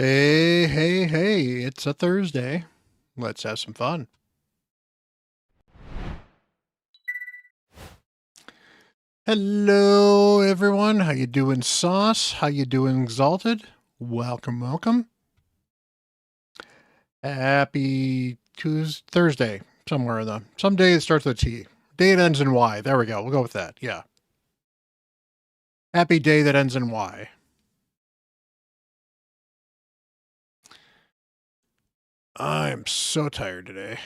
Hey, hey, hey, it's a Thursday. Let's have some fun. Hello, everyone. How you doing, Sauce? How you doing, Exalted? Welcome, welcome. Happy Thursday, somewhere in the... Some day it starts with a T. Day that ends in Y. There we go. We'll go with that. Yeah. Happy day that ends in Y. I'm so tired today.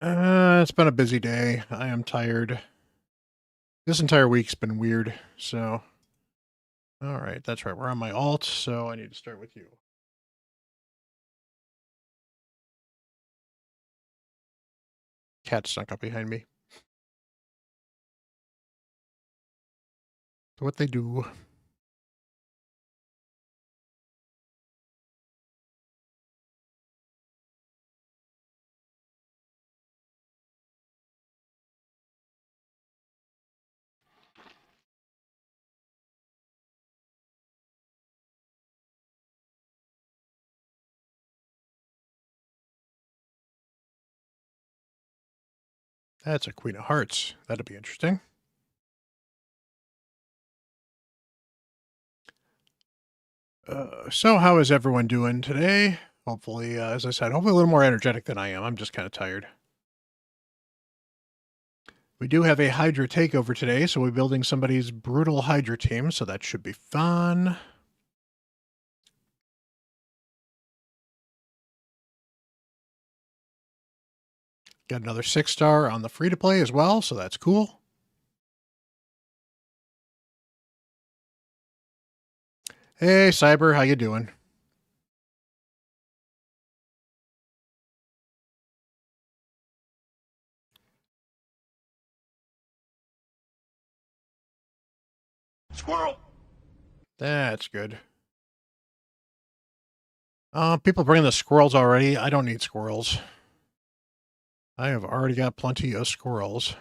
It's been a busy day. I am tired. This entire week's been weird, so... All right, that's right. We're on my alt, so I need to start with you. Cat snuck up behind me. What they do. That's a Queen of Hearts. That'd be interesting. So how is everyone doing today? Hopefully, as I said, hopefully a little more energetic than I am. I'm just kind of tired. We do have a Hydra takeover today, so we're building somebody's brutal Hydra team, so that should be fun. Got another 6-star on the free-to-play as well, so that's cool. Hey, Cyber, how you doing? Squirrel. That's good. People bring the squirrels already. I don't need squirrels. I have already got plenty of squirrels.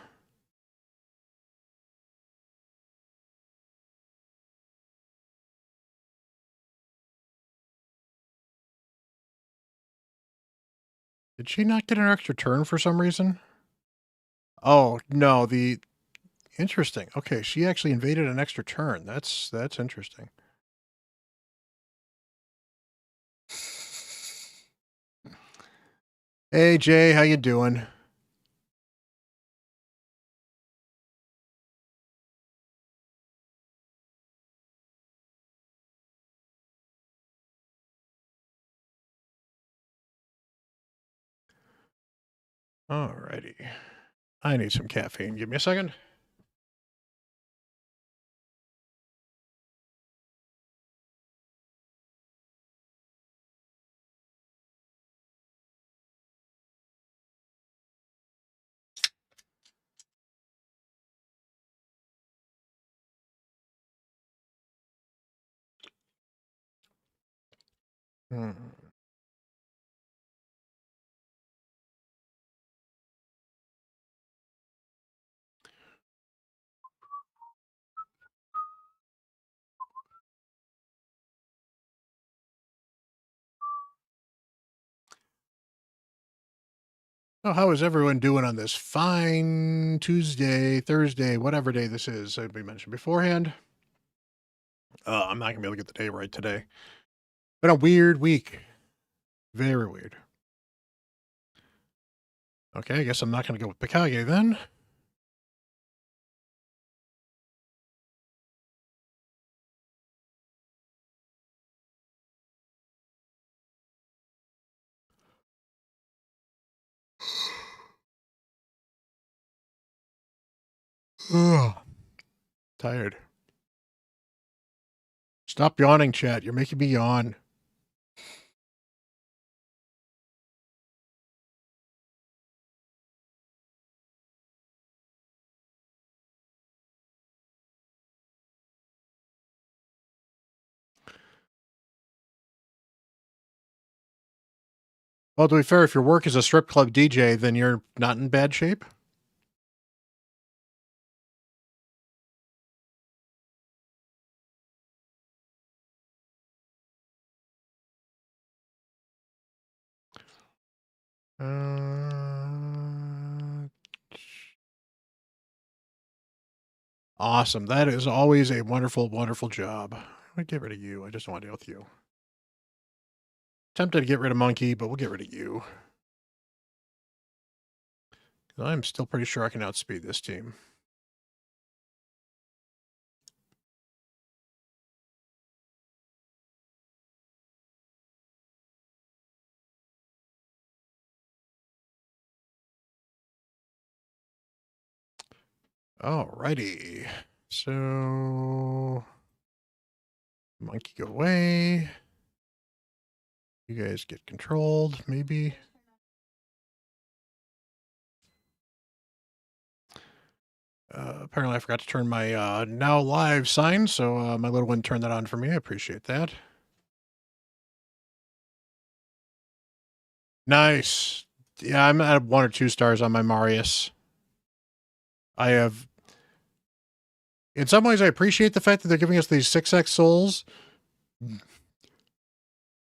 Did she not get an extra turn for some reason? Oh, no, the interesting. Okay, she actually invaded an extra turn. That's interesting. Hey Jay, how you doing? Alrighty. I need some caffeine. Give me a second. Hmm. So how is everyone doing on this fine Tuesday, Thursday, whatever day this is? We mentioned beforehand. I'm not gonna be able to get the day right today. Been a weird week. Very weird. Okay, I guess I'm not gonna go with Pikage then. Ugh. Tired. Stop yawning, chat. You're making me yawn. Well, to be fair, if your work is a strip club DJ, then you're not in bad shape. Awesome. That is always a wonderful, wonderful job. I'd get rid of you. I just don't want to deal with you. Tempted to get rid of Monkey, but we'll get rid of you. I'm still pretty sure I can outspeed this team. Alrighty. So... Monkey, go away. You guys get controlled, maybe. Apparently I forgot to turn my now live sign, so my little one turned that on for me. I appreciate that. Nice. Yeah, I'm at 1 or 2 stars on my Marius. I have... In some ways, I appreciate the fact that they're giving us these 6x souls.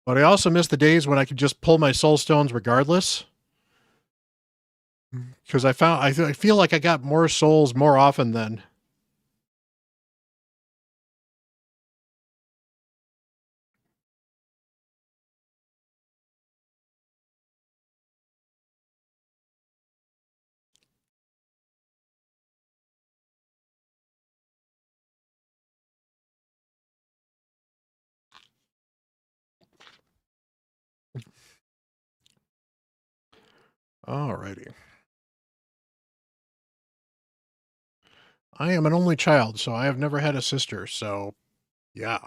But I also miss the days when I could just pull my soul stones regardless. Because I feel like I got more souls more often then. Alrighty. I am an only child, so I have never had a sister, so yeah.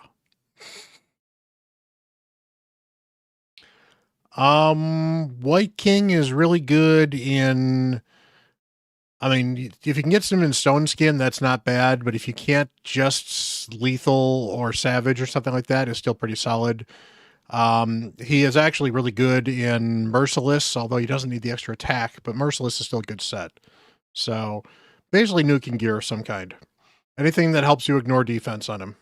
White King is really good in... I mean, if you can get some in Stone Skin, that's not bad, but if you can't, just Lethal or Savage or something like that is still pretty solid. He is actually really good in Merciless, although he doesn't need the extra attack, but Merciless is still a good set. So, basically nuking gear of some kind. Anything that helps you ignore defense on him.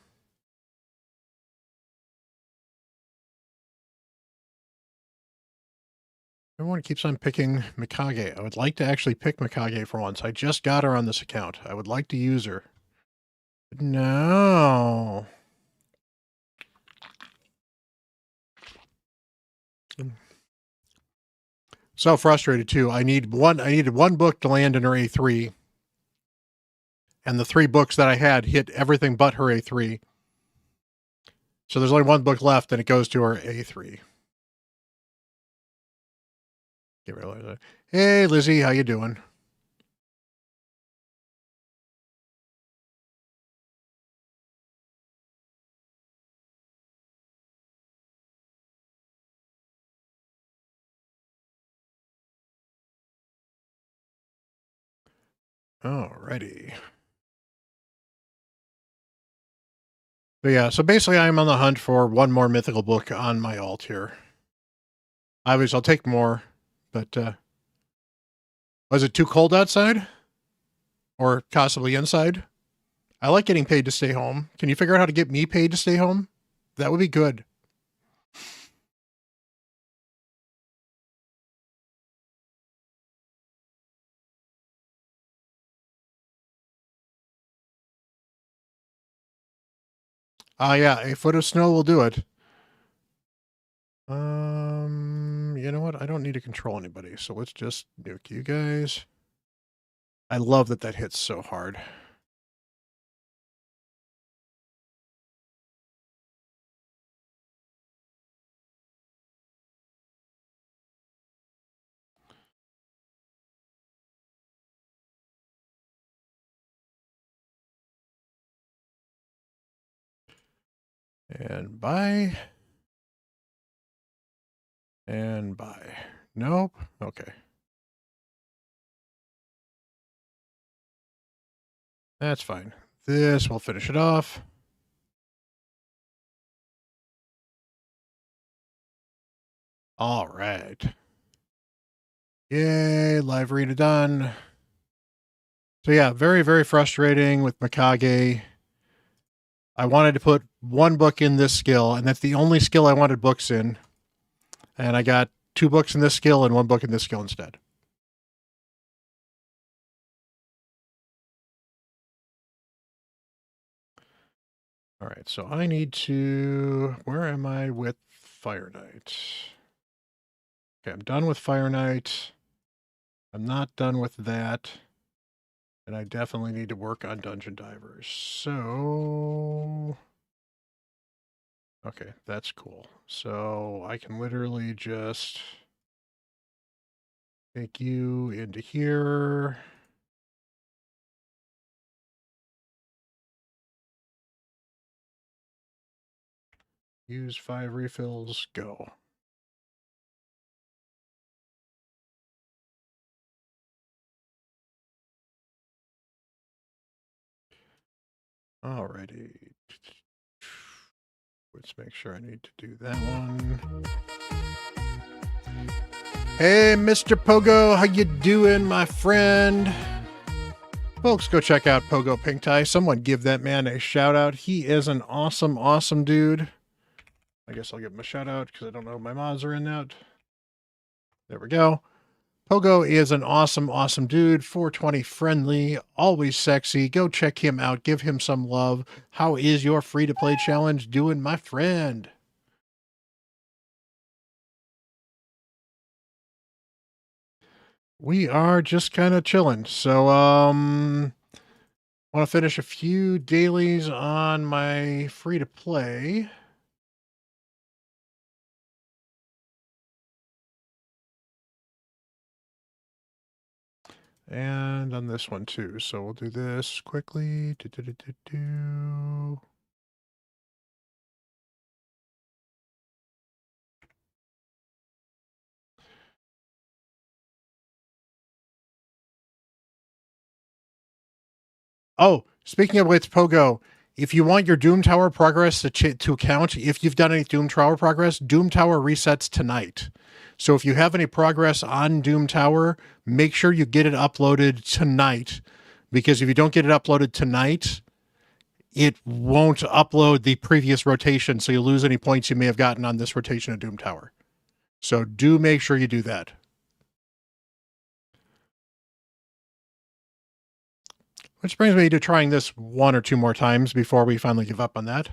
Everyone keeps on picking Mikage. I would like to actually pick Mikage for once. I just got her on this account. I would like to use her. No. So frustrated too. I needed one book to land in her A3. And the 3 books that I had hit everything but her A3. So there's only 1 book left and it goes to her A3. Hey Lizzie, how you doing? Alrighty. But yeah, so basically I'm on the hunt for 1 more mythical book on my alt here. Obviously, I'll take more, but was it too cold outside? Or possibly inside? I like getting paid to stay home. Can you figure out how to get me paid to stay home? That would be good. Yeah, a foot of snow will do it. You know what? I don't need to control anybody, so let's just nuke you guys. I love that hits so hard. And bye. And bye. Nope. Okay. That's fine. This will finish it off. All right. Yay, live arena done. So yeah, very, very frustrating with Mikage. I wanted to put one book in this skill, and that's the only skill I wanted books in. And I got 2 books in this skill and 1 book in this skill instead. All right, so I need to... Where am I with Fire Knight? Okay, I'm done with Fire Knight. I'm not done with that. And I definitely need to work on Dungeon Divers. So... Okay, that's cool. So I can literally just take you into here. Use 5 refills, go. Alrighty. Let's make sure I need to do that one. Hey, Mr. Pogo, how you doing, my friend? Folks, go check out Pogo Pink Tie. Someone give that man a shout out. He is an awesome, awesome dude. I guess I'll give him a shout out because I don't know if my mods are in that. There we go. Pogo is an awesome, awesome dude. 420 friendly, always sexy. Go check him out. Give him some love. How is your free-to-play challenge doing, my friend? We are just kind of chilling. So, want to finish a few dailies on my free-to-play. And on this one too. So we'll do this quickly. Oh, speaking of which, Pogo, if you want your Doom Tower progress to count, if you've done any Doom Tower progress, Doom Tower resets tonight. So if you have any progress on Doom Tower, make sure you get it uploaded tonight. Because if you don't get it uploaded tonight, it won't upload the previous rotation, so you'll lose any points you may have gotten on this rotation of Doom Tower. So do make sure you do that. Which brings me to trying this 1 or 2 more times before we finally give up on that.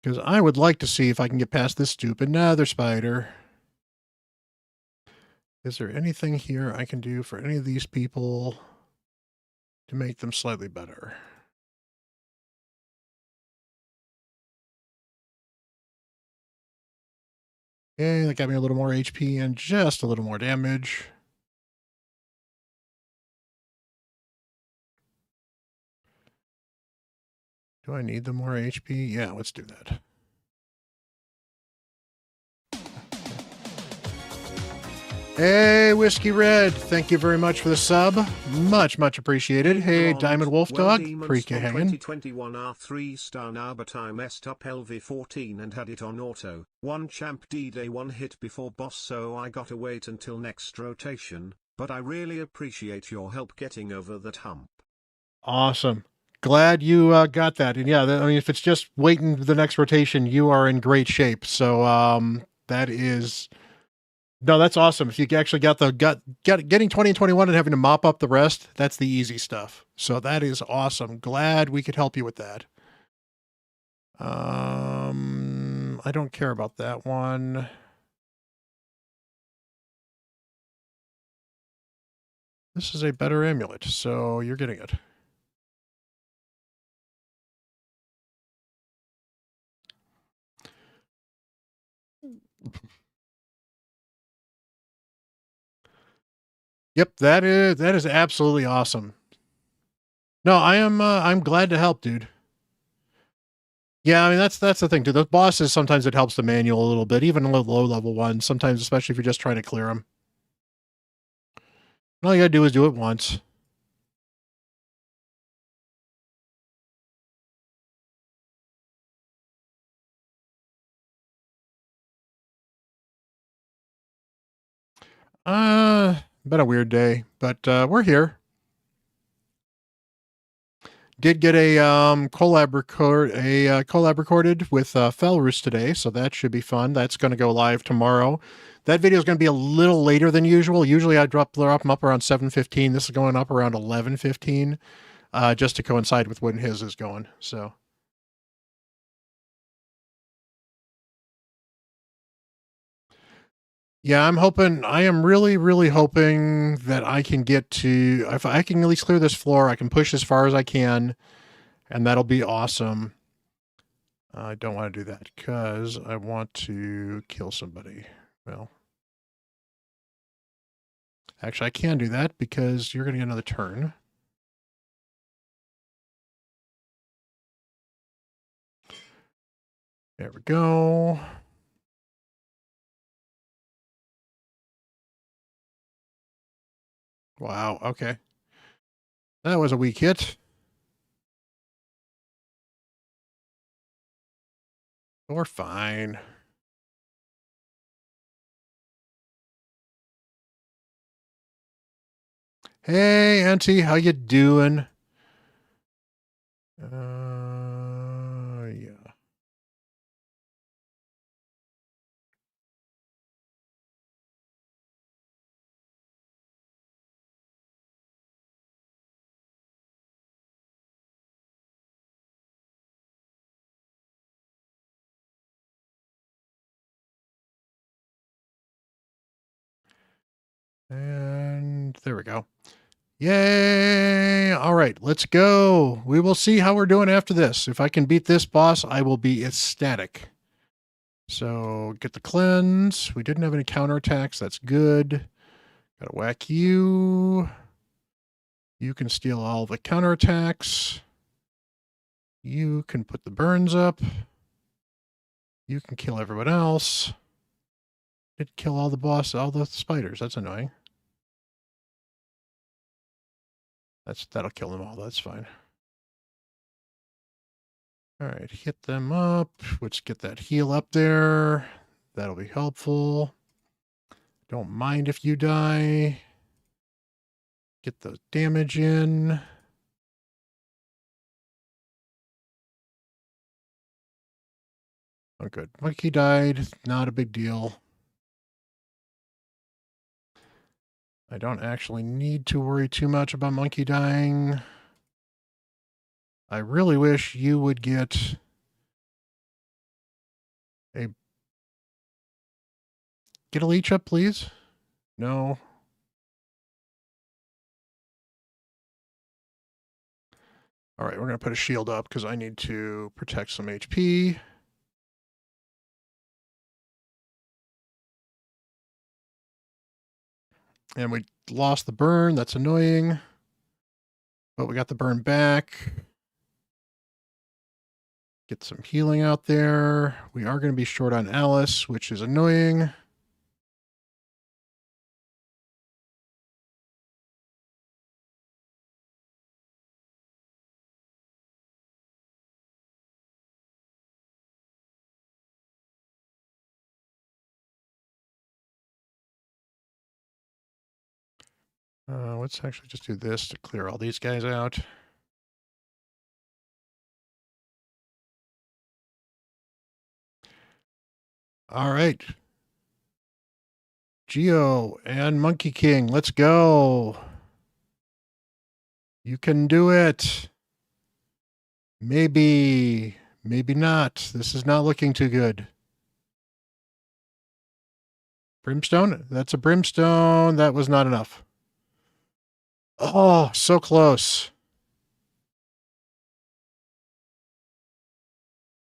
Because I would like to see if I can get past this stupid nether spider. Is there anything here I can do for any of these people to make them slightly better? Okay, that got me a little more HP and just a little more damage. Do I need the more HP? Yeah, let's do that. Hey, Whiskey Red, thank you very much for the sub. Much, much appreciated. Hey, Diamond Wolf Dog, appreciate hanging. 2021 R3 star now, but I messed up LV14 and had it on auto. 1 champ D-Day 1 hit before boss, so I gotta wait until next rotation, but I really appreciate your help getting over that hump. Awesome. Glad you got that. And yeah, I mean, if it's just waiting the next rotation, you are in great shape. So that is... No, that's awesome. If you actually getting 20 and 21 and having to mop up the rest, that's the easy stuff. So that is awesome. Glad we could help you with that. I don't care about that one. This is a better amulet, so you're getting it. Yep, that is absolutely awesome. No, I'm glad to help, dude. Yeah, I mean that's the thing, dude. The bosses, sometimes it helps the manual a little bit, even low level ones. Sometimes, especially if you're just trying to clear them. All you gotta do is do it once. Been a weird day, but we're here. Did get a collab recorded with Felrus today, so that should be fun. That's going to go live tomorrow. That video is going to be a little later than usual. Usually I drop them up around 7:15. This is going up around 11:15, just to coincide with when his is going. So. Yeah, I am really, really hoping that I can get to, if I can at least clear this floor, I can push as far as I can, and that'll be awesome. I don't want to do that because I want to kill somebody. Well, actually, I can do that because you're going to get another turn. There we go. Wow, okay. That was a weak hit. We're fine. Hey, Auntie, how you doing? Yeah. And there we go. Yay! All right, let's go. We will see how we're doing after this. If I can beat this boss, I will be ecstatic. So get the cleanse. We didn't have any counterattacks. That's good. Gotta whack you. You can steal all the counterattacks. You can put the burns up. You can kill everyone else. Did kill all the spiders. That's annoying. That'll kill them all. That's fine. All right, hit them up. Let's get that heal up there. That'll be helpful. Don't mind if you die. Get the damage in. Oh, good. Monkey died. Not a big deal. I don't actually need to worry too much about Monkey dying. I really wish you would get a leech up, please. No. All right, we're going to put a shield up because I need to protect some HP. And we lost the burn. That's annoying. But we got the burn back. Get some healing out there. We are going to be short on Alice, which is annoying. Let's actually just do this to clear all these guys out. All right. Geo and Monkey King, let's go. You can do it. Maybe, maybe not. This is not looking too good. Brimstone? That's a brimstone. That was not enough. Oh, so close.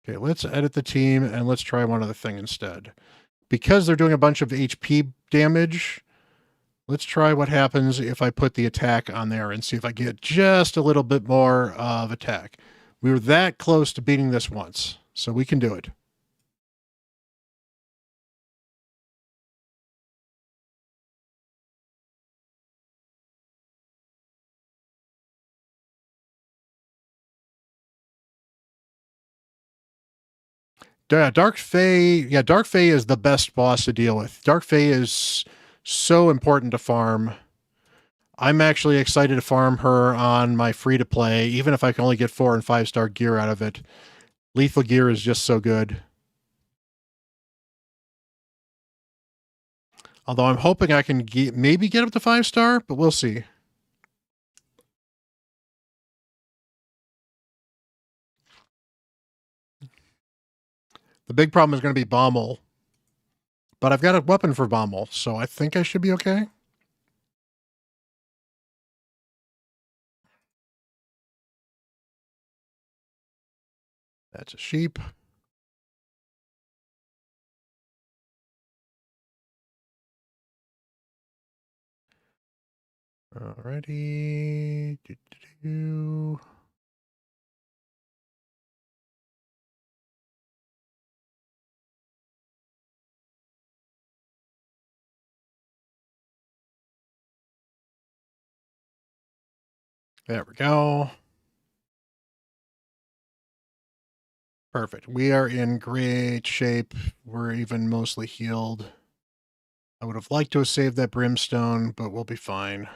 Okay, let's edit the team and let's try one other thing instead. Because they're doing a bunch of HP damage, let's try what happens if I put the attack on there and see if I get just a little bit more of attack. We were that close to beating this once, so we can do it. Dark Fae, Dark Fae is the best boss to deal with. Dark Fae is so important to farm. I'm actually excited to farm her on my free-to-play, even if I can only get 4 and 5-star gear out of it. Lethal gear is just so good. Although I'm hoping I can maybe get up to 5-star, but we'll see. The big problem is going to be Bommel. But I've got a weapon for Bommel, so I think I should be okay. That's a sheep. Alrighty. There we go. Perfect. We are in great shape. We're even mostly healed. I would have liked to have saved that brimstone, but we'll be fine.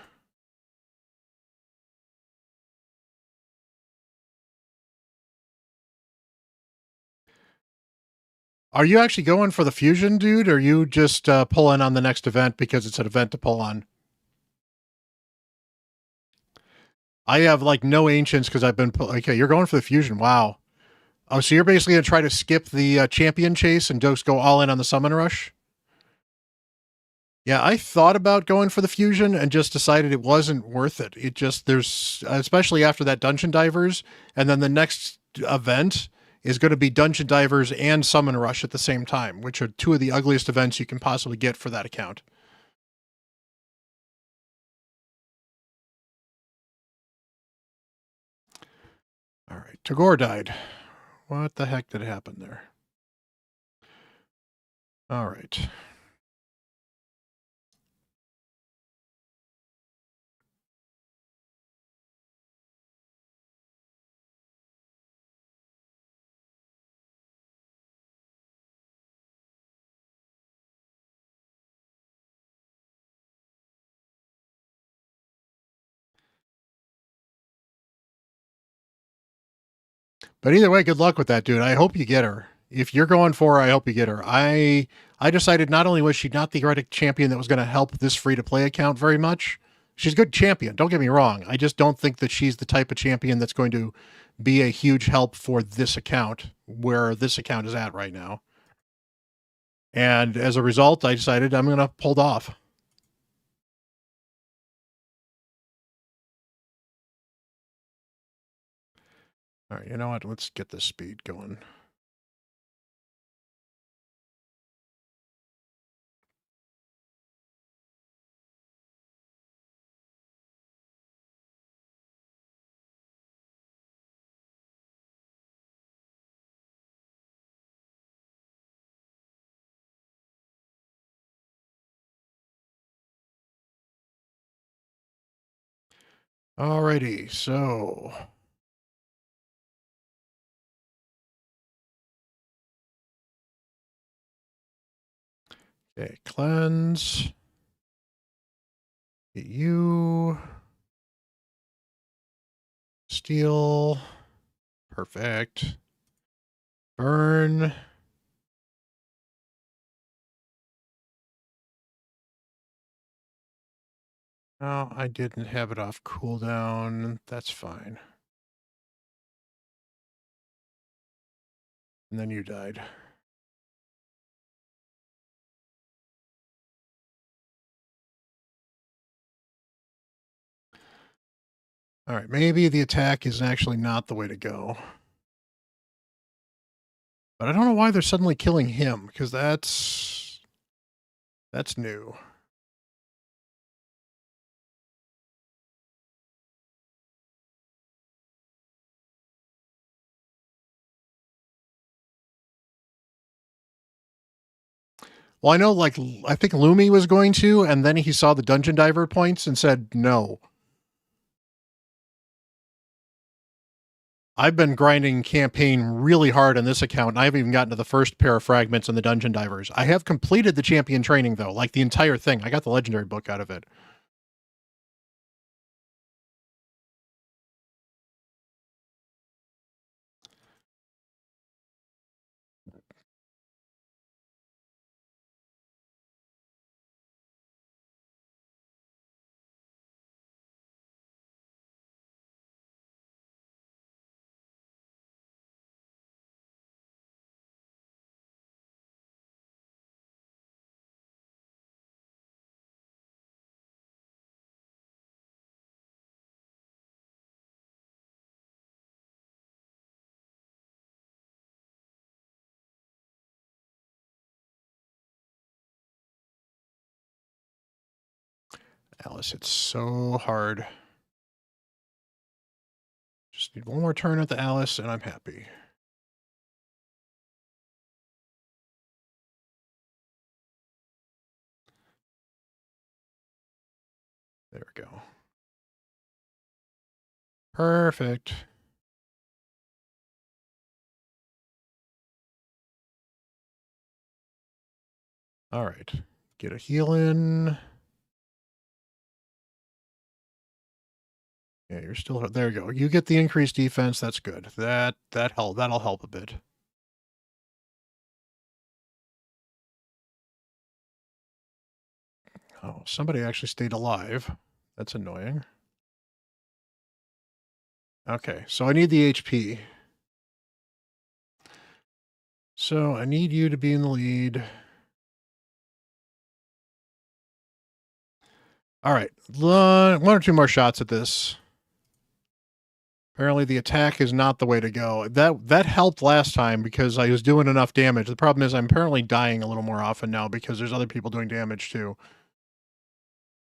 Are you actually going for the fusion, dude? Or are you just pulling on the next event because it's an event to pull on? I have like no ancients because I've been... Okay, you're going for the fusion. Wow. Oh, so you're basically going to try to skip the champion chase and just go all in on the summon rush? Yeah, I thought about going for the fusion and just decided it wasn't worth it. It just, there's, especially after that Dungeon Divers, and then the next event is going to be Dungeon Divers and Summon Rush at the same time, which are two of the ugliest events you can possibly get for that account. All right, Tagore died. What the heck did happen there? All right. But either way, good luck with that, dude. I hope you get her. If you're going for her, I hope you get her. I decided not only was she not the right champion that was going to help this free-to-play account very much, she's a good champion, don't get me wrong. I just don't think that she's the type of champion that's going to be a huge help for this account, where this account is at right now. And as a result, I decided I'm going to hold off. All right, you know what? Let's get this speed going. Alrighty, so... Okay, cleanse. Get you. Steal. Perfect. Burn. Oh, I didn't have it off cooldown. That's fine. And then you died. All right, maybe the attack is actually not the way to go. But I don't know why they're suddenly killing him, because that's new. Well, I know, like, I think Lumi was going to, and then he saw the Dungeon Diver points and said no. I've been grinding campaign really hard on this account, and I haven't even gotten to the first pair of fragments in the Dungeon Divers. I have completed the champion training, though, like the entire thing. I got the legendary book out of it. Alice, it's so hard. Just need one more turn at the Alice, and I'm happy. There we go. Perfect. All right. Get a heal in. Yeah, you're still there. You go. You get the increased defense. That's good. That'll help a bit. Oh, somebody actually stayed alive. That's annoying. Okay, so I need the HP. So I need you to be in the lead. All right, one or two more shots at this. Apparently the attack is not the way to go. That helped last time because I was doing enough damage. The problem is I'm apparently dying a little more often now because there's other people doing damage too.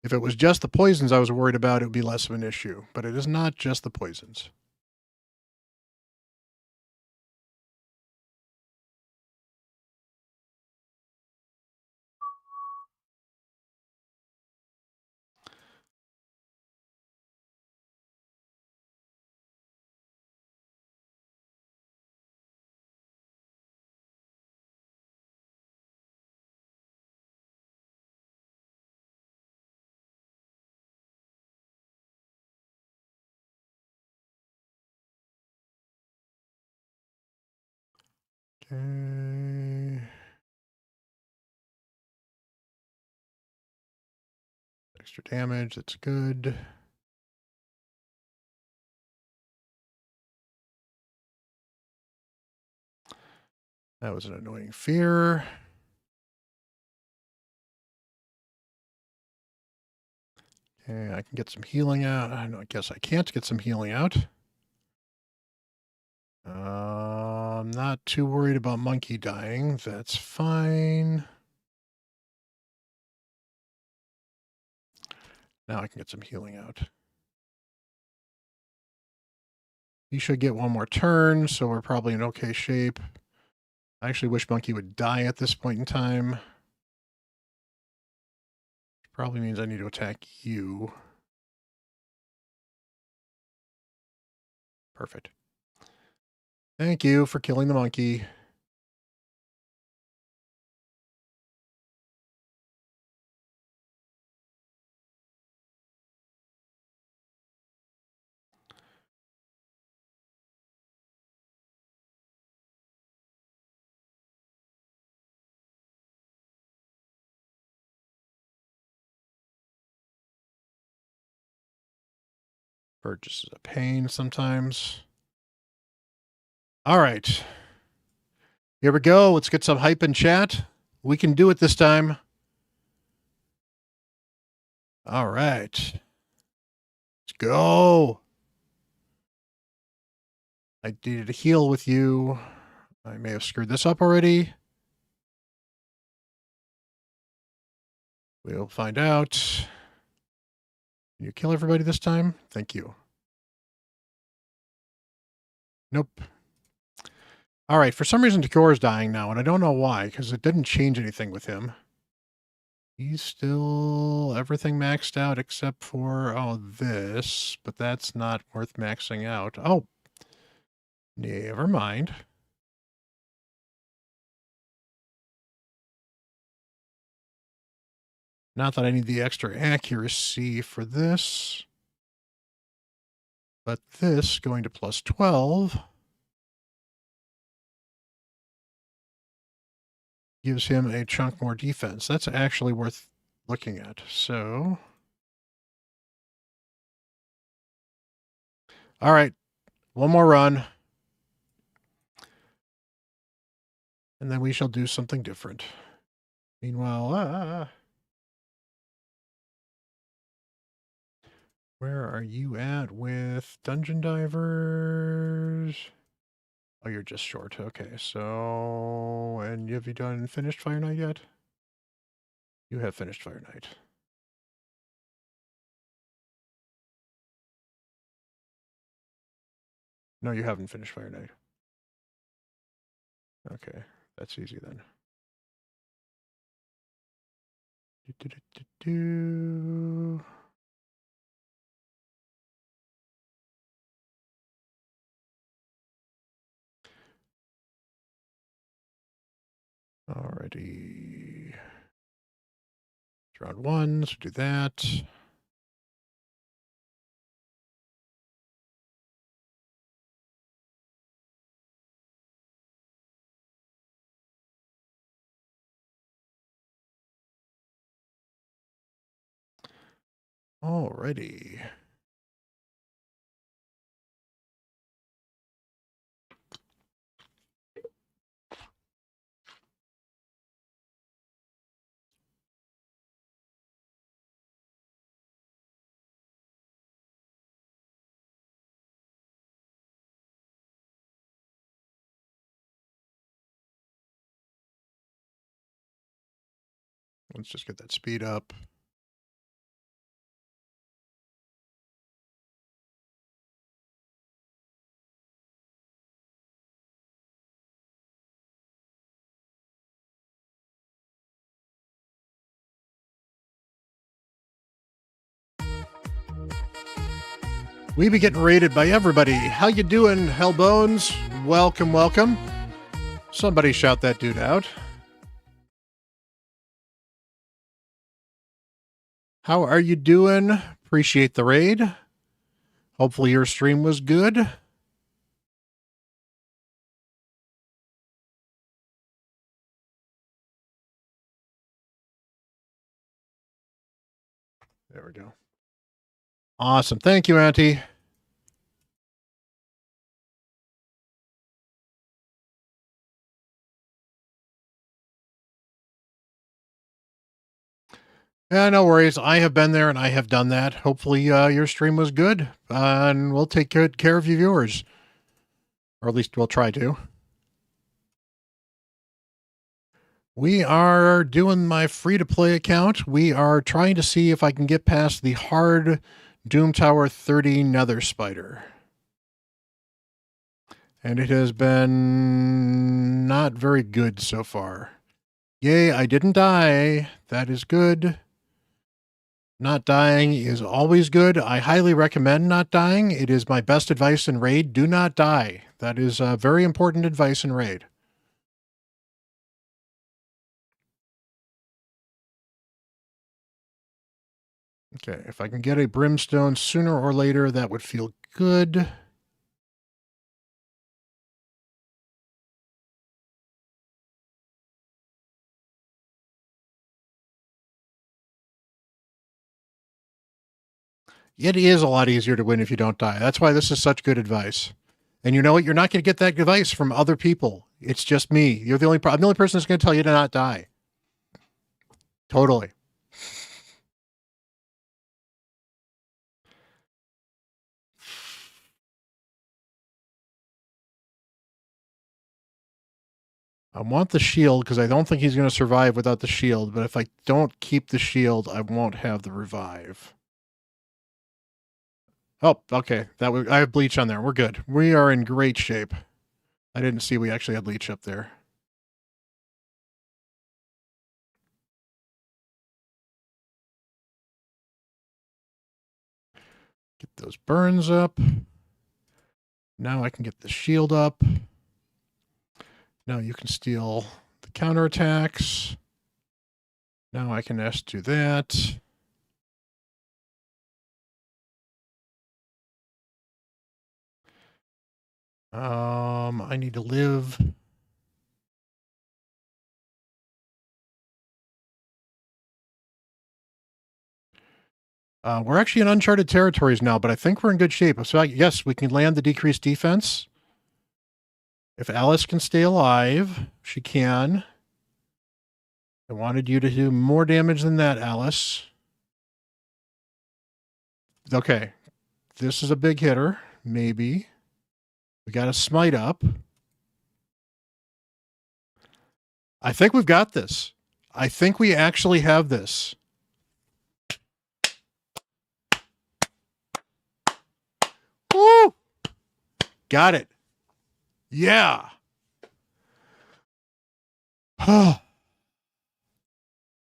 If it was just the poisons I was worried about, it would be less of an issue. But it is not just the poisons. Okay. Extra damage, that's good. That was an annoying fear. Okay, I can get some healing out. I guess I can't get some healing out. I'm not too worried about Monkey dying. That's fine. Now I can get some healing out. He should get one more turn, so we're probably in okay shape. I actually wish Monkey would die at this point in time. Probably means I need to attack you. Perfect. Thank you for killing the monkey. Purchase is a pain sometimes. All right. Here we go. Let's get some hype in chat. We can do it this time. All right. Let's go. I needed to heal with you. I may have screwed this up already. We'll find out. Can you kill everybody this time? Thank you. Nope. All right. For some reason, Decor's dying now, and I don't know why, because it didn't change anything with him. He's still everything maxed out except for, oh, this, but that's not worth maxing out. Oh, Never mind. Not that I need the extra accuracy for this. But this going to plus 12 gives him a chunk more defense. That's actually worth looking at. So, all right, one more run. And then we shall do something different. Meanwhile, where are you at with Dungeon Divers? Oh, you're just short. Okay, so, and have you done finished Fire Knight yet? You have finished Fire Knight. No, you haven't finished Fire Knight. Okay, that's easy then. Do. Alrighty. It's round one, so do that. Alrighty. Let's just get that speed up. We be getting rated by everybody. How you doing, Hellbones? Welcome, welcome. Somebody shout that dude out. How are you doing? Appreciate the raid. Hopefully your stream was good. There we go. Awesome. Thank you, Auntie. Yeah, no worries. I have been there and I have done that. Hopefully your stream was good, and we'll take good care of you viewers. Or at least we'll try to. We are doing my free-to-play account. We are trying to see if I can get past the hard Doom Tower 30 Nether Spider. And it has been not very good so far. Yay, I didn't die. That is good. Not dying is always good. I highly recommend not dying. It is my best advice in Raid. Do not die. That is very important advice in Raid. Okay, if I can get a brimstone sooner or later, that would feel good. It is a lot easier to win if you don't die. That's why this is such good advice. And you know what? You're not going to get that advice from other people. It's just me. You're the only I'm the only person that's going to tell you to not die. Totally. I want the shield because I don't think he's going to survive without the shield. But if I don't keep the shield, I won't have the revive. Oh, okay. I have bleach on there. We're good. We are in great shape. I didn't see we actually had leech up there. Get those burns up. Now I can get the shield up. Now you can steal the counterattacks. Now I can do that. I need to live. We're actually in uncharted territories now, but I think we're in good shape. So yes, we can land the decreased defense. If Alice can stay alive, she can. I wanted you to do more damage than that, Alice. Okay. This is a big hitter. Maybe. We got a smite up. I think we've got this. I think we actually have this. Woo! Got it. Yeah.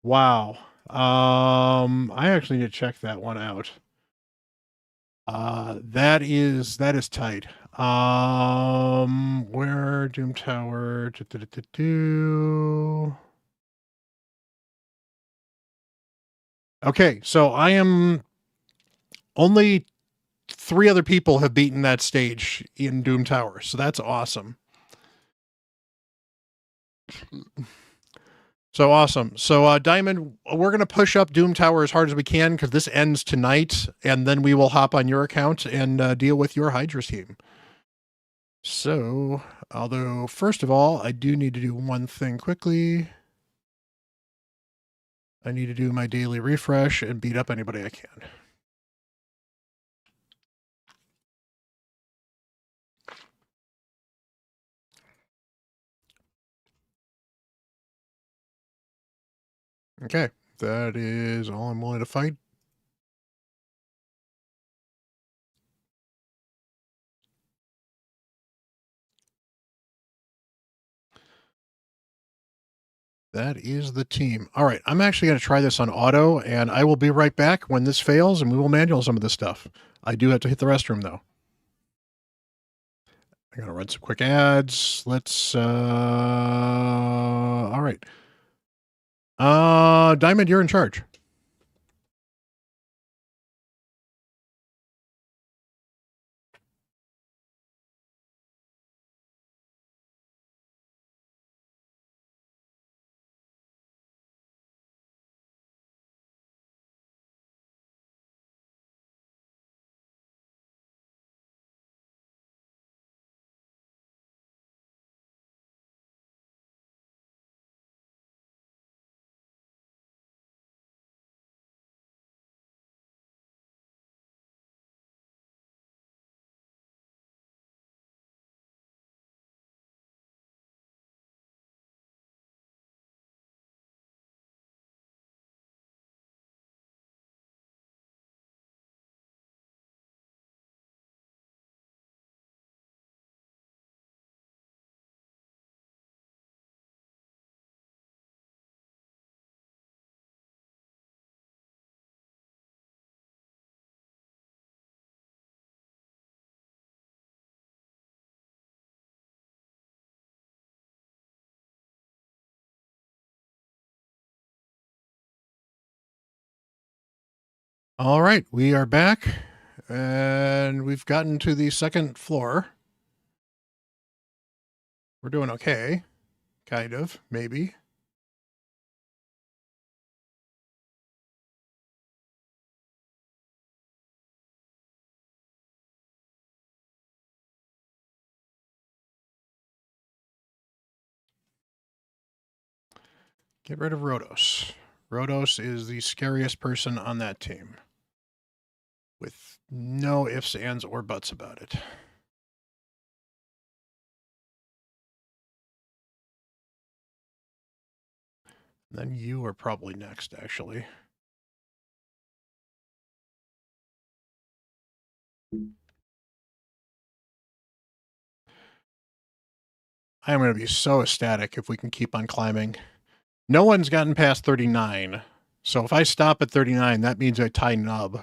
Wow. I actually need to check that one out. That is tight. Where Doom Tower? Okay, so I am only 3 other people have beaten that stage in Doom Tower, so that's awesome. So awesome. So Diamond, we're going to push up Doom Tower as hard as we can because this ends tonight, and then we will hop on your account and deal with your Hydra team. So, although first of all, I do need to do one thing quickly. I need to do my daily refresh and beat up anybody I can. Okay, that is all I'm willing to fight. That is the team. All right, I'm actually going to try this on auto, and I will be right back when this fails, and we will manual some of this stuff. I do have to hit the restroom, though. I'm going to run some quick ads. Let's, all right. Diamond, you're in charge. All right, we are back, and we've gotten to the second floor. We're doing okay. Kind of, maybe. Get rid of Rhodos. Rhodos is the scariest person on that team. With no ifs, ands, or buts about it. Then you are probably next, actually. I am going to be so ecstatic if we can keep on climbing. No one's gotten past 39. So if I stop at 39, that means I tie nub.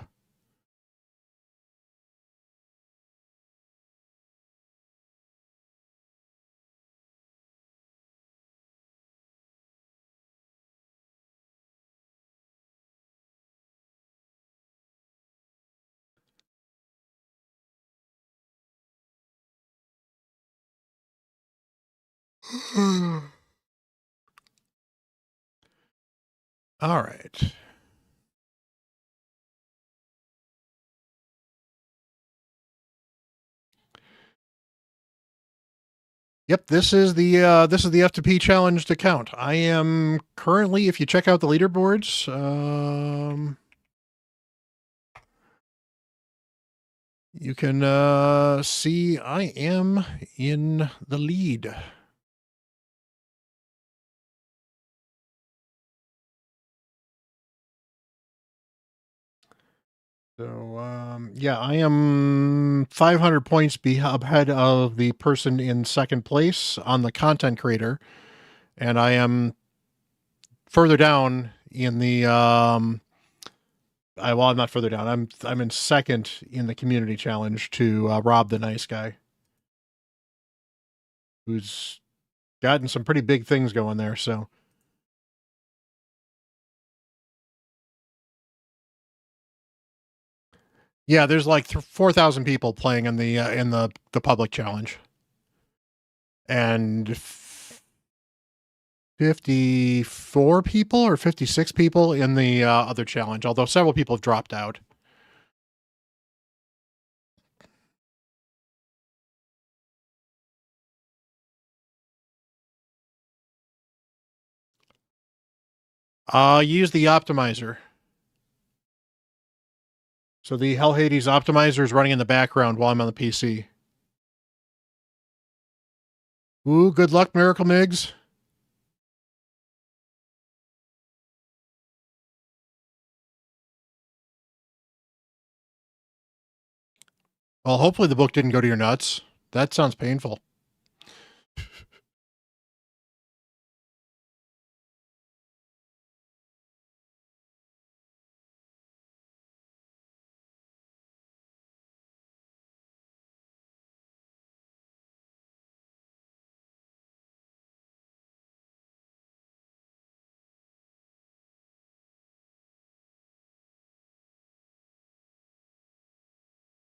All right. Yep, this is the F2P challenged account. I am currently, if you check out the leaderboards, you can see I am in the lead. So, yeah, I am 500 points ahead of the person in second place on the content creator, and I am further down in the I'm not further down. I'm in second in the community challenge to Rob the Nice Guy, who's gotten some pretty big things going there. So, yeah, there's like 4,000 people playing in the public challenge, and 54 people or 56 people in the other challenge. Although several people have dropped out. Use the optimizer. So the Hell Hades optimizer is running in the background while I'm on the PC. Ooh, good luck, Miracle Migs. Well, hopefully the book didn't go to your nuts. That sounds painful.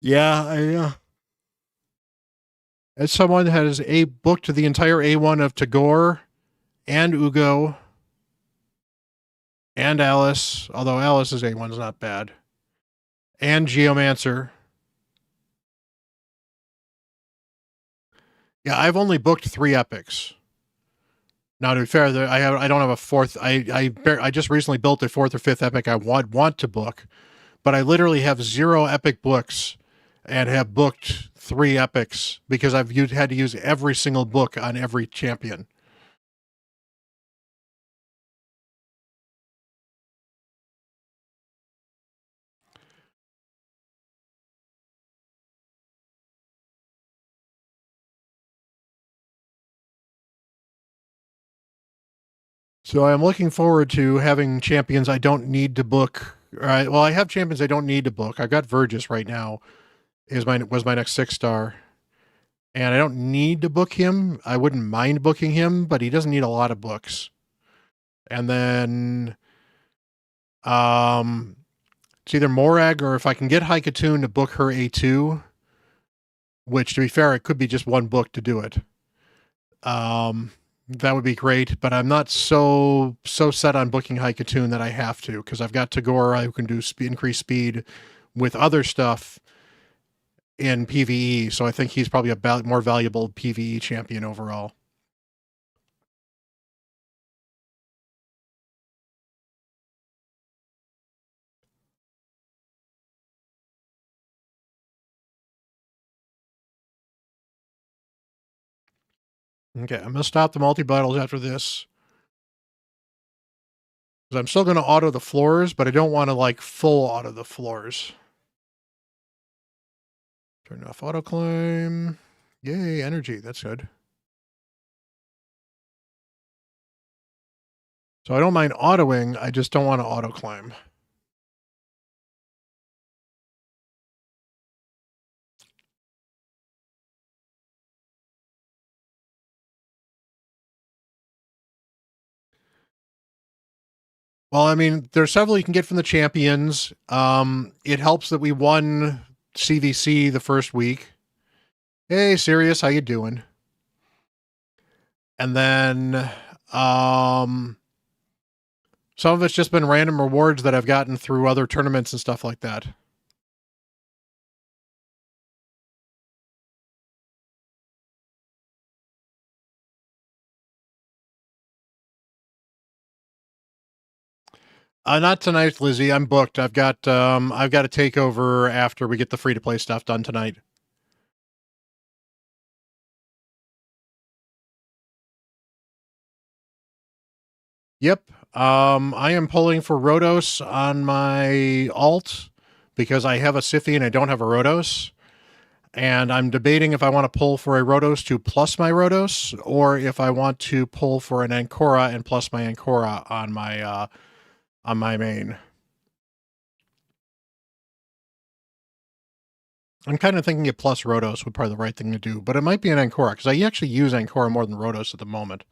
Yeah, as someone that has booked the entire A1 of Tagore and Ugo and Alice, although Alice's A1 is not bad, and Geomancer. Yeah, I've only booked 3 epics. Now, to be fair, I don't have a fourth. I just recently built a 4th or 5th epic I want to book, but I literally have 0 epic books and have booked 3 epics because I've had to use every single book on every champion. So I'm looking forward to having champions I don't need to book. Well, I have champions I don't need to book. I've got Vergis right now. Was my next 6-star, and I don't need to book him. I wouldn't mind booking him, but he doesn't need a lot of books. And then, it's either Morag or if I can get Haikatun to book her A2, which to be fair, it could be just one book to do it. That would be great, but I'm not so set on booking Haikatun that I have to, because I've got Tagora who can do increase speed with other stuff in PvE, so I think he's probably a more valuable PvE champion overall. Okay, I'm going to stop the multi-battles after this. Because I'm still going to auto the floors, but I don't want to, like, full auto the floors. Turn off auto climb. Yay, energy. That's good. So I don't mind autoing, I just don't want to auto climb. Well, I mean, there's several you can get from the champions. It helps that we won CVC the first week. Hey, Sirius, how you doing? And then some of it's just been random rewards that I've gotten through other tournaments and stuff like that. Not tonight, Lizzie. I'm booked. I've got a takeover after we get the free to play stuff done tonight. Yep. I am pulling for Rhodos on my alt because I have a Siphi and I don't have a Rhodos. And I'm debating if I want to pull for a Rhodos to plus my Rhodos, or if I want to pull for an Ancora and plus my Ancora on my main. I'm kind of thinking a plus Rhodos would probably be the right thing to do, but it might be an Ancora because I actually use Ancora more than Rhodos at the moment.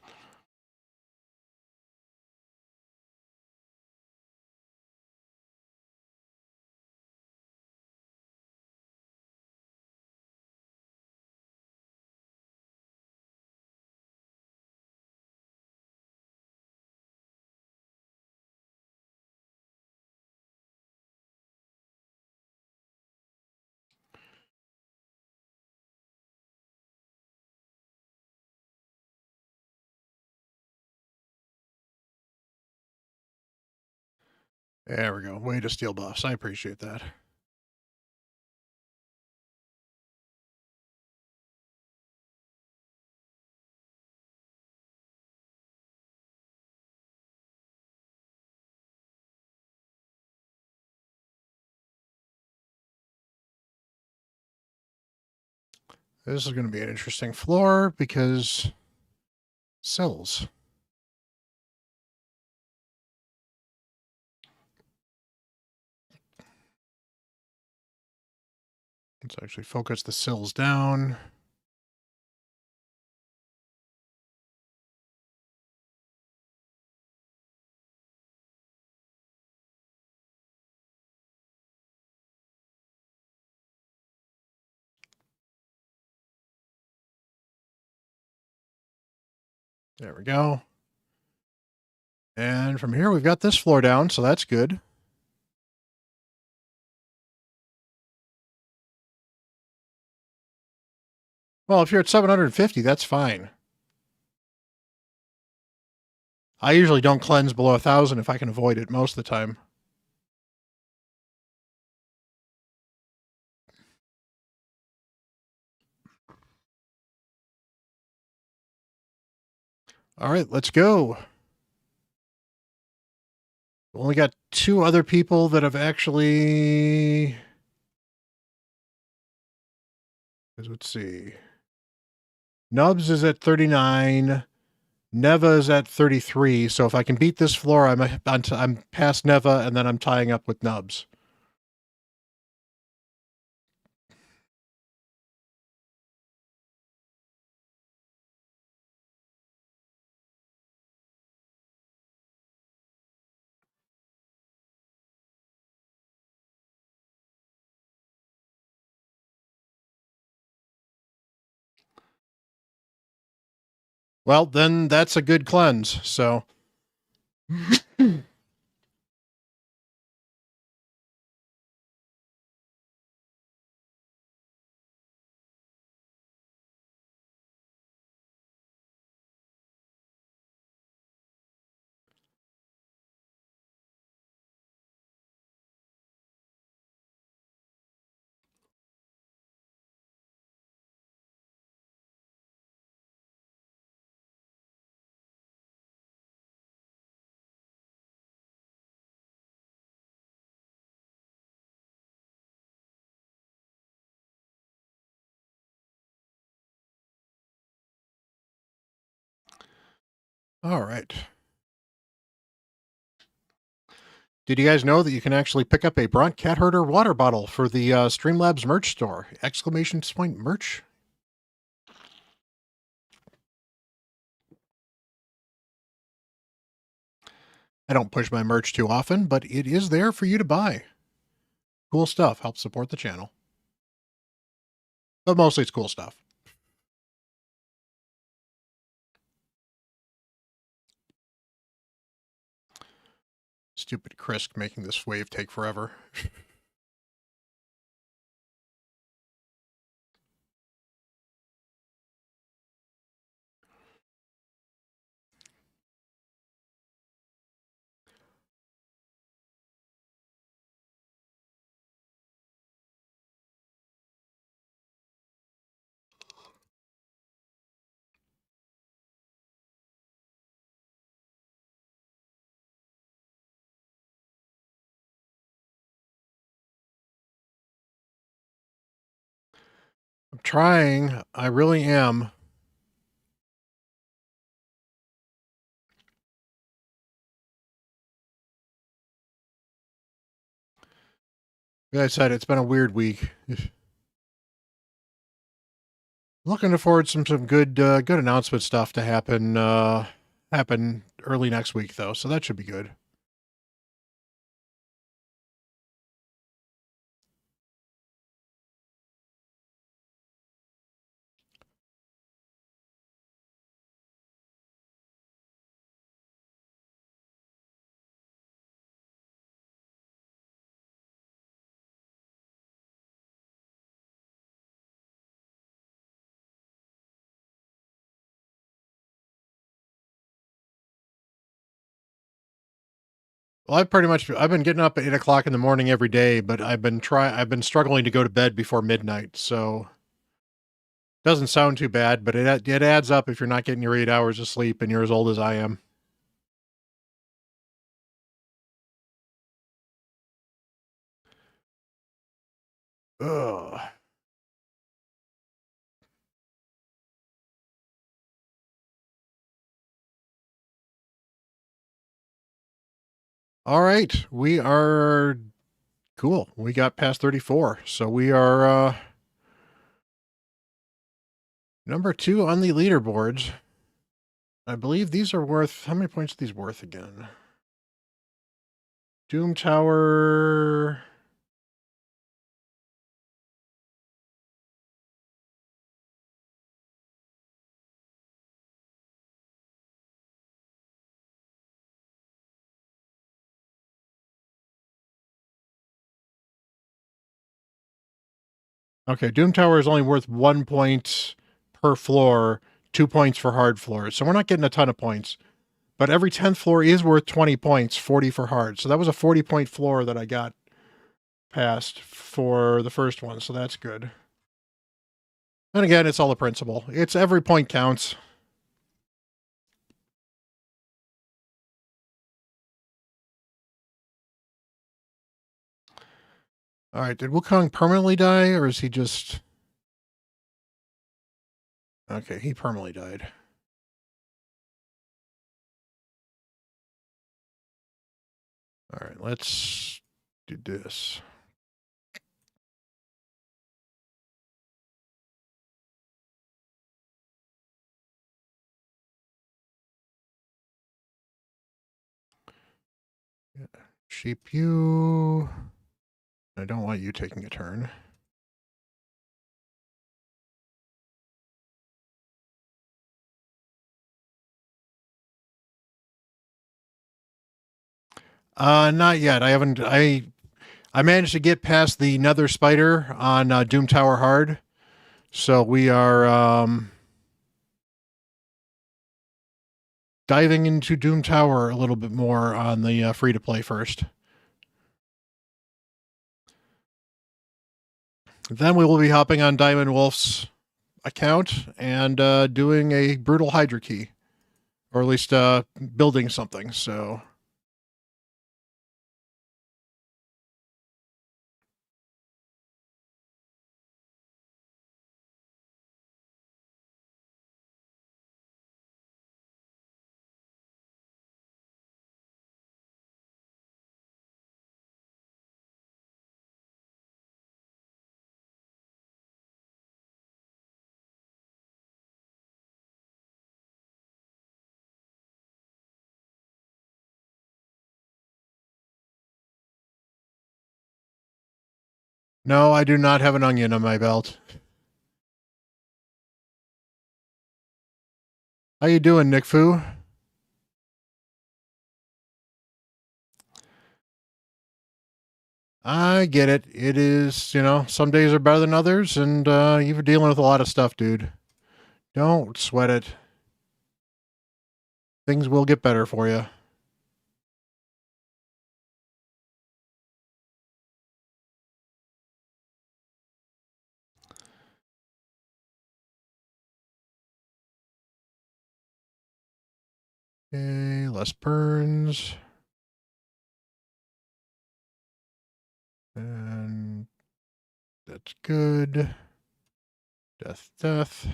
There we go. Way to steal buffs. I appreciate that. This is going to be an interesting floor because cells. Let's actually focus the sills down. There we go. And from here, we've got this floor down, so that's good. Well, if you're at 750, that's fine. I usually don't cleanse below 1,000 if I can avoid it most of the time. All right, let's go. Only got 2 other people that have actually... Let's see. Nubs is at 39. Neva is at 33. So if I can beat this floor, I'm past Neva, and then I'm tying up with Nubs. Well, then that's a good cleanse, so... All right. Did you guys know that you can actually pick up a Bront CatHerder water bottle for the Streamlabs merch store? Exclamation point merch. I don't push my merch too often, but it is there for you to buy. Cool stuff. Helps support the channel. But mostly it's cool stuff. Stupid Krisk making this wave take forever. I'm trying. I really am. Like I said, it's been a weird week. Looking forward to some good good announcement stuff to happen early next week though, so that should be good. Well, I've been getting up at 8 o'clock in the morning every day, but I've been struggling to go to bed before midnight, so doesn't sound too bad, but it adds up if you're not getting your 8 hours of sleep and you're as old as I am. Ugh. All right, we are cool. We got past 34, so we are number 2 on the leaderboards. I believe these are worth, how many points are these worth again? Doom Tower. Okay, Doom Tower is only worth 1 point per floor, 2 points for hard floors. So we're not getting a ton of points. But every 10th floor is worth 20 points, 40 for hard. So that was a 40-point floor that I got past for the first one, so that's good. And again, it's all the principle. It's every point counts. All right, did Wukong permanently die, or is he just... Okay, he permanently died. All right, let's do this. Yeah. Sheep you. I don't want you taking a turn. Not yet. I haven't. I managed to get past the Nether Spider on Doom Tower Hard, so we are diving into Doom Tower a little bit more on the free to play first. Then we will be hopping on Diamond Wolf's account and doing a brutal Hydra key, or at least building something. So. No, I do not have an onion on my belt. How you doing, Nick Fu? I get it. It is, some days are better than others, and you're dealing with a lot of stuff, dude. Don't sweat it. Things will get better for you. Okay, less burns. And that's good. Death, death.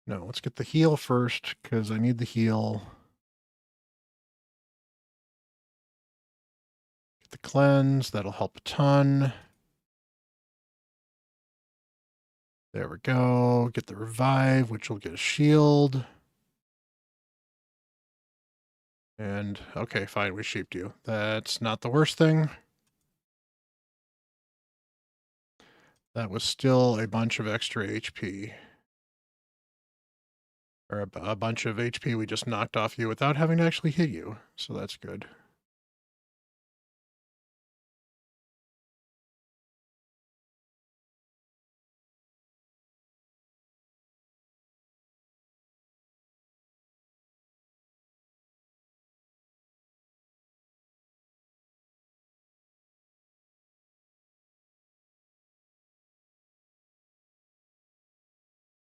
No, let's get the heal first, because I need the heal. Get the cleanse, that'll help a ton. There we go. Get the revive, which will get a shield. And, okay, fine, we sheeped you. That's not the worst thing. That was still a bunch of extra HP. Or a bunch of HP we just knocked off you without having to actually hit you. So that's good.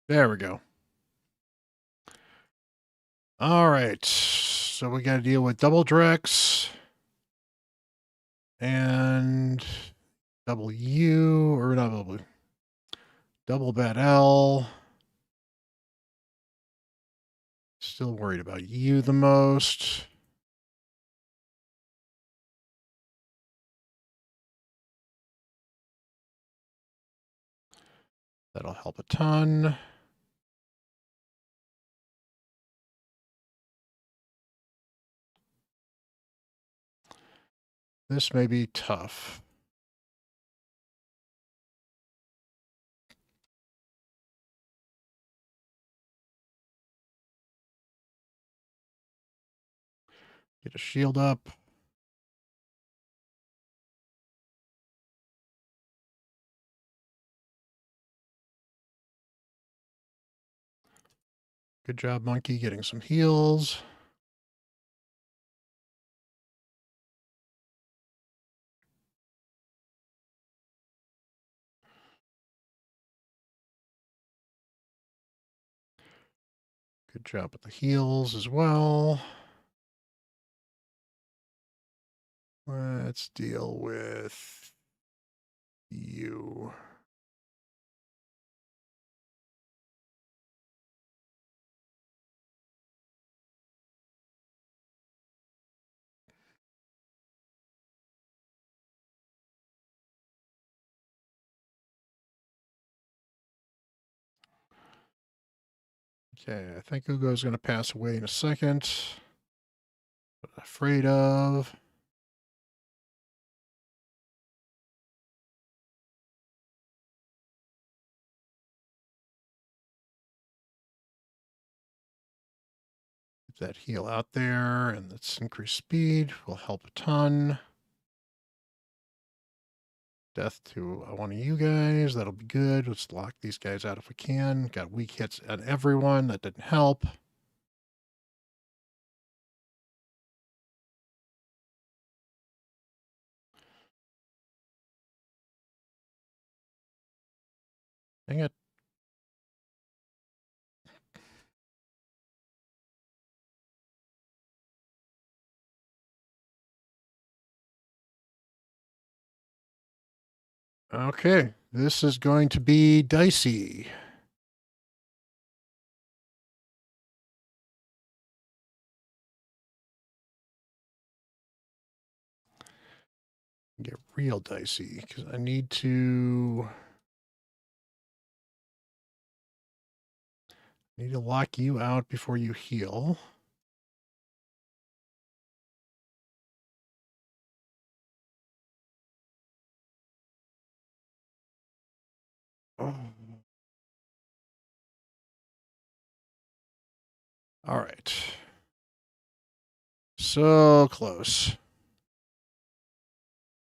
There we go. All right. So we got to deal with double Drex and double U, or not double Bat L. Still worried about you the most. That'll help a ton. This may be tough. Get a shield up. Good job, Monkey, getting some heals. Good job with the heals as well. Let's deal with you. Okay, I think Ugo's going to pass away in a second. What I'm afraid of. Get that heal out there, and that's increased speed will help a ton. Death to one of you guys. That'll be good. Let's lock these guys out if we can. Got weak hits on everyone. That didn't help. Dang it. Okay, this is going to be dicey. Get real dicey because I need to lock you out before you heal. Oh. All right. So close.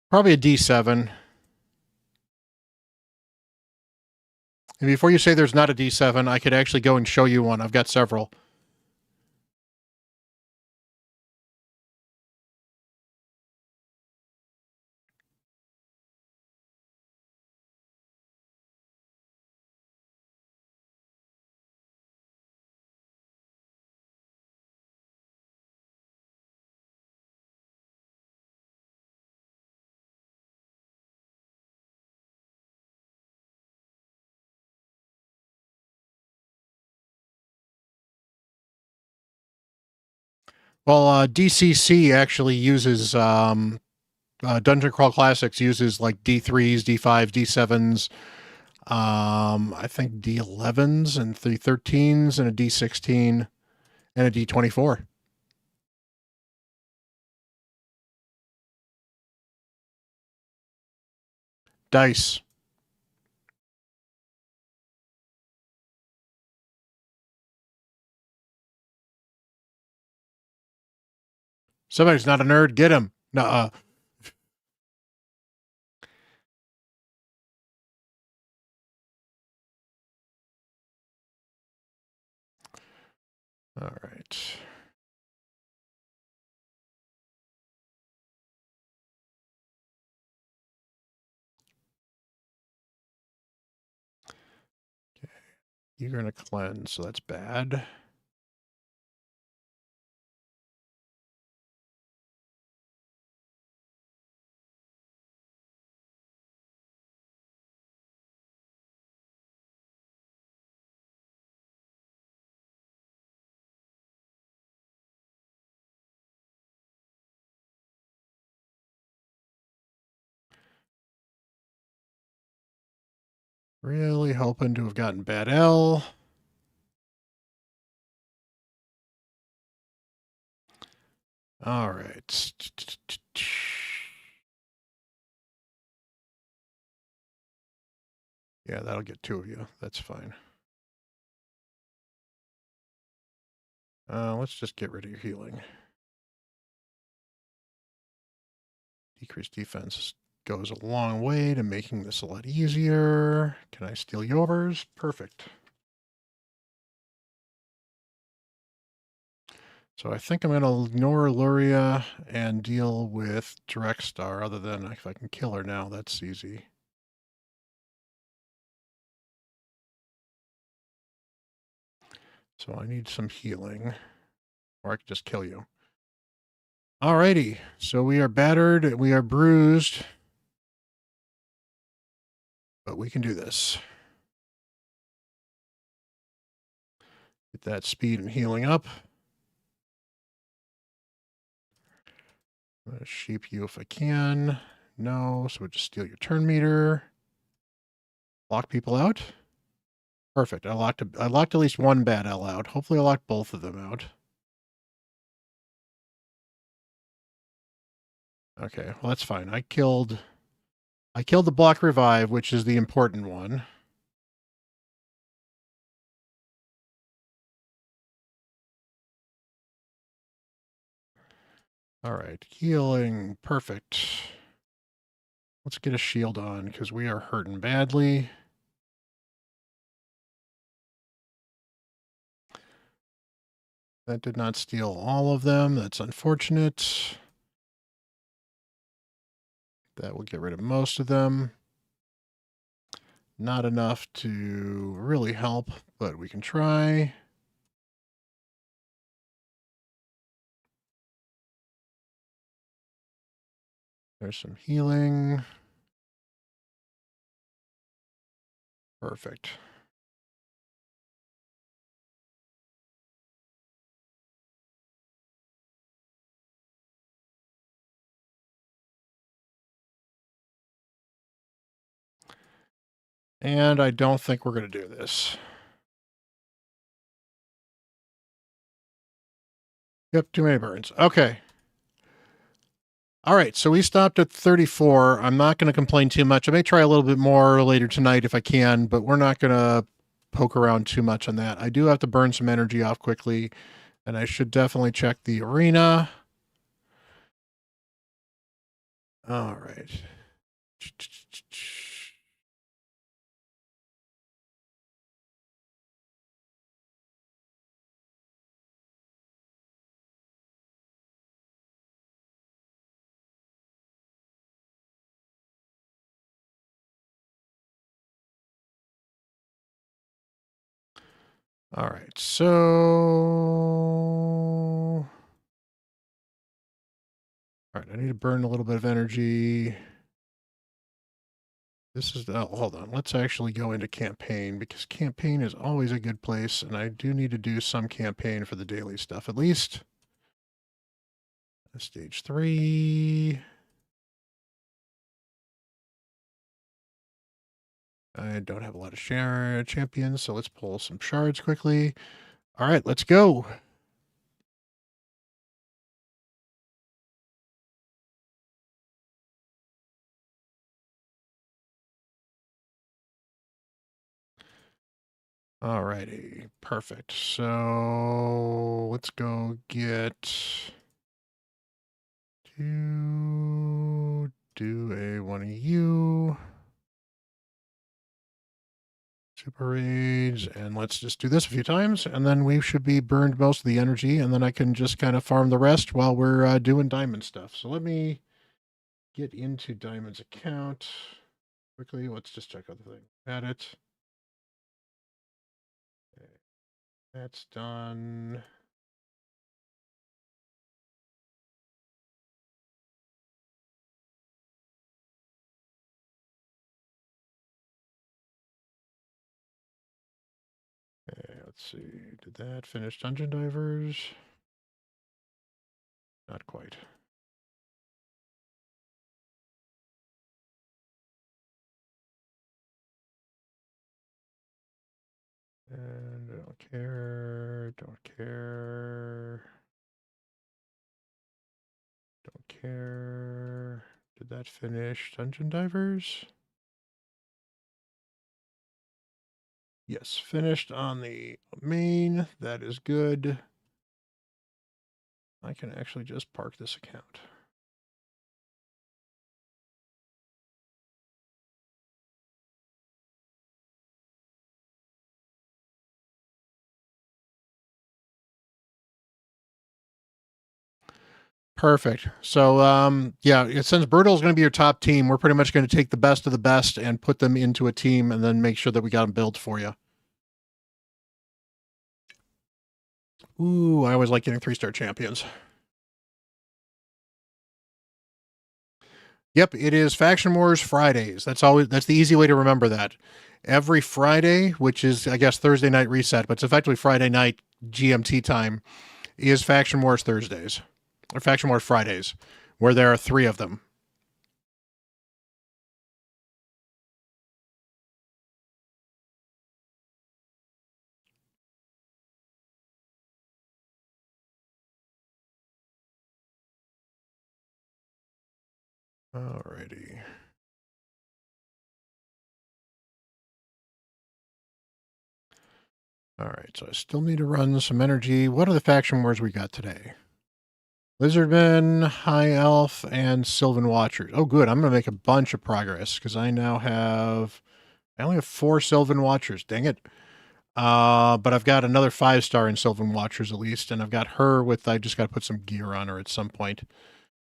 Probably a D7. And before you say there's not a D7, I could actually go and show you one. I've got several. Well, DCC actually uses Dungeon Crawl Classics uses like D3s, D5s, D7s. I think D11s and D13s and a D16 and a D24. Dice. Somebody's not a nerd. Get him. Nuh-uh. All right. Okay. You're going to cleanse, so that's bad. Really hoping to have gotten bad L. All right. Yeah, that'll get two of you. That's fine. Let's just get rid of your healing. Decreased defense goes a long way to making this a lot easier. Can I steal yours? Perfect. So I think I'm going to ignore Luria and deal with Direct Star, other than if I can kill her now, that's easy. So I need some healing, or I could just kill you. Alrighty, so we are battered, we are bruised, but we can do this. Get that speed and healing up. I'm going to sheep you if I can. No, so we'll just steal your turn meter. Lock people out. Perfect. I locked at least one bad L out. Hopefully I locked both of them out. Okay, well that's fine. I killed the block revive, which is the important one. All right, healing. Perfect. Let's get a shield on because we are hurting badly. That did not steal all of them. That's unfortunate. That will get rid of most of them. Not enough to really help, but we can try. There's some healing. Perfect. And I don't think we're going to do this. Yep, too many burns. Okay. All right, so we stopped at 34. I'm not going to complain too much. I may try a little bit more later tonight if I can, but we're not going to poke around too much on that. I do have to burn some energy off quickly, and I should definitely check the arena. All right. All right, so all right, I need to burn a little bit of energy. This is hold on. Let's actually go into campaign because campaign is always a good place, and I do need to do some campaign for the daily stuff at least. Stage 3. I don't have a lot of champions, so let's pull some shards quickly. All right, let's go. All righty, perfect. So let's go get do a one of you. Super rage, and let's just do this a few times, and then we should be burned most of the energy, and then I can just kind of farm the rest while we're doing diamond stuff. So let me get into Diamond's account quickly. Let's just check out the thing. Add it. Okay. That's done. Okay, let's see. Did that finish Dungeon Divers? Not quite. And I don't care. Don't care. Don't care. Did that finish Dungeon Divers? Yes, finished on the main. That is good. I can actually just park this account. Perfect. So, yeah, since Brutal is going to be your top team, we're pretty much going to take the best of the best and put them into a team and then make sure that we got them built for you. Ooh, I always like getting 3-star champions. Yep, it is Faction Wars Fridays. That's the easy way to remember that. Every Friday, which is I guess Thursday night reset, but it's effectively Friday night GMT time, is Faction Wars Thursdays or Faction Wars Fridays, where there are 3 of them. Alrighty. All right, so I still need to run some energy. What are the faction wars we got today? Lizardmen, High Elf, and Sylvan Watchers. Oh, good. I'm going to make a bunch of progress because I only have 4 Sylvan Watchers. Dang it. But I've got another 5-star in Sylvan Watchers at least, and I've got her with, I just got to put some gear on her at some point.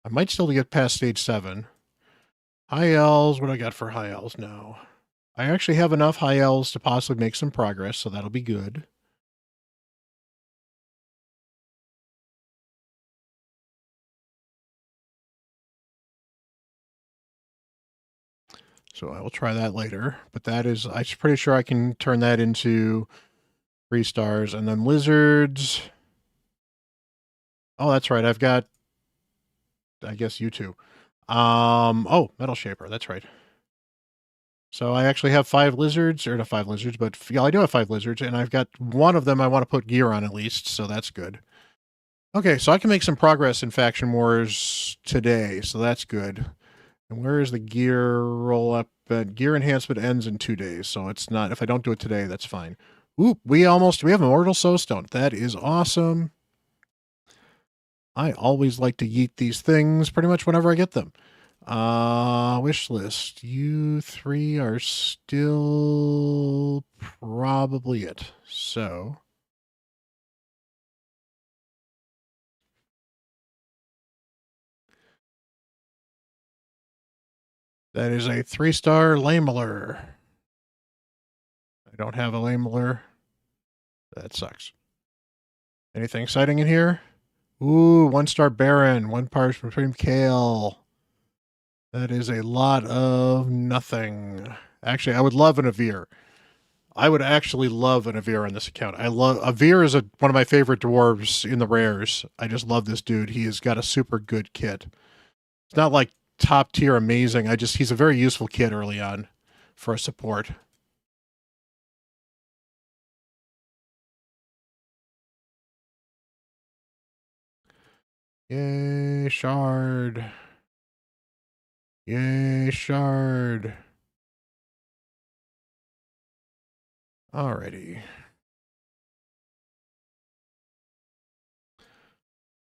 I might still get past stage 7. High Elves, what do I got for High Elves now? I actually have enough High Elves to possibly make some progress, so that'll be good. So I will try that later. But that is, I'm pretty sure I can turn that into 3 stars. And then lizards. Oh, that's right. I've got, I guess, you two. Oh, Metal Shaper. That's right. So I actually have 5 lizards, or not 5 lizards, but yeah, I do have 5 lizards, and I've got one of them I want to put gear on at least, so that's good. Okay, so I can make some progress in Faction Wars today, so that's good. And where is the gear roll up? Gear enhancement ends in 2 days, so it's not, if I don't do it today, that's fine. Oop, we have Immortal Soulstone. That is awesome. I always like to yeet these things pretty much whenever I get them. Wish list. You 3 are still probably it. So that is a 3-star Lameler. I don't have a Lameler. That sucks. Anything exciting in here? Ooh, 1-star Baron, 1 part Supreme Kale. That is a lot of nothing. Actually, I would love an Avir. I would actually love an Avir on this account. Avir is one of my favorite dwarves in the rares. I just love this dude. He has got a super good kit. It's not like top tier amazing. He's a very useful kit early on for a support. Yay, shard. Yay, shard. Alrighty.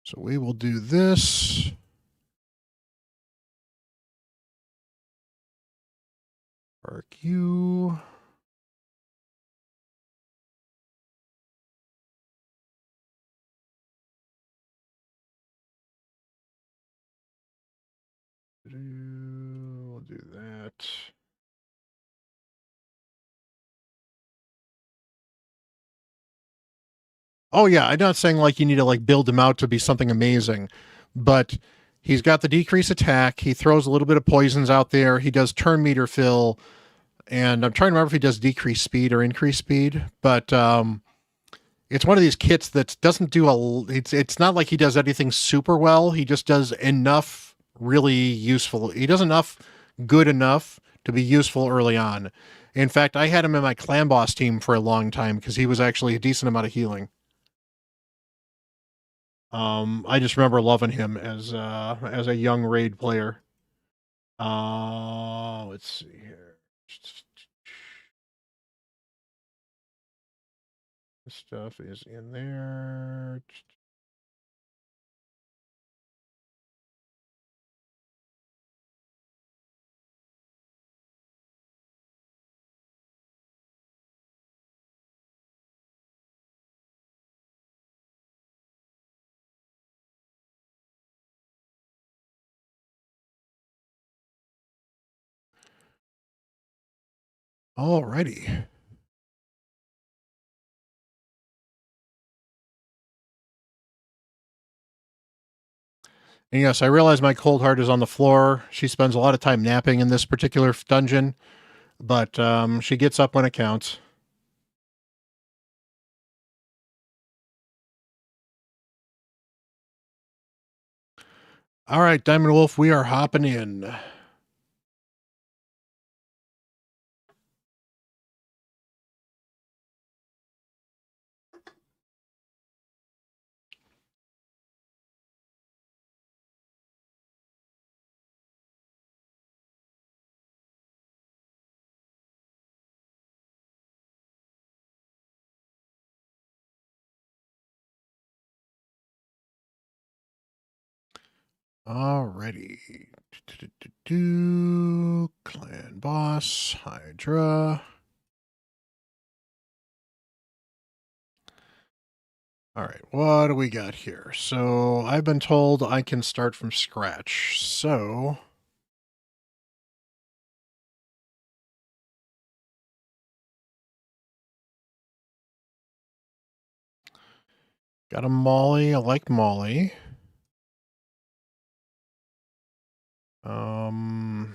So we will do this. Mark you. We'll do that. Oh yeah, I'm not saying like you need to like build him out to be something amazing, but he's got the decrease attack. He throws a little bit of poisons out there. He does turn meter fill, and I'm trying to remember if he does decrease speed or increase speed. But it's one of these kits that doesn't do a. It's not like he does anything super well. He just does enough really useful. He does enough good enough to be useful early on. In fact, I had him in my clan boss team for a long time because he was actually a decent amount of healing. I just remember loving him as a young raid player. Let's see here. This stuff is in there. Alrighty. And yes, I realize my cold heart is on the floor. She spends a lot of time napping in this particular dungeon, but she gets up when it counts. All right, Diamond Wolf, we are hopping in. Alrighty. Clan boss, Hydra. All right, what do we got here? So I've been told I can start from scratch. So got a Molly. I like Molly. Hmm.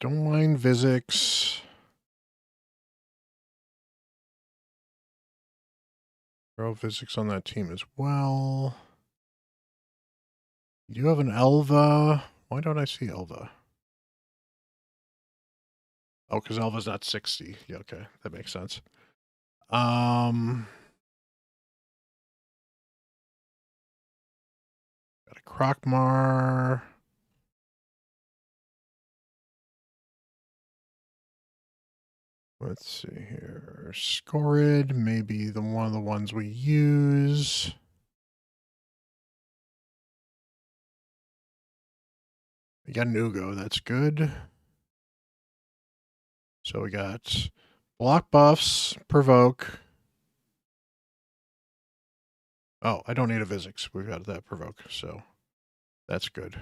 Don't mind Vizix. Throw physics on that team as well. You have an Elva. Why don't I see Elva? Oh, because Elva's not 60. Yeah, okay. That makes sense. Got a Krokmar. Let's see here. Scorid, maybe one of the ones we use. We got an Ugo, that's good. So we got block buffs, provoke. Oh, I don't need a physics. We've got that provoke, so that's good.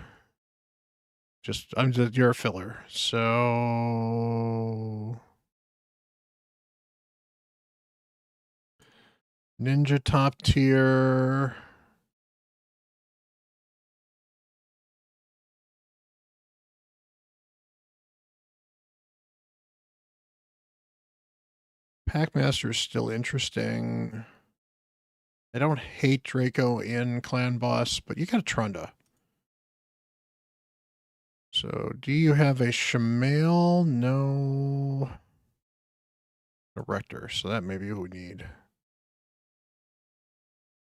You're a filler. So Ninja top tier. Packmaster is still interesting. I don't hate Draco in Clan Boss, but you got a Trunda. So do you have a Shamail? No. A Rector, so that may be who we need.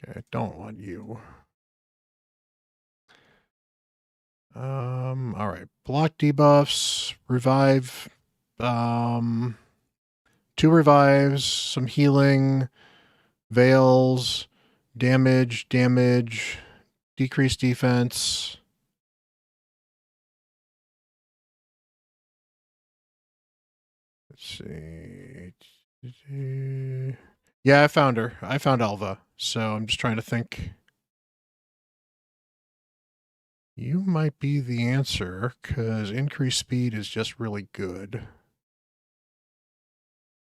Okay, I don't want you. All right. Block debuffs, revive, 2 revives, some healing, veils, damage, decrease defense. Let's see. Yeah, I found her. I found Alva. So I'm just trying to think. You might be the answer, because increased speed is just really good.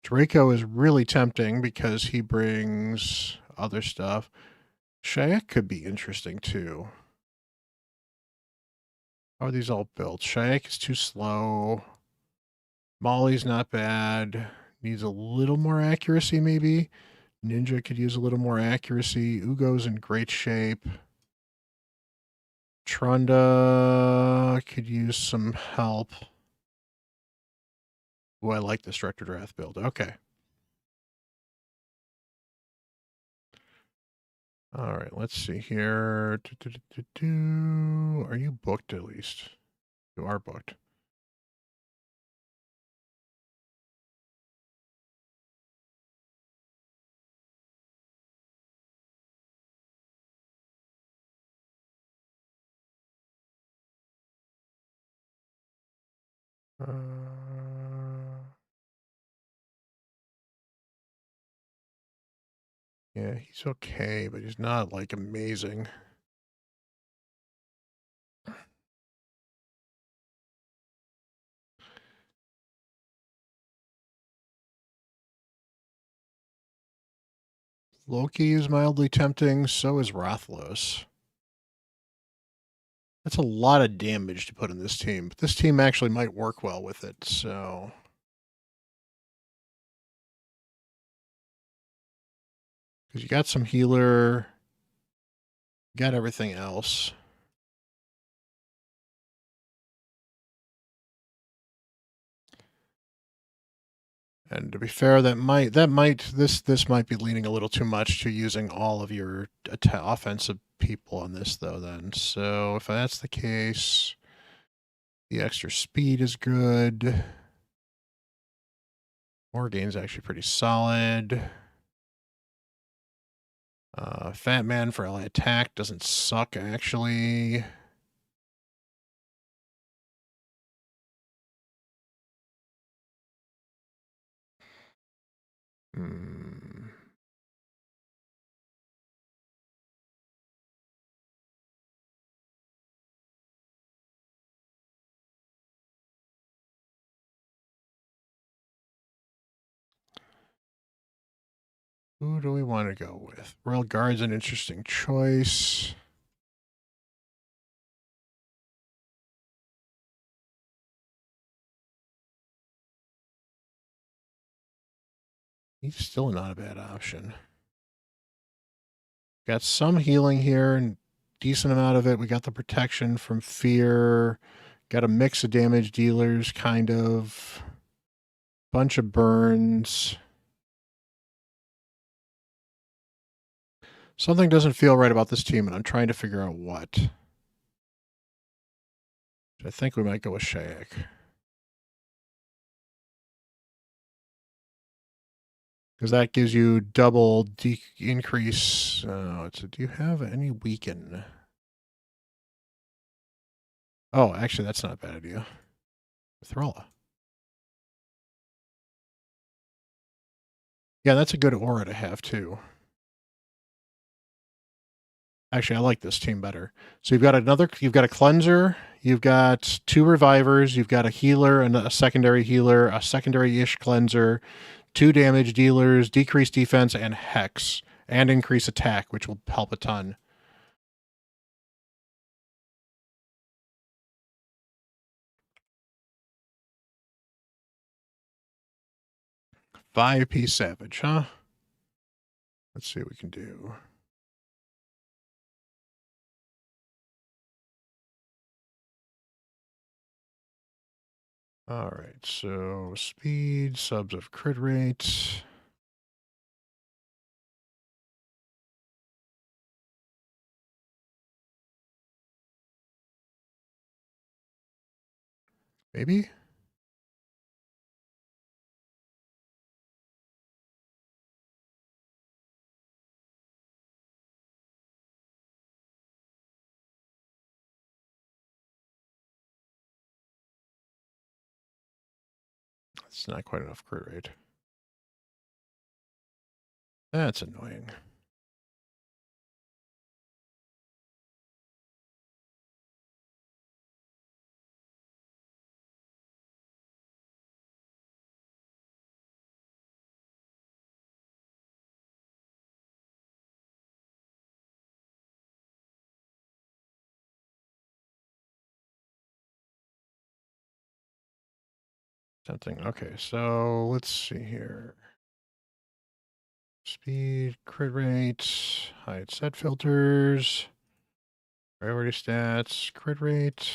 Draco is really tempting because he brings other stuff. Shayak could be interesting too. How are these all built? Shayak is too slow. Molly's not bad. Needs a little more accuracy, maybe. Ninja could use a little more accuracy. Ugo's in great shape. Trunda could use some help. Oh, I like this Director Draft build. Okay. All right, let's see here. Are you booked at least? You are booked. Yeah, he's okay, but he's not like amazing. Loki is mildly tempting, so is Rathlos. That's a lot of damage to put in this team, but this team actually might work well with it, so. Because you got some healer, you got everything else. And to be fair, this might be leaning a little too much to using all of your offensive people on this though then. So if that's the case, the extra speed is good. Morgane's actually pretty solid. Fat Man for ally attack doesn't suck actually. Hmm. Who do we want to go with? Royal Guard's an interesting choice. He's still not a bad option. Got some healing here and decent amount of it. We got the protection from fear. Got a mix of damage dealers, kind of. Bunch of burns. Something doesn't feel right about this team, and I'm trying to figure out what. I think we might go with Shayak. Because that gives you double increase. Do you have any weaken? Oh, actually, that's not a bad idea. Thralla. Yeah, that's a good aura to have, too. Actually, I like this team better. So you've got a cleanser, you've got 2 revivers, you've got a healer and a secondary-ish cleanser, 2 damage dealers, decrease defense, and hex, and increase attack, which will help a ton. Five-piece savage, huh? Let's see what we can do. All right, so speed, subs of crit rate. Maybe? It's not quite enough crit rate. That's annoying. Something. Okay, so let's see here. Speed, crit rate, hide set filters, priority stats, crit rate.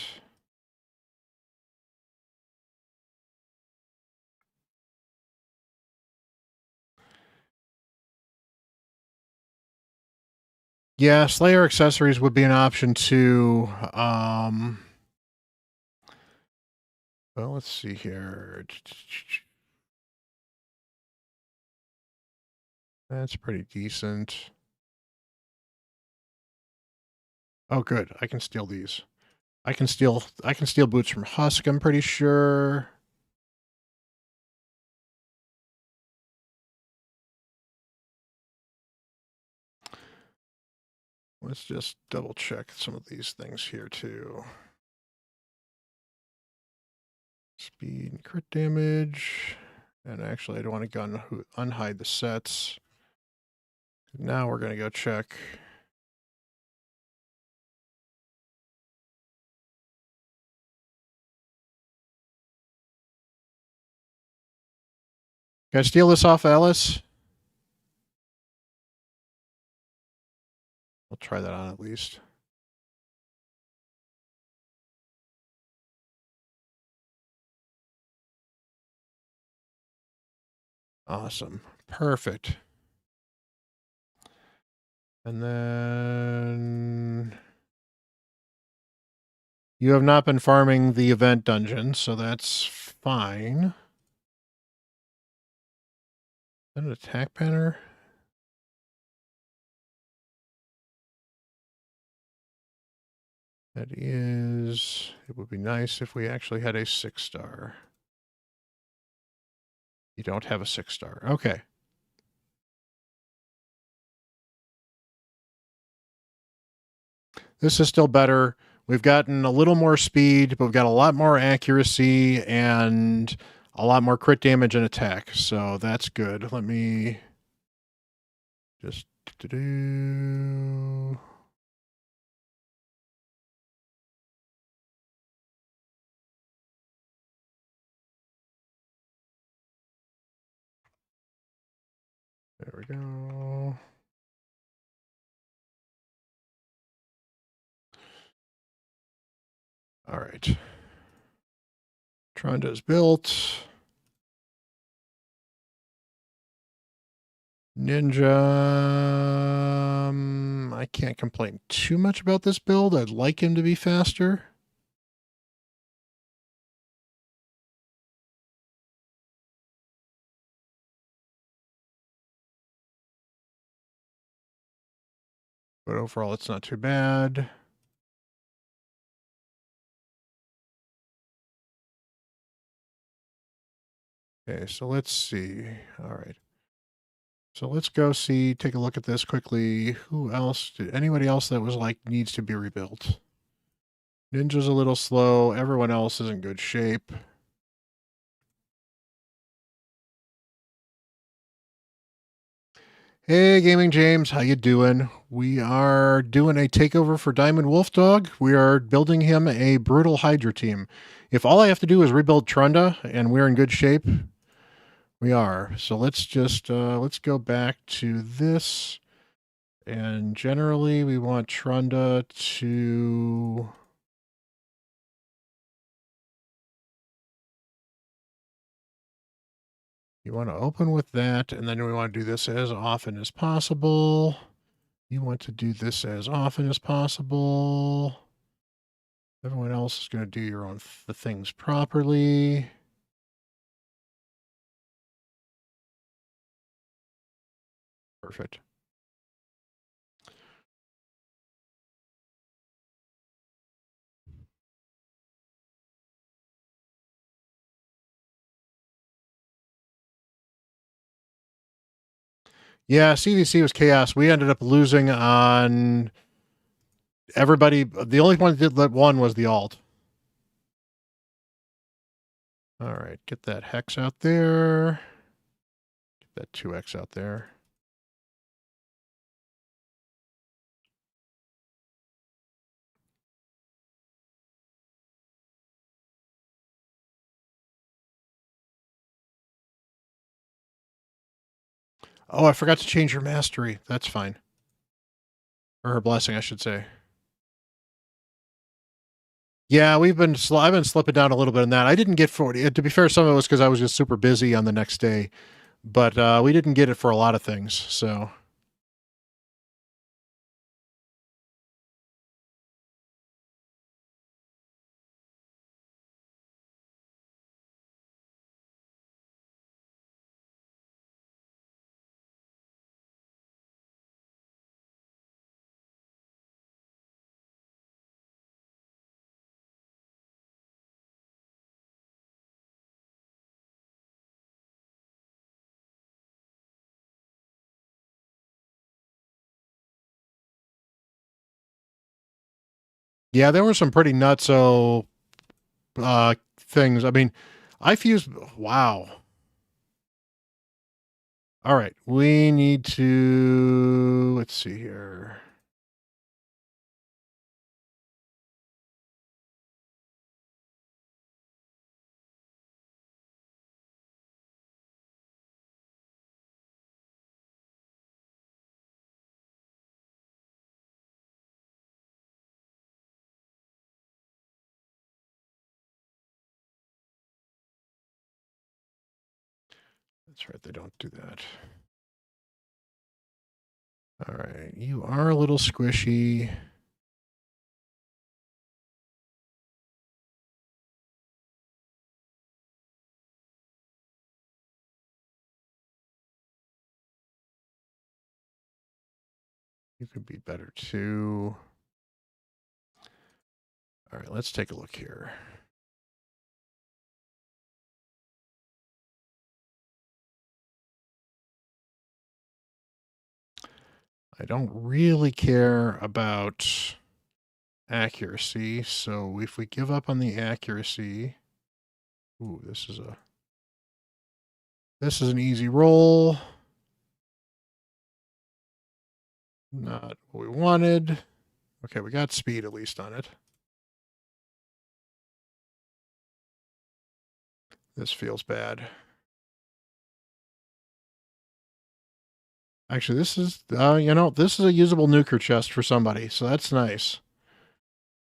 Yeah, Slayer accessories would be an option too. Well, let's see here. That's pretty decent. Oh, good. I can steal these. I can steal boots from Husk, I'm pretty sure. Let's just double check some of these things here too. Speed and crit damage. And actually, I don't want to unhide the sets. Now we're going to go check. Can I steal this off Alice? I'll try that on at least. Awesome. Perfect. And then you have not been farming the event dungeon, so that's fine. Is that an attack banner? That is... It would be nice if we actually had a 6-star. You don't have a 6-star. Okay. This is still better. We've gotten a little more speed, but we've got a lot more accuracy and a lot more crit damage and attack. So that's good. Let me just do. There we go. All right. Tronda's built. Ninja. I can't complain too much about this build. I'd like him to be faster. But overall, it's not too bad. Okay, so let's see. All right. So let's go see, take a look at this quickly. Who else? Anybody else that was like needs to be rebuilt? Ninja's a little slow. Everyone else is in good shape. Hey, Gaming James, how you doing? We are doing a takeover for Diamond Wolf Dog. We are building him a brutal Hydra team. If all I have to do is rebuild Trunda and we're in good shape, we are. So let's just let's go back to this. And generally, we want Trunda to. You want to open with that, and then we want to do this as often as possible. You want to do this as often as possible. Everyone else is going to do the things properly. Perfect. Yeah, CVC was chaos. We ended up losing on everybody. The only one that won was the alt. All right, get that hex out there. Get that 2x out there. Oh, I forgot to change her mastery. That's fine. Or her blessing, I should say. Yeah, I've been slipping down a little bit on that. I didn't get 40. To be fair, some of it was because I was just super busy on the next day. But we didn't get it for a lot of things, so. Yeah, there were some pretty nutso things. I mean, I fused. Wow. All right, we need to. Let's see here. That's right, they don't do that. All right, you are a little squishy. You could be better too. All right, let's take a look here. I don't really care about accuracy, so if we give up on the accuracy, ooh, this is an easy roll. Not what we wanted. Okay, we got speed at least on it. This feels bad. Actually, this is, this is a usable nuker chest for somebody, so that's nice.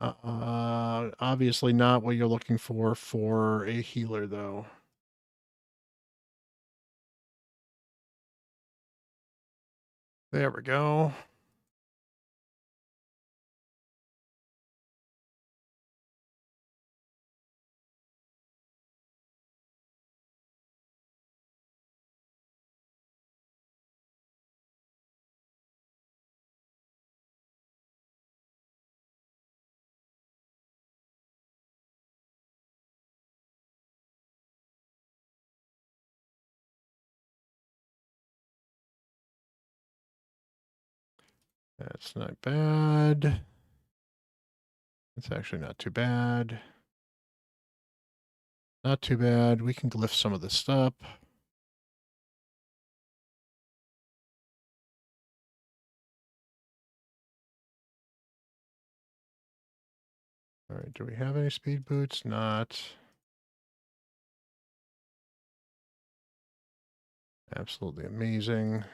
Obviously not what you're looking for a healer, though. There we go. That's not bad. It's actually not too bad. Not too bad. We can lift some of this up. All right, do we have any speed boots? Not. Absolutely amazing.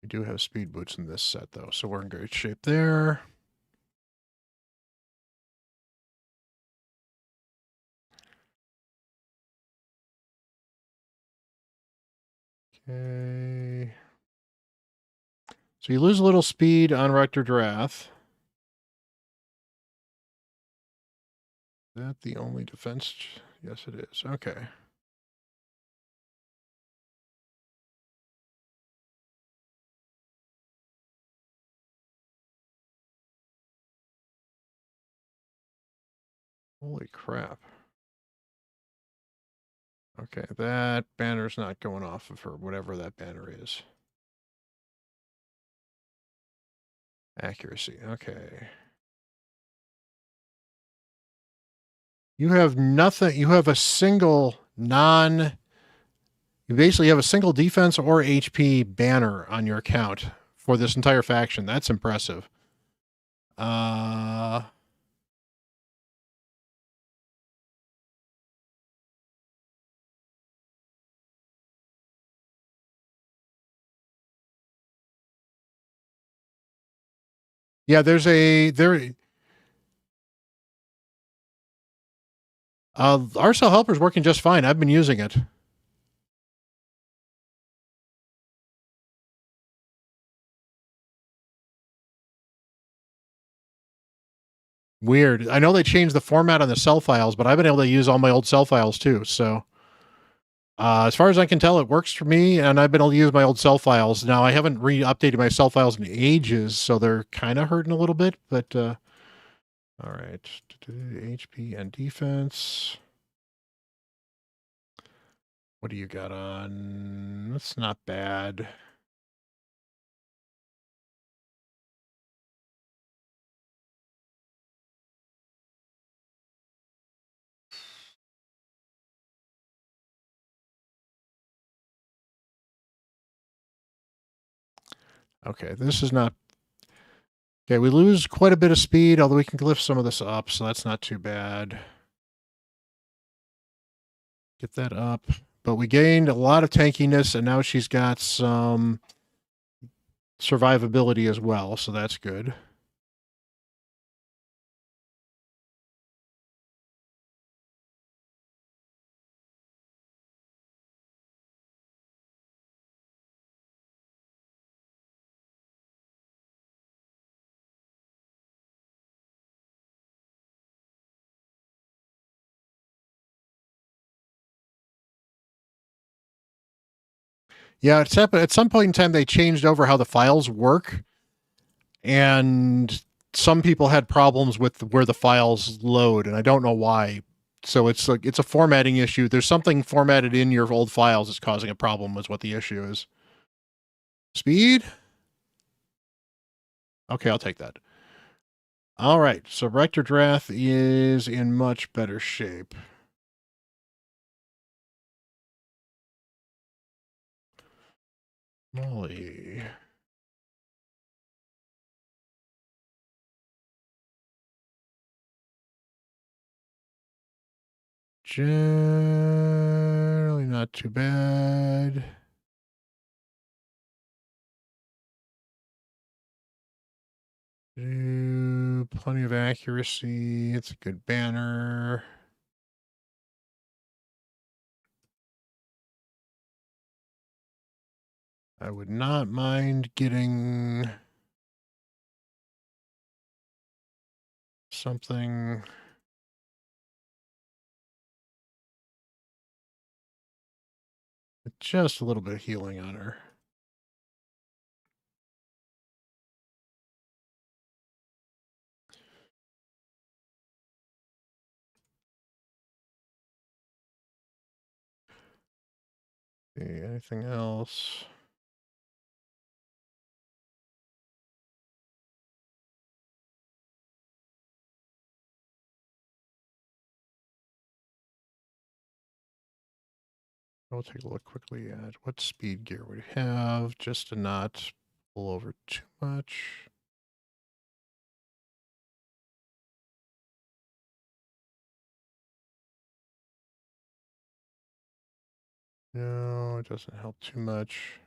We do have speed boots in this set, though, so we're in great shape there. Okay. So you lose a little speed on Rector Drath. Is that the only defense? Yes, it is. Okay. Holy crap. Okay, that banner's not going off of her, whatever that banner is. Accuracy, okay. You have nothing, you have a single you basically have a single defense or HP banner on your account for this entire faction. That's impressive. Yeah, RSL Helper's working just fine. I've been using it. Weird. I know they changed the format on the cell files, but I've been able to use all my old cell files too. So, as far as I can tell, it works for me, and I've been able to use my old cell files. Now, I haven't re-updated my cell files in ages, so they're kind of hurting a little bit. But all right, HP and defense. What do you got on? That's not bad. Okay, this is not... Okay, we lose quite a bit of speed, although we can lift some of this up, so that's not too bad. Get that up. But we gained a lot of tankiness, and now she's got some survivability as well, so that's good. Yeah, except at some point in time, they changed over how the files work, and some people had problems with where the files load, and I don't know why. So it's like it's a formatting issue. There's something formatted in your old files that's causing a problem. Is what the issue is. Speed. Okay, I'll take that. All right, so Rector Drath is in much better shape. Molly. Generally not too bad. Boop. plenty of accuracy. It's a good banner. I would not mind getting something. Just a little bit of healing on her. Okay, anything else? I'll take a look quickly at what speed gear we have, just to not pull over too much. No, it doesn't help too much.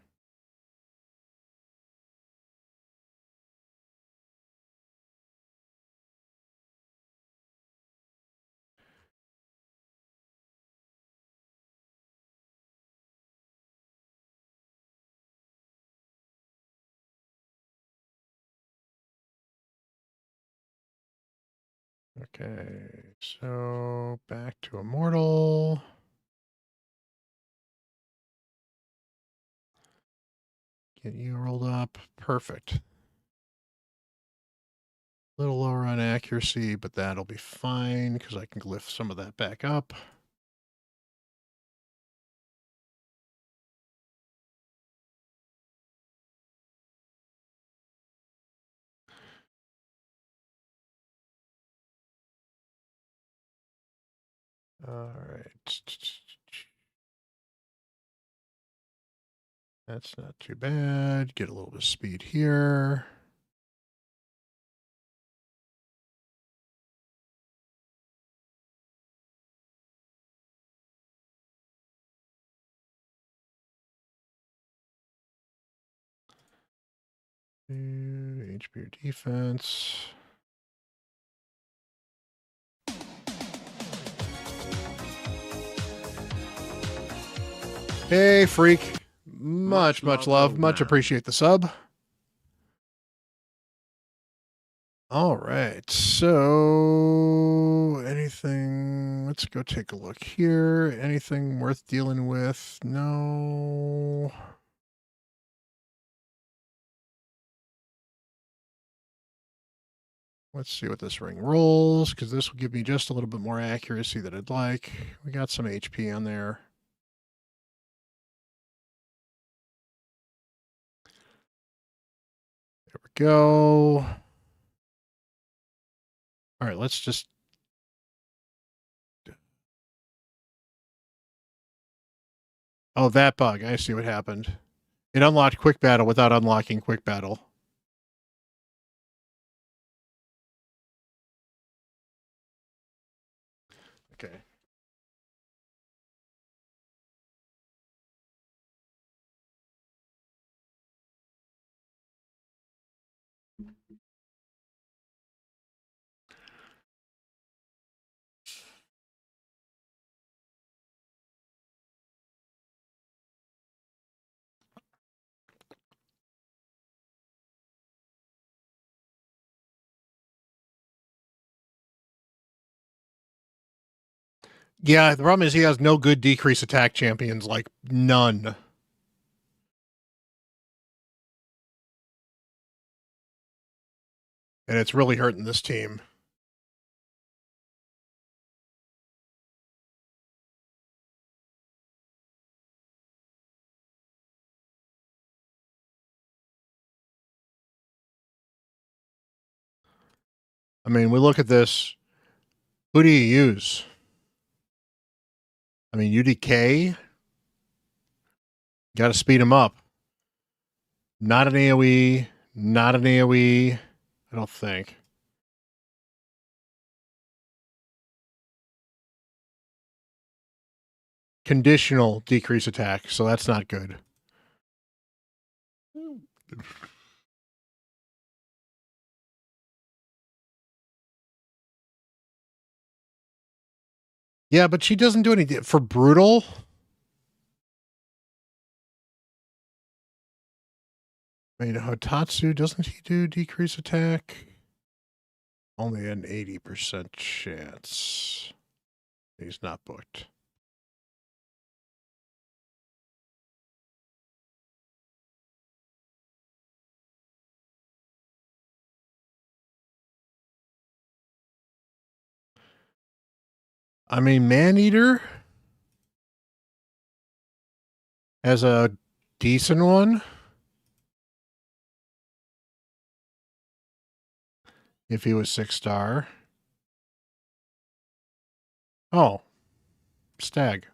Okay, so back to Immortal. Get you rolled up. Perfect. A little lower on accuracy, but that'll be fine because I can glyph some of that back up. All right. That's not too bad. Get a little bit of speed here. HP defense. Hey, freak. Much love. Much appreciate the sub. All right. So, anything? Let's go take a look here. Anything worth dealing with? No. Let's see what this ring rolls, because this will give me just a little bit more accuracy that I'd like. We got some HP on there. There we go. All right, let's just... Oh, that bug. I see what happened. It unlocked Quick Battle without unlocking Quick Battle. Okay. Yeah, the problem is he has no good decrease attack champions, like none. And it's really hurting this team. I mean, we look at this. Who do you use? I mean, UDK? Got to speed him up. Not an AoE. Not an AoE. I don't think. Conditional decrease attack, so that's not good. Yeah, but she doesn't do anything for brutal. I mean, Hotatsu, doesn't he do decrease attack? Only an 80% chance. He's not booked. I mean, Maneater has a decent one. If he was 6-star. Oh, Stag.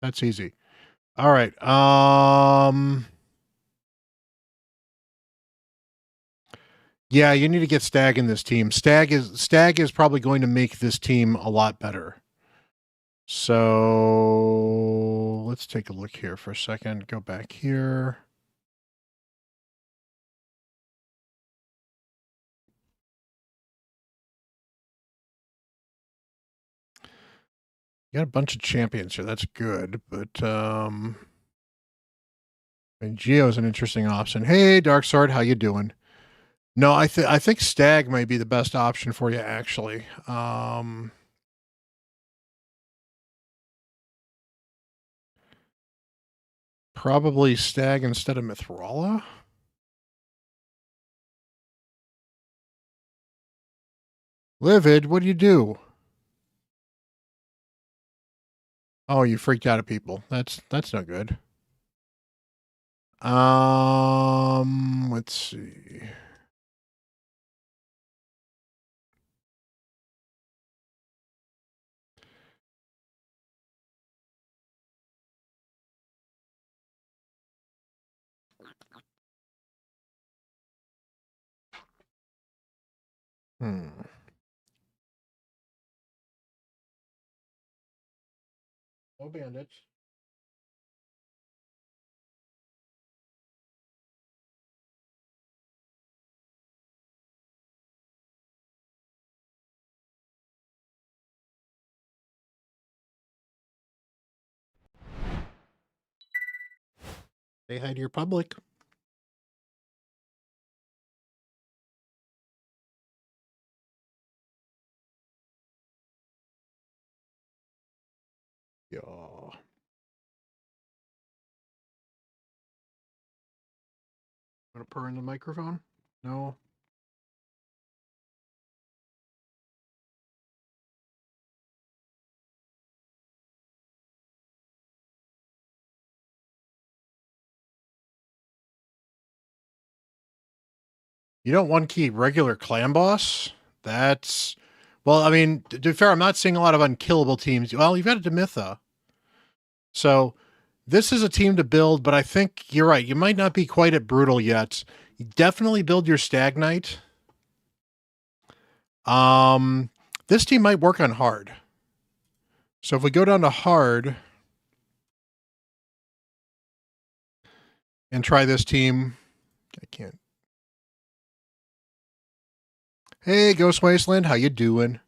That's easy. All right. Yeah, you need to get Stag in this team. Stag is probably going to make this team a lot better. So let's take a look here for a second. Go back here. You got a bunch of champions here. That's good, but and Geo's an interesting option. Hey, Dark Sword, how you doing? No, I think Stag might be the best option for you, actually. Probably Stag instead of Mithrala. Livid, what do you do? Oh, you freaked out at people. That's no good. Let's see. No bandits. Say hi to your public. Yeah. Want to purr in the microphone? No. You don't one key regular clan boss? That's well, I mean, to be fair, I'm not seeing a lot of unkillable teams. Well, you've got a Demitha. So this is a team to build, but I think you're right. You might not be quite at brutal yet. You definitely build your Stag Knight. This team might work on hard. So if we go down to hard and try this team, I can't. Hey, Ghost Wasteland, how you doing?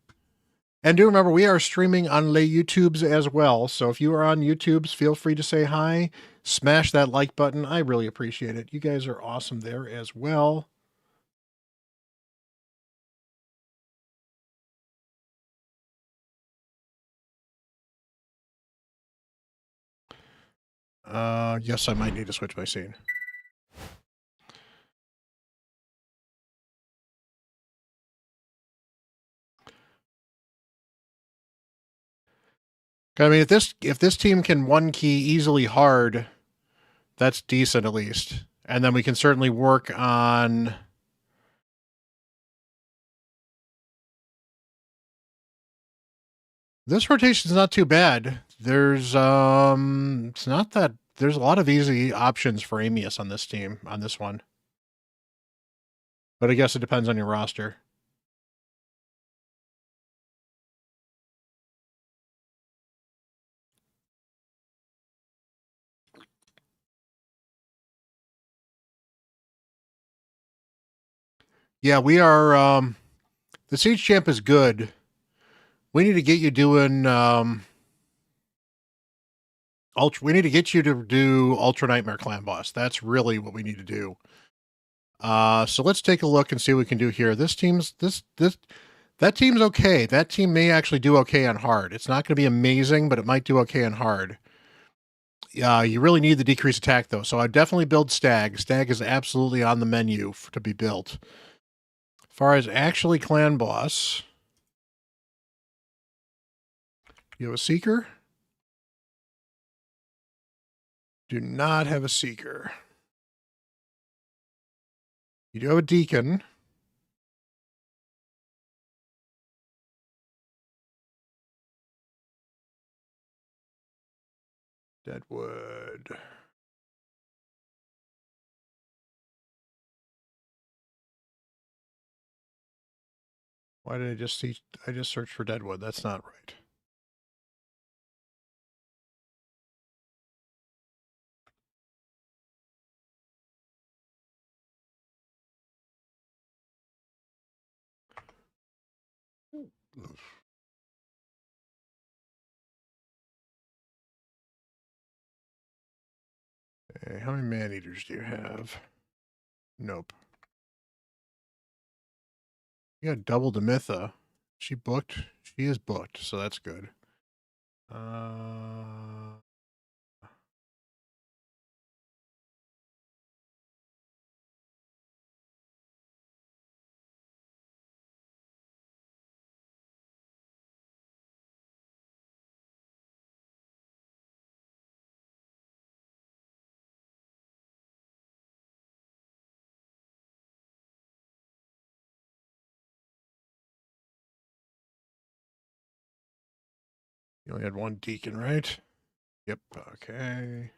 And do remember, we are streaming on Lay YouTubes as well. So if you are on YouTubes, feel free to say hi. Smash that like button. I really appreciate it. You guys are awesome there as well. Yes, I might need to switch my scene. I mean, if this team can one key easily hard, that's decent at least. And then we can certainly work on this rotation's not too bad. There's it's not that there's a lot of easy options for Amius on this team, on this one. But I guess it depends on your roster. Yeah, we are the Siege Champ is good. We need to get you doing we need to get you to do Ultra Nightmare Clan Boss. That's really what we need to do. So let's take a look and see what we can do here. That team's okay. That team may actually do okay on hard. It's not going to be amazing, but it might do okay on hard. You really need the decreased attack though, so I'd definitely build Stag. Stag is absolutely on the menu to be built. As far as actually Clan Boss, you have a Seeker? Do not have a Seeker. You do have a Deacon. Deadwood. Why did I just see? I just searched for Deadwood. That's not right. Okay, how many man-eaters do you have? Nope. You got double Demitha. She booked? She is booked, so that's good. You only had one Deacon, right? Yep, okay.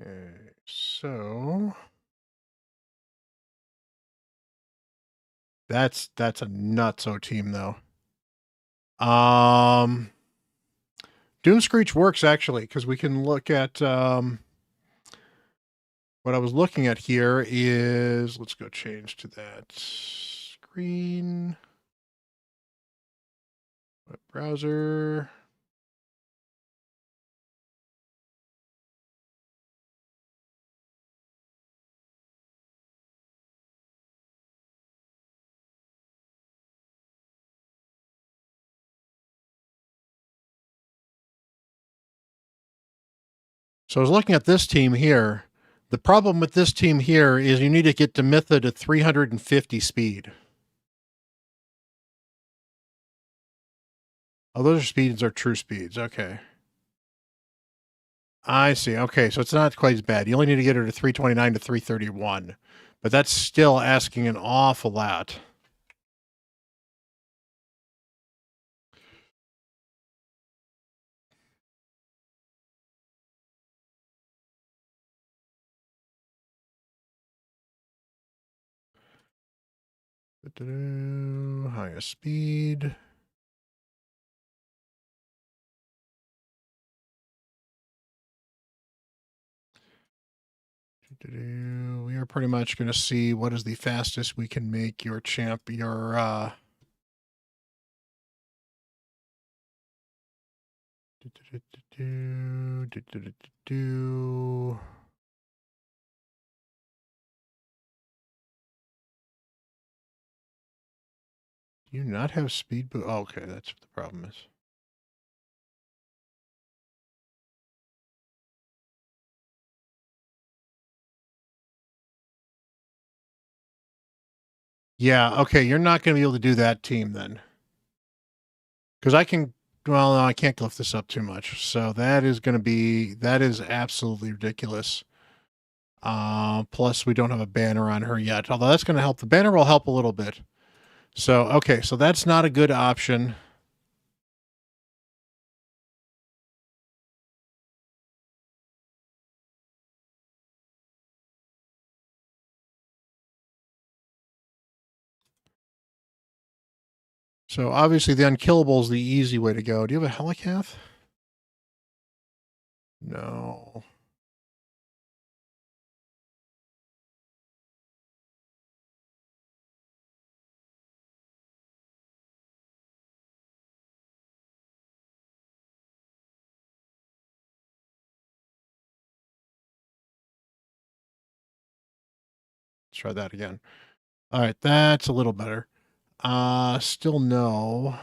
Okay, so that's a nutso team though. Doom Screech works actually because we can look at what I was looking at here is, let's go change to that screen. Web browser. So I was looking at this team here. The problem with this team here is you need to get Demitha to 350 speed. Oh, those are speeds are true speeds. Okay. I see. Okay, so it's not quite as bad. You only need to get her to 329 to 331. But that's still asking an awful lot. Higher speed. We are pretty much going to see what is the fastest we can make your champ, your, Do you not have speed boost? Oh, okay, that's what the problem is. Yeah, okay, you're not going to be able to do that team then. Because I can, well, no, I can't lift this up too much. So that is going to be, that is absolutely ridiculous. Plus, we don't have a banner on her yet, although that's going to help. The banner will help a little bit. So, okay, so that's not a good option. So obviously the unkillable is the easy way to go. Do you have a helicath? No. Let's try that again. All right, that's a little better. Still no.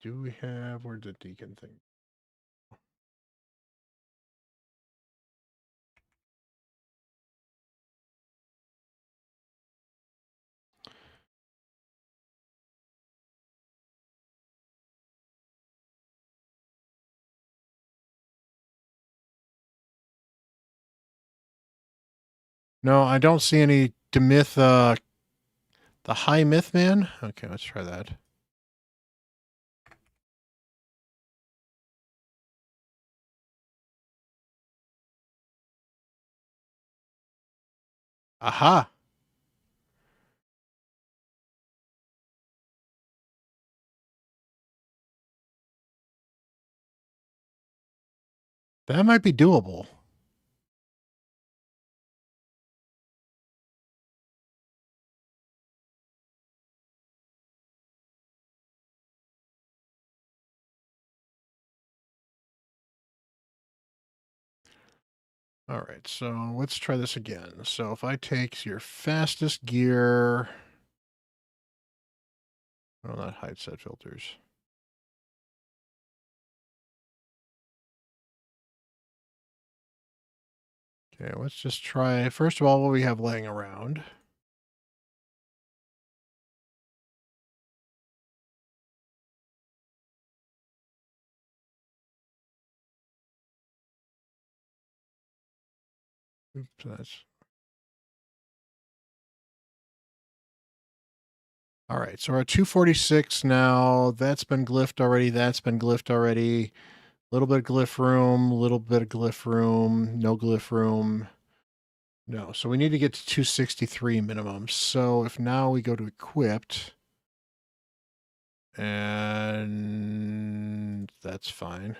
Do we have, where's the deacon thing? No, I don't see any Demyth, the High Myth Man. Okay, let's try that. Aha! That might be doable. All right, so let's try this again. So if I take your fastest gear, well, not hide set filters. Okay, let's just try, first of all, what we have laying around. Oops, that's... All right, so we're at 246 now. That's been glyphed already. That's been glyphed already. A little bit of glyph room, a little bit of glyph room, no glyph room. No, so we need to get to 263 minimum. So if now we go to equipped, and that's fine.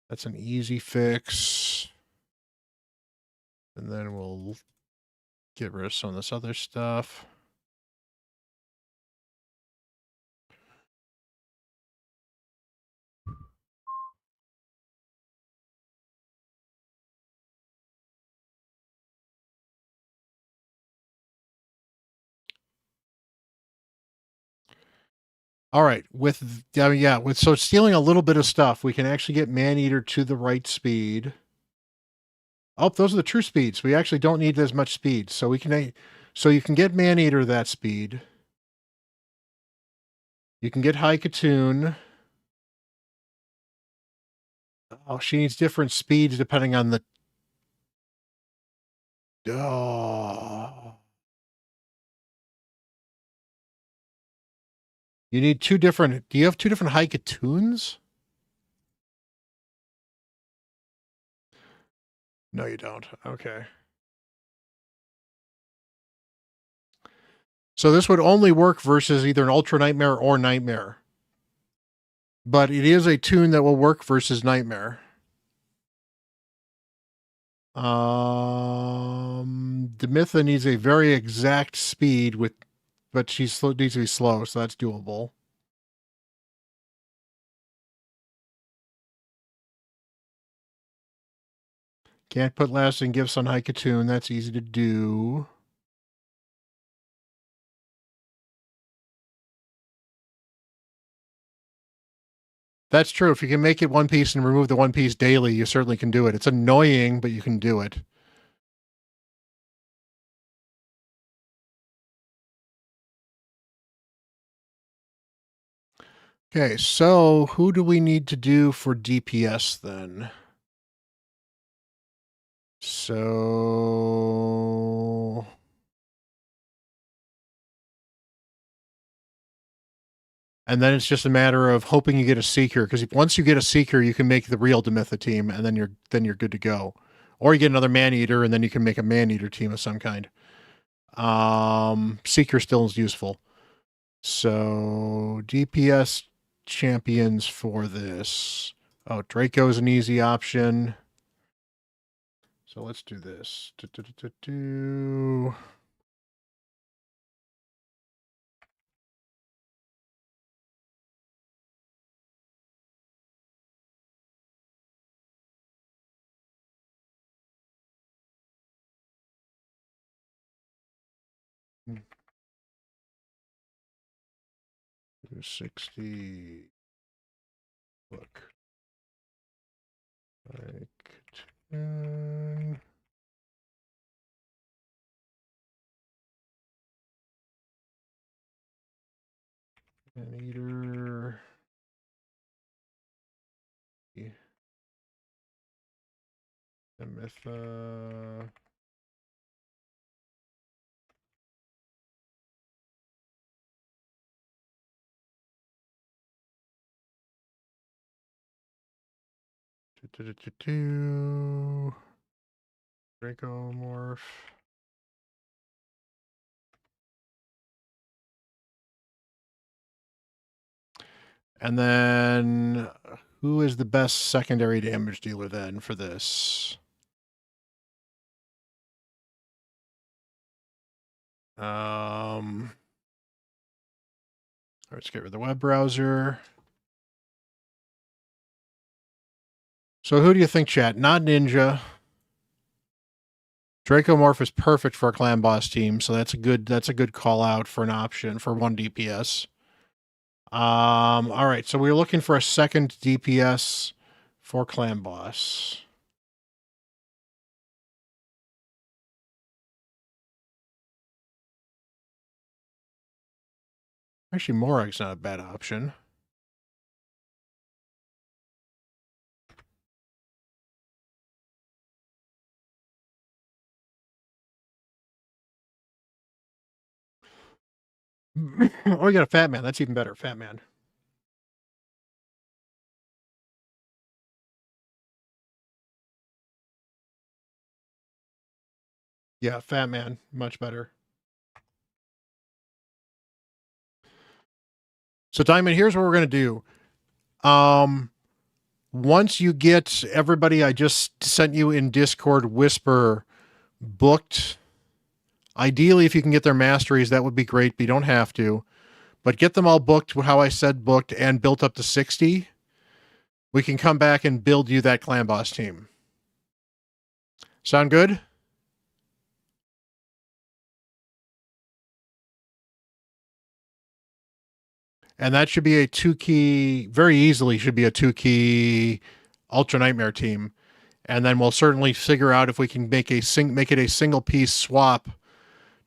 That's an easy fix. And then we'll get rid of some of this other stuff. All right, so stealing a little bit of stuff, we can actually get Maneater to the right speed. Oh, those are the true speeds. We actually don't need as much speed, so we can. So you can get Maneater that speed. You can get High Katoon. Oh, she needs different speeds depending on the. Oh. You need two different. Do you have two different High Katoons? No, you don't. Okay. So this would only work versus either an Ultra Nightmare or Nightmare. But it is a tune that will work versus Nightmare. Demitha needs a very exact speed but she needs to be slow, so that's doable. Can't put lasting gifts on High Katoon. That's easy to do. That's true. If you can make it one piece and remove the one piece daily, you certainly can do it. It's annoying, but you can do it. Okay, so who do we need to do for DPS then? So... And then it's just a matter of hoping you get a Seeker, because once you get a Seeker, you can make the real Demitha team, and then you're good to go. Or you get another man-eater, and then you can make a man-eater team of some kind. Seeker still is useful. So DPS champions for this. Oh, Draco's an easy option. So let's do this. Do 60. Look. Like 10. An eater. Amitha. Dracomorph. And then who is the best secondary damage dealer then for this? Let's get rid of the web browser. So who do you think, chat? Not Ninja. Dracomorph is perfect for a clan boss team, so that's a good call out for an option for 1 DPS. All right, so we're looking for a second DPS for clan boss. Actually, Morag's not a bad option. Oh, we got a Fat Man. That's even better. Fat Man. Yeah, Fat Man. Much better. So, Diamond, here's what we're going to do. Once you get everybody I just sent you in Discord Whisper booked, ideally, if you can get their masteries, that would be great, but you don't have to. But get them all booked, how I said booked, and built up to 60. We can come back and build you that clan boss team. Sound good? And that should be a 2-key, very easily should be a 2-key Ultra Nightmare team. And then we'll certainly figure out if we can make it a single piece swap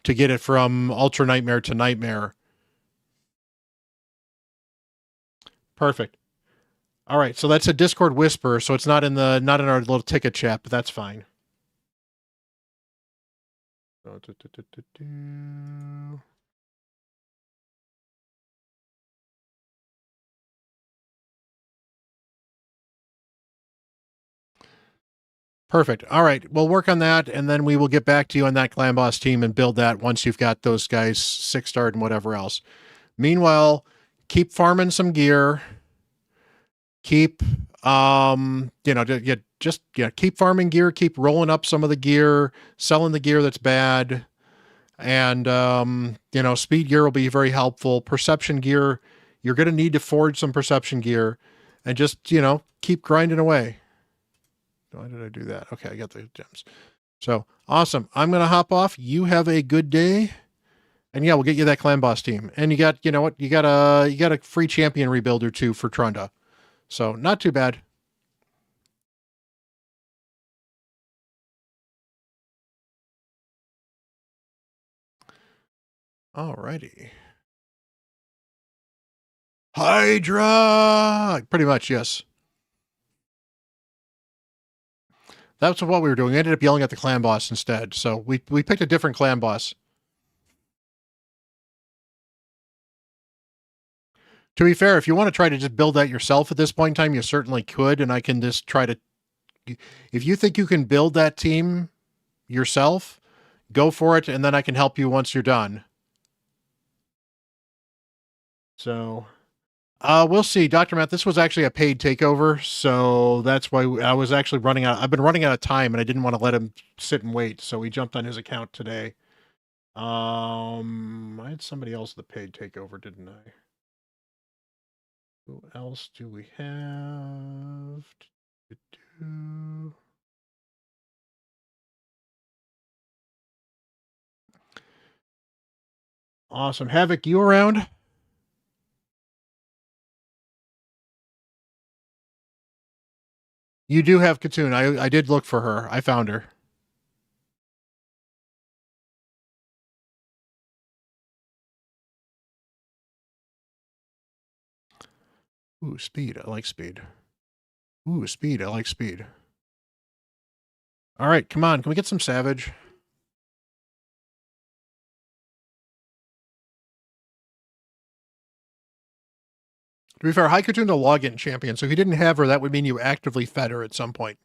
to get it from Ultra Nightmare to Nightmare. Perfect. All right, so that's a Discord Whisper, so it's not in our little ticket chat, but that's fine. Perfect. All right, we'll work on that, and then we will get back to you on that clan boss team and build that once you've got those guys 6-starred and whatever else. Meanwhile, keep farming some gear. Keep, keep farming gear. Keep rolling up some of the gear, selling the gear that's bad, and speed gear will be very helpful. Perception gear, you're going to need to forge some perception gear, and just keep grinding away. Why did I do that? Okay, I got the gems. So awesome. I'm going to hop off. You have a good day. And yeah, we'll get you that clan boss team. And you got a free champion rebuild or two for Trunda. So not too bad. Alrighty. Hydra! Pretty much, yes. That's what we were doing. We ended up yelling at the clan boss instead. So we picked a different clan boss. To be fair, if you want to try to just build that yourself at this point in time, you certainly could, and I can just try to, if you think you can build that team yourself, go for it, and then I can help you once you're done. So, we'll see, Dr. Matt. This was actually a paid takeover, so that's why I was actually running out. I've been running out of time, and I didn't want to let him sit and wait, so we jumped on his account today. I had somebody else that paid takeover, didn't I? Who else do we have? Awesome. Havoc, you around? You do have Katoon. I did look for her. I found her. Ooh, speed. I like speed. Ooh, speed. I like speed. All right, come on. Can we get some Savage? To be fair, Haikutun's a login champion, so if you didn't have her, that would mean you actively fed her at some point.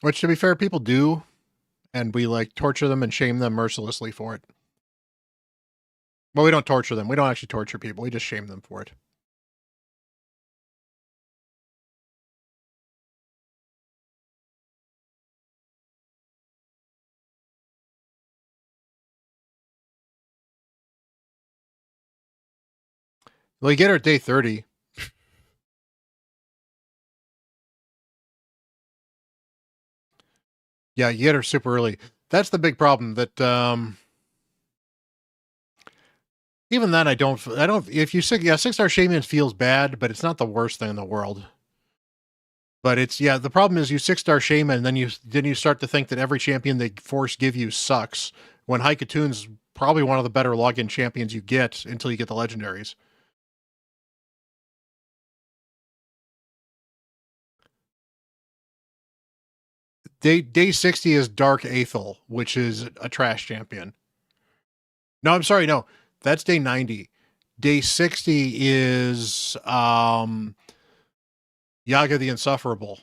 Which, to be fair, people do, and we like torture them and shame them mercilessly for it. Well, we don't torture them. We don't actually torture people. We just shame them for it. Well, you get her at day 30. Yeah, you get her super early. That's the big problem. That even then, I don't. If you 6-star Shaman feels bad, but it's not the worst thing in the world. But it's the problem is you 6-star Shaman, and then you start to think that every champion they force give you sucks. When Haikutun's probably one of the better login champions you get until you get the legendaries. Day 60 is Dark Aethel, which is a trash champion. No, I'm sorry, no. That's day 90. Day 60 is Yaga the Insufferable.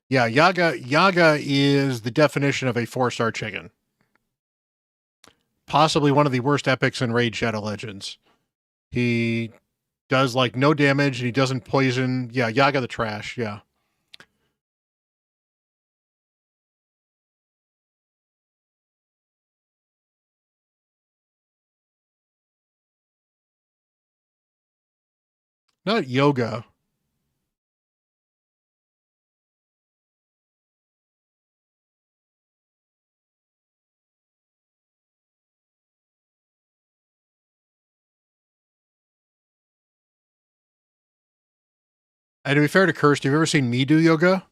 Yeah, Yaga is the definition of a 4-star chicken. Possibly one of the worst epics in Raid Shadow Legends. He does like no damage and he doesn't poison. Yeah, Yaga the trash, yeah. Not yoga. And to be fair to Kirst, have you ever seen me do yoga?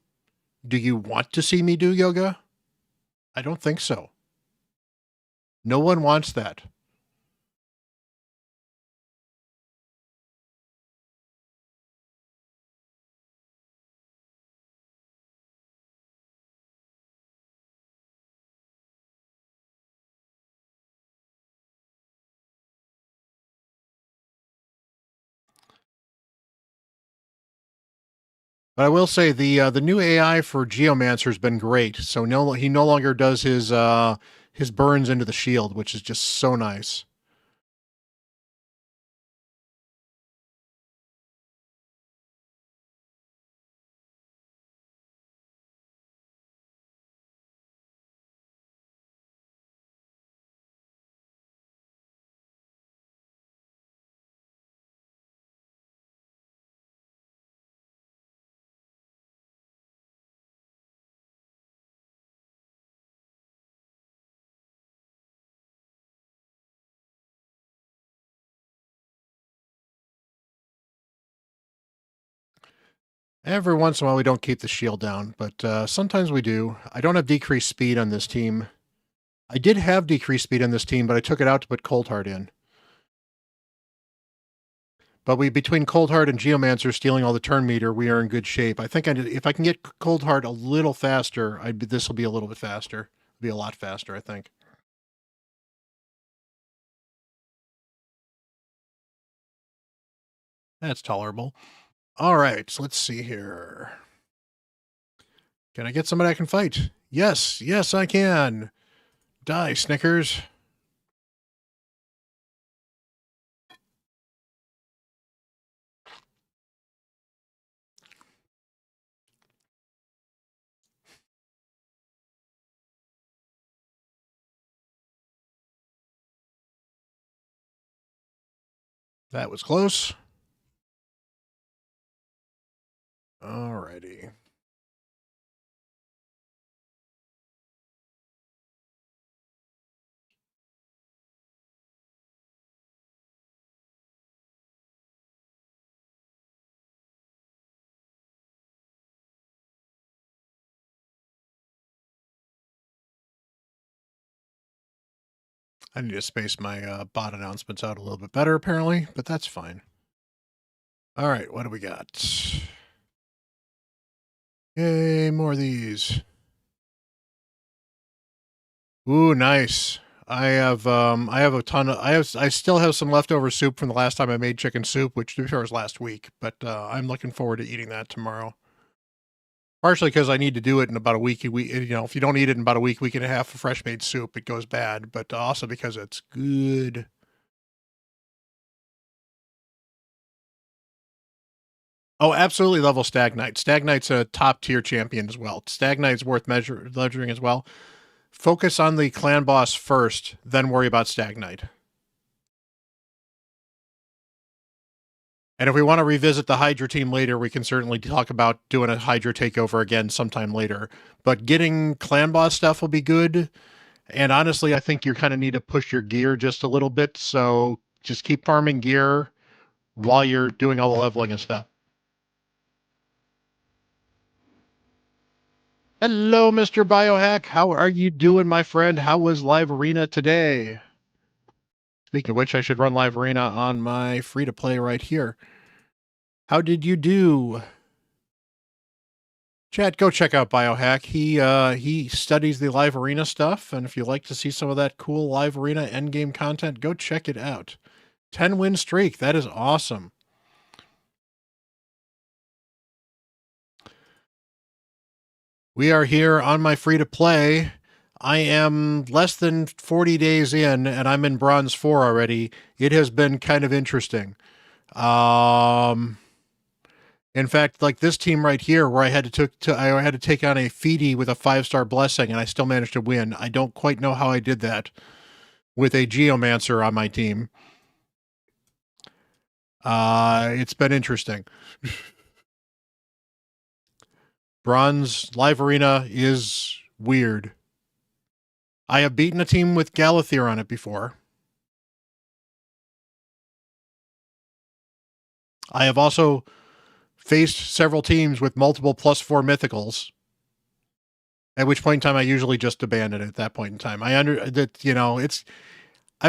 Do you want to see me do yoga? I don't think so. No one wants that. But I will say the new AI for Geomancer has been great. So he no longer does his burns into the shield, which is just so nice. Every once in a while, we don't keep the shield down, but sometimes we do. I don't have decreased speed on this team. I did have decreased speed in this team, but I took it out to put Cold Heart in. But between Cold Heart and Geomancer stealing all the turn meter, we are in good shape. I think if I can get Cold Heart a little faster, this will be a little bit faster. It'll be a lot faster, I think. That's tolerable. All right, so let's see here. Can I get somebody I can fight? Yes, yes, I can. Die, Snickers. That was close. Alrighty. I need to space my bot announcements out a little bit better, apparently, but that's fine. All right, what do we got? Yay, more of these. Ooh, nice. I have a ton of I still have some leftover soup from the last time I made chicken soup, which to be fair was last week, but I'm looking forward to eating that tomorrow. Partially because I need to do it in about a week. If you don't eat it in about a week and a half of fresh made soup, it goes bad. But also because it's good. Oh, absolutely level Stagnite. Stagnite's a top tier champion as well. Stagnite's worth measuring as well. Focus on the clan boss first, then worry about Stagnite. And if we want to revisit the Hydra team later, we can certainly talk about doing a Hydra takeover again sometime later. But getting clan boss stuff will be good. And honestly, I think you kind of need to push your gear just a little bit. So just keep farming gear while you're doing all the leveling and stuff. Hello, Mr. Biohack. How are you doing, my friend? How was Live Arena today? Speaking of which, I should run Live Arena on my free-to-play right here. How did you do? Chat, go check out Biohack. He studies the Live Arena stuff, and if you like to see some of that cool Live Arena endgame content, go check it out. 10-win streak. That is awesome. We are here on my free-to-play. I am less than 40 days in, and I'm in Bronze 4 already. It has been kind of interesting. In fact, like this team right here, where I had to take on a Feedy with a 5-star blessing, and I still managed to win. I don't quite know how I did that with a Geomancer on my team. It's been interesting. Bronze Live Arena is weird. I have beaten a team with Galathier on it before. I have also faced several teams with multiple +4 mythicals. At which point in time, I usually just abandon it at that point in time. I've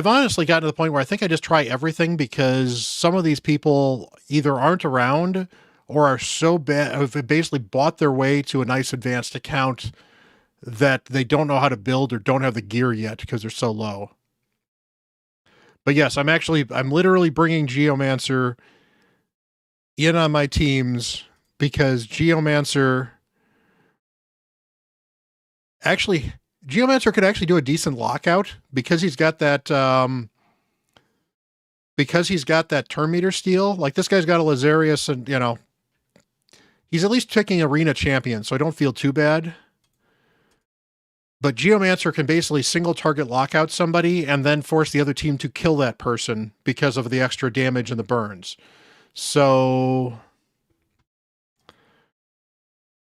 honestly gotten to the point where I think I just try everything because some of these people either aren't around or are so bad, have basically bought their way to a nice advanced account that they don't know how to build or don't have the gear yet because they're so low. But yes, I'm literally bringing Geomancer in on my teams because Geomancer could actually do a decent lockout because he's got that turn meter steal. Like this guy's got a Lazarius, and he's at least picking arena champion, so I don't feel too bad. But Geomancer can basically single target lockout somebody and then force the other team to kill that person because of the extra damage and the burns. So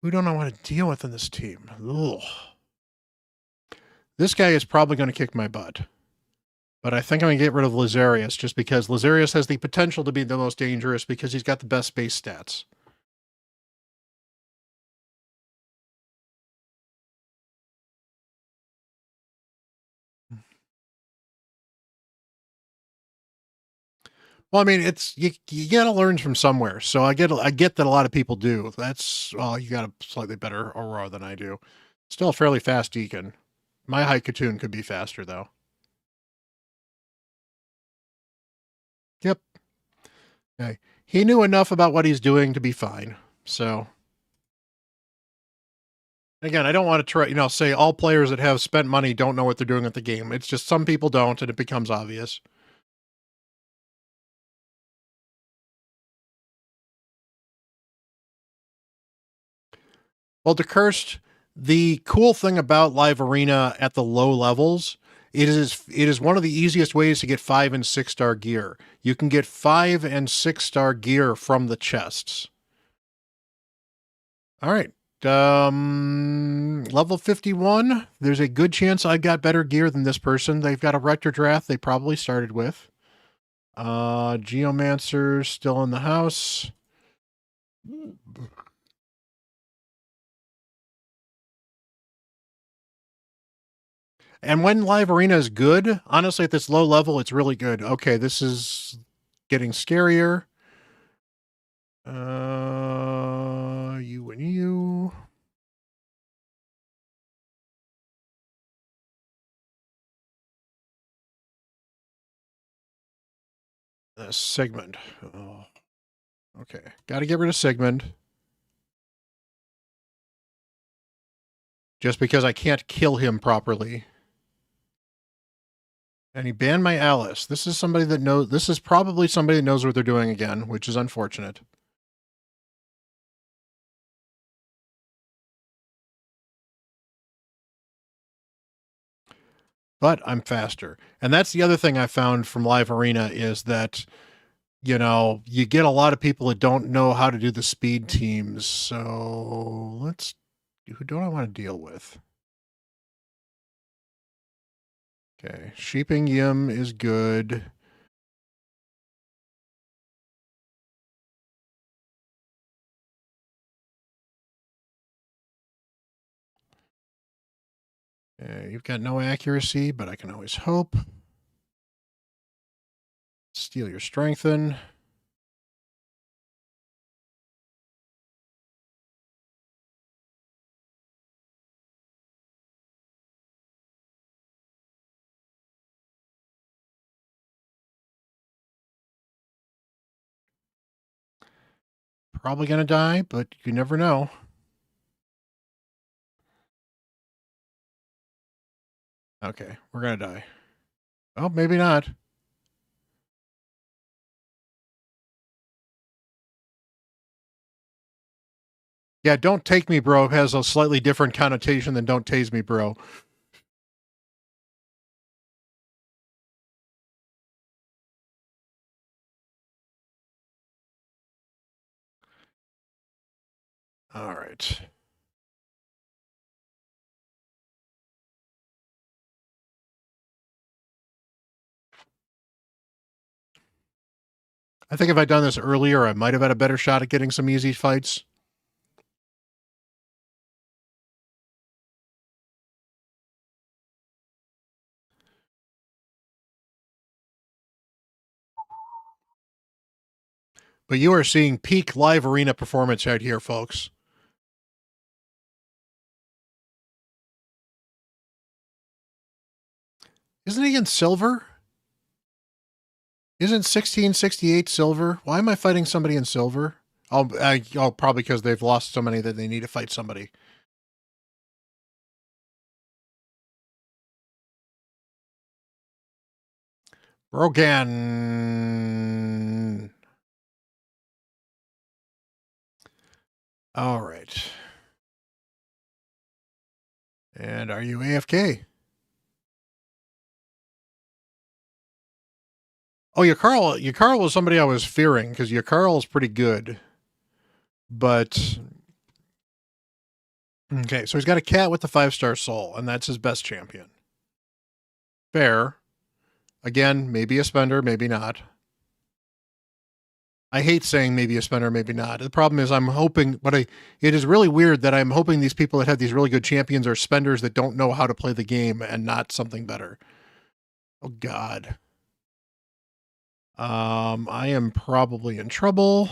we don't know what to deal with in this team. Ugh. This guy is probably going to kick my butt. But I think I'm going to get rid of Lazarius just because Lazarius has the potential to be the most dangerous because he's got the best base stats. Well, I mean, it's you got to learn from somewhere. So I get that a lot of people do. That's you got a slightly better Aurora than I do. Still a fairly fast Deacon. My Haikatoon could be faster though. Yep. Okay. He knew enough about what he's doing to be fine. So again, I don't want to try, say all players that have spent money don't know what they're doing at the game. It's just some people don't, and it becomes obvious. Well, Cursed, the cool thing about Live Arena at the low levels, it is one of the easiest ways to get 5 and 6 star gear. You can get 5 and 6 star gear from the chests. All right. Level 51. There's a good chance I got better gear than this person. They've got a Rector Draft they probably started with. Geomancer's still in the house. And when Live Arena is good, honestly, at this low level, it's really good. Okay, this is getting scarier. You and you. Sigmund. Oh. Okay, got to get rid of Sigmund. Just because I can't kill him properly. And he banned my Alice. This is somebody that knows. This is probably somebody that knows what they're doing again, which is unfortunate. But I'm faster. And that's the other thing I found from Live Arena is that, you get a lot of people that don't know how to do the speed teams. So who don't I want to deal with? Okay, Sheeping Yim is good. You've got no accuracy, but I can always hope. Steal your strengthen. Probably going to die, but you never know. Okay, we're going to die. Oh, maybe not. Yeah, Don't Take Me Bro has a slightly different connotation than Don't Tase Me Bro. All right. I think if I'd done this earlier, I might have had a better shot at getting some easy fights. But you are seeing peak Live Arena performance out here, folks. Isn't he in silver? Isn't 1668 silver? Why am I fighting somebody in silver? Probably because they've lost so many that they need to fight somebody. Brogan. All right. And are you AFK? Oh, Yakarl was somebody I was fearing because Yakarl is pretty good. But okay, so he's got a cat with the 5-star soul, and that's his best champion. Fair. Again, maybe a spender, maybe not. I hate saying maybe a spender, maybe not. The problem is I'm hoping, it is really weird that I'm hoping these people that have these really good champions are spenders that don't know how to play the game and not something better. Oh, God. I am probably in trouble.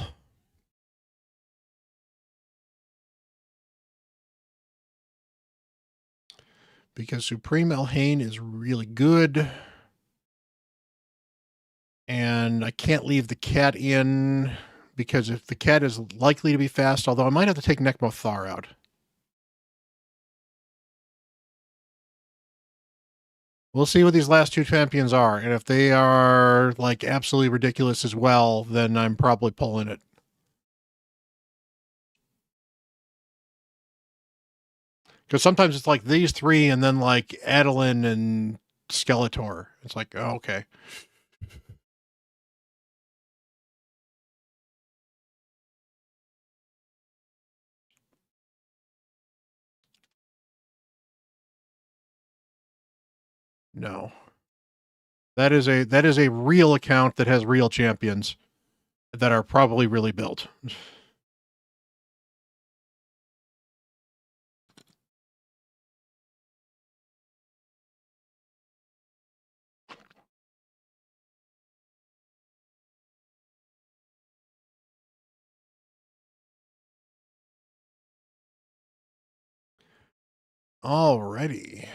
Because Supreme Elhane is really good. And I can't leave the cat in, because if the cat is likely to be fast, although I might have to take Nekmothar out. We'll see what these last two champions are, and if they are, like, absolutely ridiculous as well, then I'm probably pulling it. Because sometimes it's like these three, and then, like, Adeline and Skeletor. It's like, oh, okay. No. That is a real account that has real champions that are probably really built. Alrighty.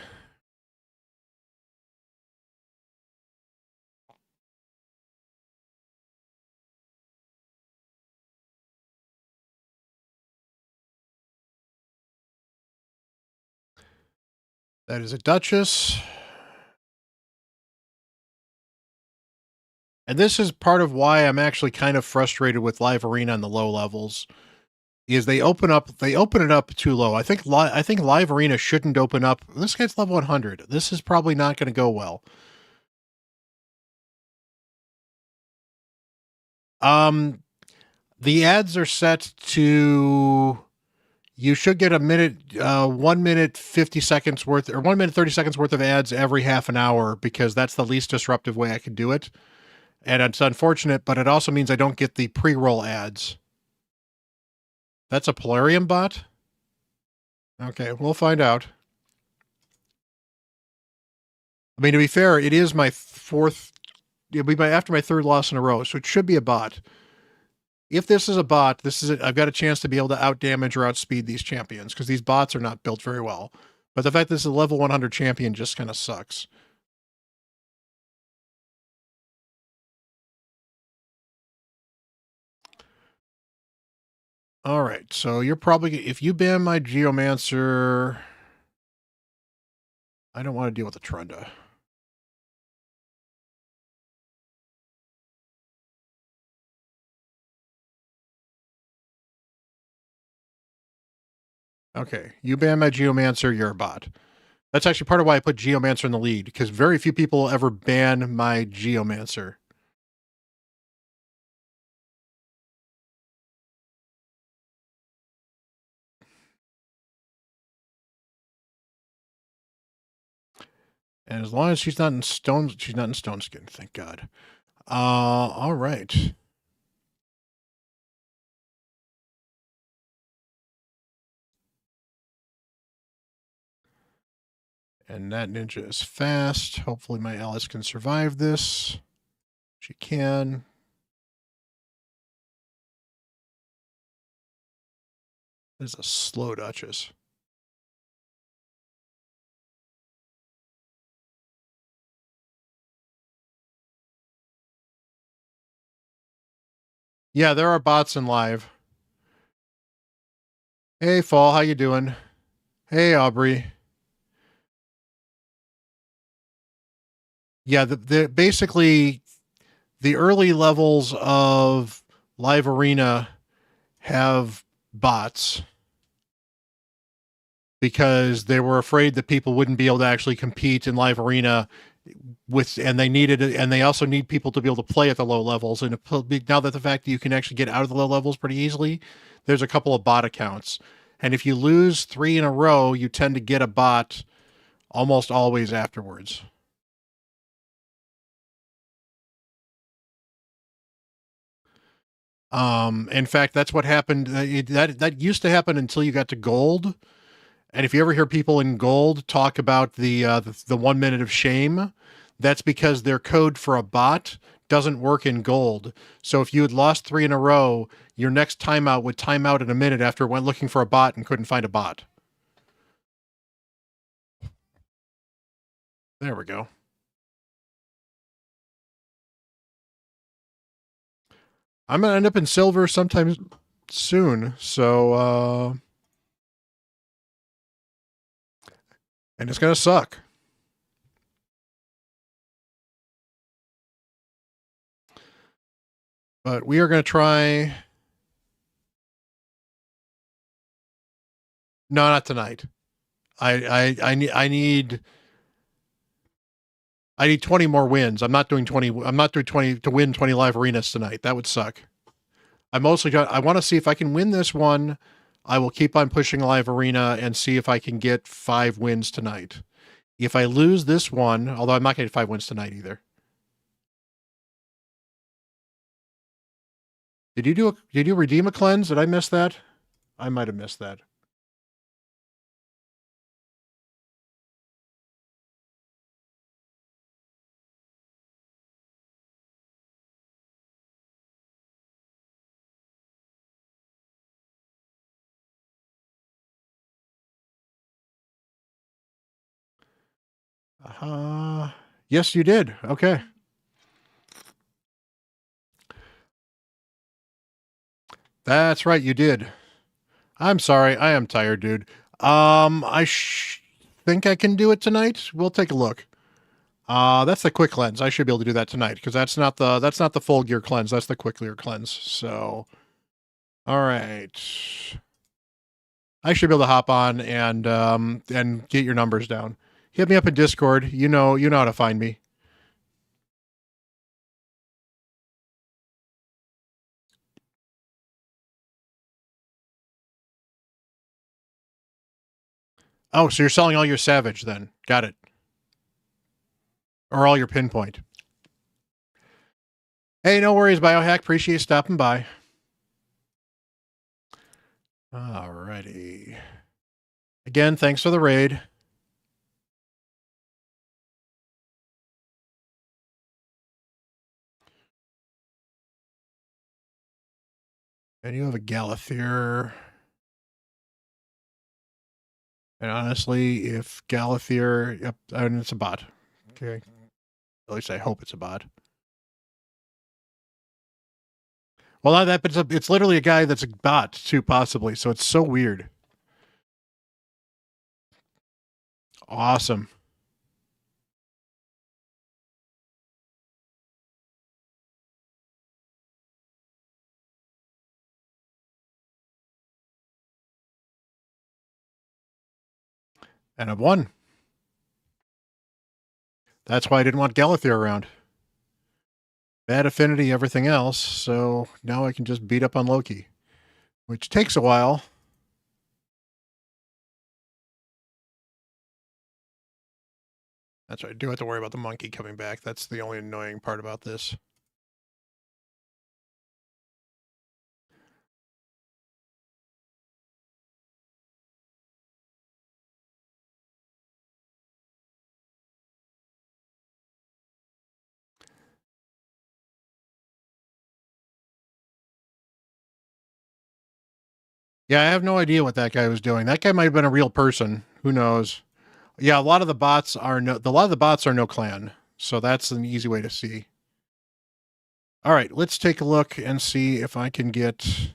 That is a Duchess. And this is part of why I'm actually kind of frustrated with Live Arena on the low levels. Is they open it up too low. I think Live Arena shouldn't open up. This guy's level 100. This is probably not going to go well. The ads are set to, you should get 1 minute 50 seconds worth, or 1 minute 30 seconds worth of ads every half an hour, because that's the least disruptive way I can do it. And it's unfortunate, but it also means I don't get the pre-roll ads. That's a Polarium bot? Okay, we'll find out. I mean, to be fair, it is my fourth, it'll be after my third loss in a row, so it should be a bot. If this is a bot, I've got a chance to be able to outdamage or outspeed these champions, because these bots are not built very well. But the fact this is a level 100 champion just kind of sucks. All right, so you're probably, if you ban my Geomancer, I don't want to deal with the Trunda. Okay, you ban my Geomancer, you're a bot. That's actually part of why I put Geomancer in the lead, because very few people ever ban my Geomancer. And as long as she's not in stone skin, thank God. All right. And that ninja is fast. Hopefully my Alice can survive this. She can. This is a slow Duchess. Yeah, there are bots in live. Hey, Fall, how you doing? Hey, Aubrey. Yeah, basically the early levels of Live Arena have bots because they were afraid that people wouldn't be able to actually compete in Live Arena and they also need people to be able to play at the low levels. And now that the fact that you can actually get out of the low levels pretty easily, there's a couple of bot accounts. And if you lose 3 in a row, you tend to get a bot almost always afterwards. In fact, that's what happened. That used to happen until you got to gold. And if you ever hear people in gold talk about the 1 minute of shame, that's because their code for a bot doesn't work in gold. So if you had lost 3 in a row, your next timeout would time out in a minute after it went looking for a bot and couldn't find a bot. There we go. I'm going to end up in silver sometime soon, so, and it's going to suck. But we are going to try... No, not tonight. I need 20 more wins. I'm not doing 20 to win 20 live arenas tonight. That would suck. I want to see if I can win this one. I will keep on pushing live arena and see if I can get 5 wins tonight. If I lose this one, although I'm not going to get 5 wins tonight either. Did you redeem a cleanse? Did I miss that? I might have missed that. Yes, you did. Okay. That's right, you did. I'm sorry. I am tired, dude. I think I can do it tonight. We'll take a look. That's the quick cleanse. I should be able to do that tonight because that's not the full gear cleanse. That's the quick gear cleanse. So, all right. I should be able to hop on and get your numbers down. Hit me up in Discord. You know how to find me. Oh, so you're selling all your Savage then. Got it. Or all your Pinpoint. Hey, no worries, Biohack. Appreciate you stopping by. Alrighty. Again, thanks for the raid. And you have a Galathier. And honestly, if Galathier... Yep, and it's a bot. Okay. At least I hope it's a bot. Well, not that, but it's literally a guy that's a bot, too, possibly. So it's so weird. Awesome. And I've won. That's why I didn't want Galathier around. Bad affinity, everything else, so now I can just beat up on Loki. Which takes a while. That's right, I do have to worry about the monkey coming back. That's the only annoying part about this. Yeah, I have no idea what that guy was doing. That guy might have been a real person. Who knows? Yeah, a lot of the bots are no clan, so that's an easy way to see. All right, let's take a look and see if I can get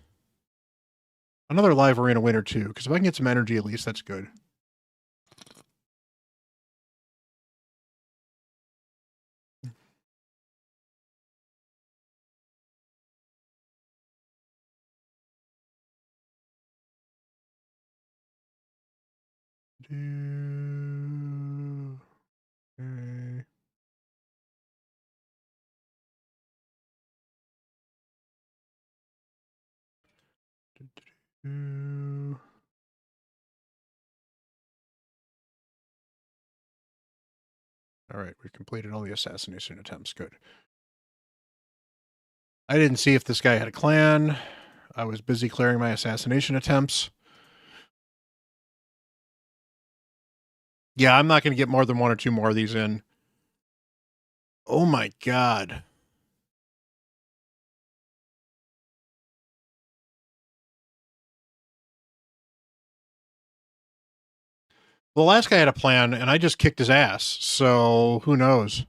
another live arena win or two. Because if I can get some energy, at least that's good. Okay. All right, we've completed all the assassination attempts. Good. I didn't see if this guy had a clan. I was busy clearing my assassination attempts. Yeah, I'm not going to get more than 1 or 2 more of these in. Oh my god. The last guy had a plan, and I just kicked his ass. So who knows?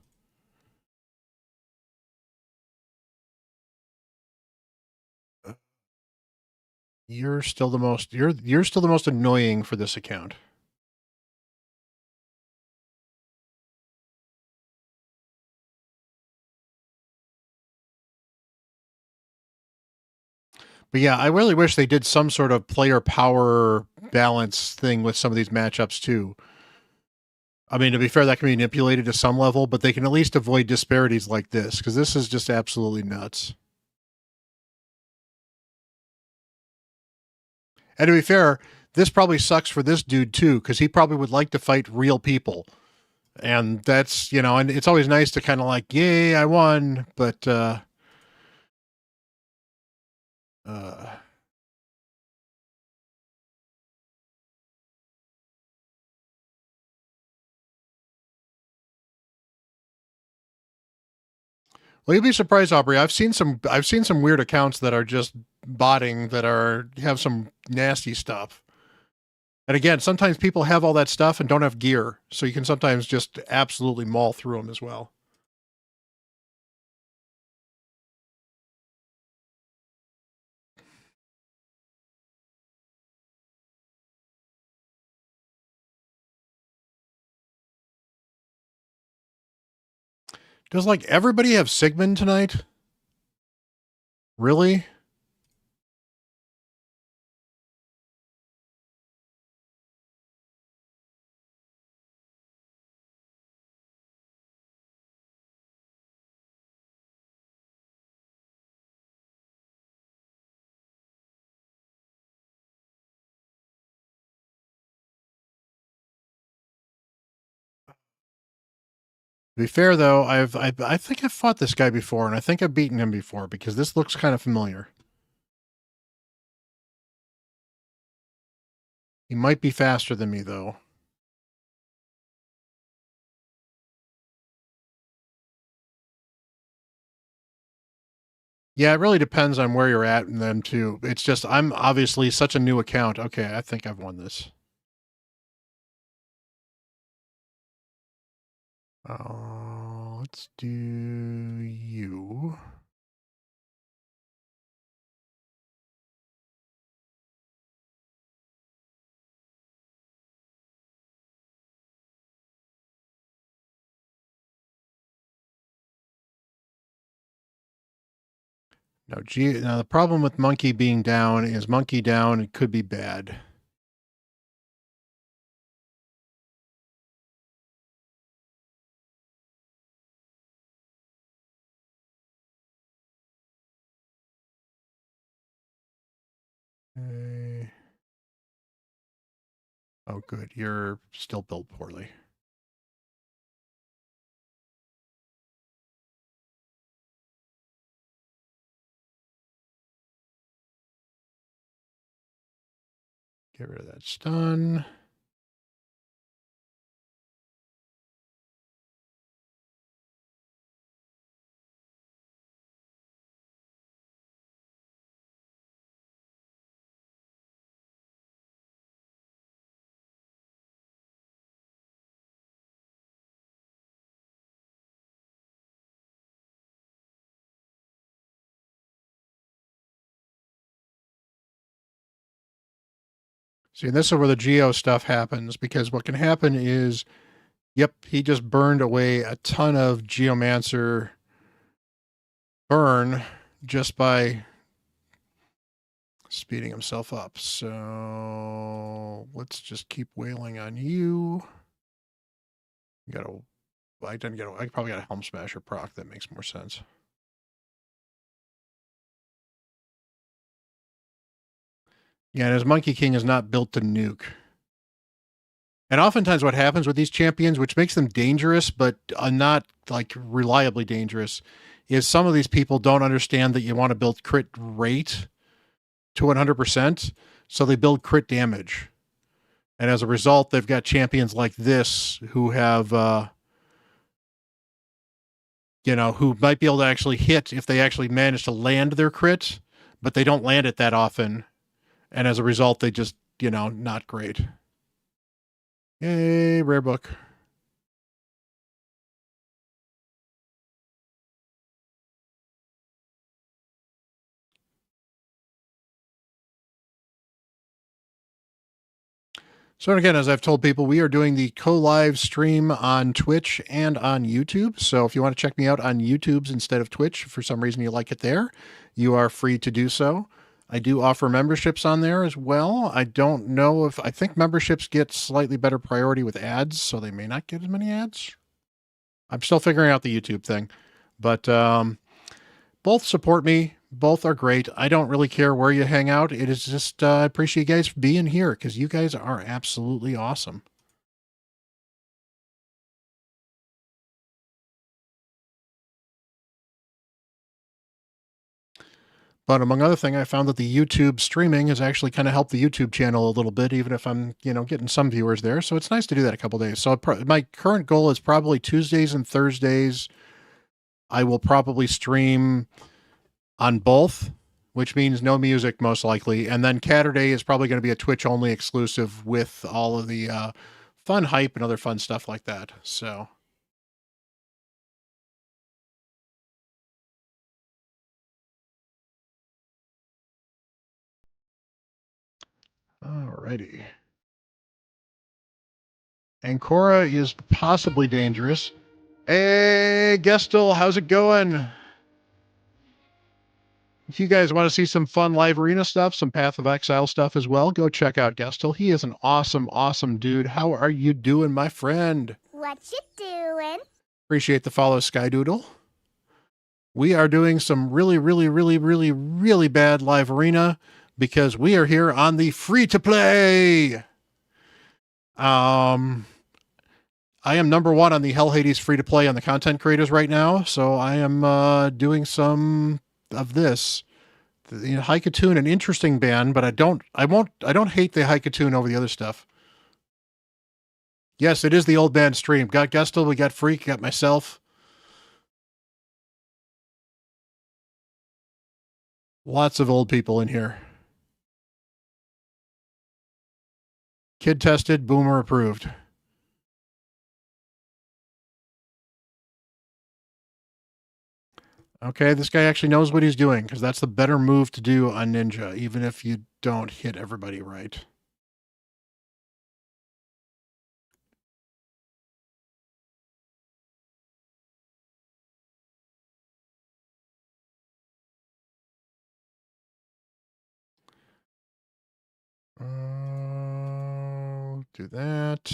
You're still the most. You're still the most annoying for this account. But yeah, I really wish they did some sort of player power balance thing with some of these matchups too. I mean, to be fair, that can be manipulated to some level, but they can at least avoid disparities like this, because this is just absolutely nuts. And to be fair, this probably sucks for this dude too, because he probably would like to fight real people. And that's, and it's always nice to kind of like, yay, I won, but uh well, you'd be surprised, Aubrey. I've seen some weird accounts that are just botting that have some nasty stuff. And again, sometimes people have all that stuff and don't have gear, so you can sometimes just absolutely maul through them as well. Does like everybody have Sigmund tonight? Really? To be fair, though, I think I've fought this guy before, and I think I've beaten him before because this looks kind of familiar. He might be faster than me, though. Yeah, it really depends on where you're at and then too. It's just I'm obviously such a new account. Okay, I think I've won this. Let's do you. No, now the problem with monkey being down is monkey down. It could be bad. Okay. Oh, good. You're still built poorly. Get rid of that stun. See, this is where the Geo stuff happens, because what can happen is, yep, he just burned away a ton of Geomancer burn just by speeding himself up. So let's just keep wailing on you. I probably got a Helm Smasher proc. That makes more sense. Yeah, and his Monkey King is not built to nuke. And oftentimes what happens with these champions, which makes them dangerous, but not like reliably dangerous, is some of these people don't understand that you want to build crit rate to 100%. So they build crit damage. And as a result, they've got champions like this who have, who might be able to actually hit if they actually manage to land their crit, but they don't land it that often. And as a result, they just, not great. Yay, rare book. So again, as I've told people, we are doing the co-live stream on Twitch and on YouTube. So if you want to check me out on YouTube's instead of Twitch, for some reason you like it there, you are free to do so. I do offer memberships on there as well. I don't know if I think memberships get slightly better priority with ads, so they may not get as many ads. I'm still figuring out the YouTube thing, but both support me. Both are great. I don't really care where you hang out. It is just I appreciate you guys being here because you guys are absolutely awesome. But among other things, I found that the YouTube streaming has actually kind of helped the YouTube channel a little bit, even if I'm, getting some viewers there. So it's nice to do that a couple days. So my current goal is probably Tuesdays and Thursdays. I will probably stream on both, which means no music most likely. And then CatHerder is probably going to be a Twitch only exclusive with all of the fun hype and other fun stuff like that. So. Alrighty. Ancora is possibly dangerous. Hey, Gestel, how's it going? If you guys want to see some fun live arena stuff, some Path of Exile stuff as well, go check out Gestel. He is an awesome, awesome dude. How are you doing, my friend? What you doing? Appreciate the follow, Skydoodle. We are doing some really, really, really, really, really bad live arena because we are here on the free to play. I am number one on the Hell Hades free to play on the content creators right now, so I am doing some of this. The Haikatoon, an interesting band, but I don't hate the Haikatoon over the other stuff. Yes, it is the old band stream. Got Gestel, we got Freak, got myself. Lots of old people in here. Kid tested, boomer approved. Okay, this guy actually knows what he's doing because that's the better move to do on Ninja, even if you don't hit everybody right. Do that.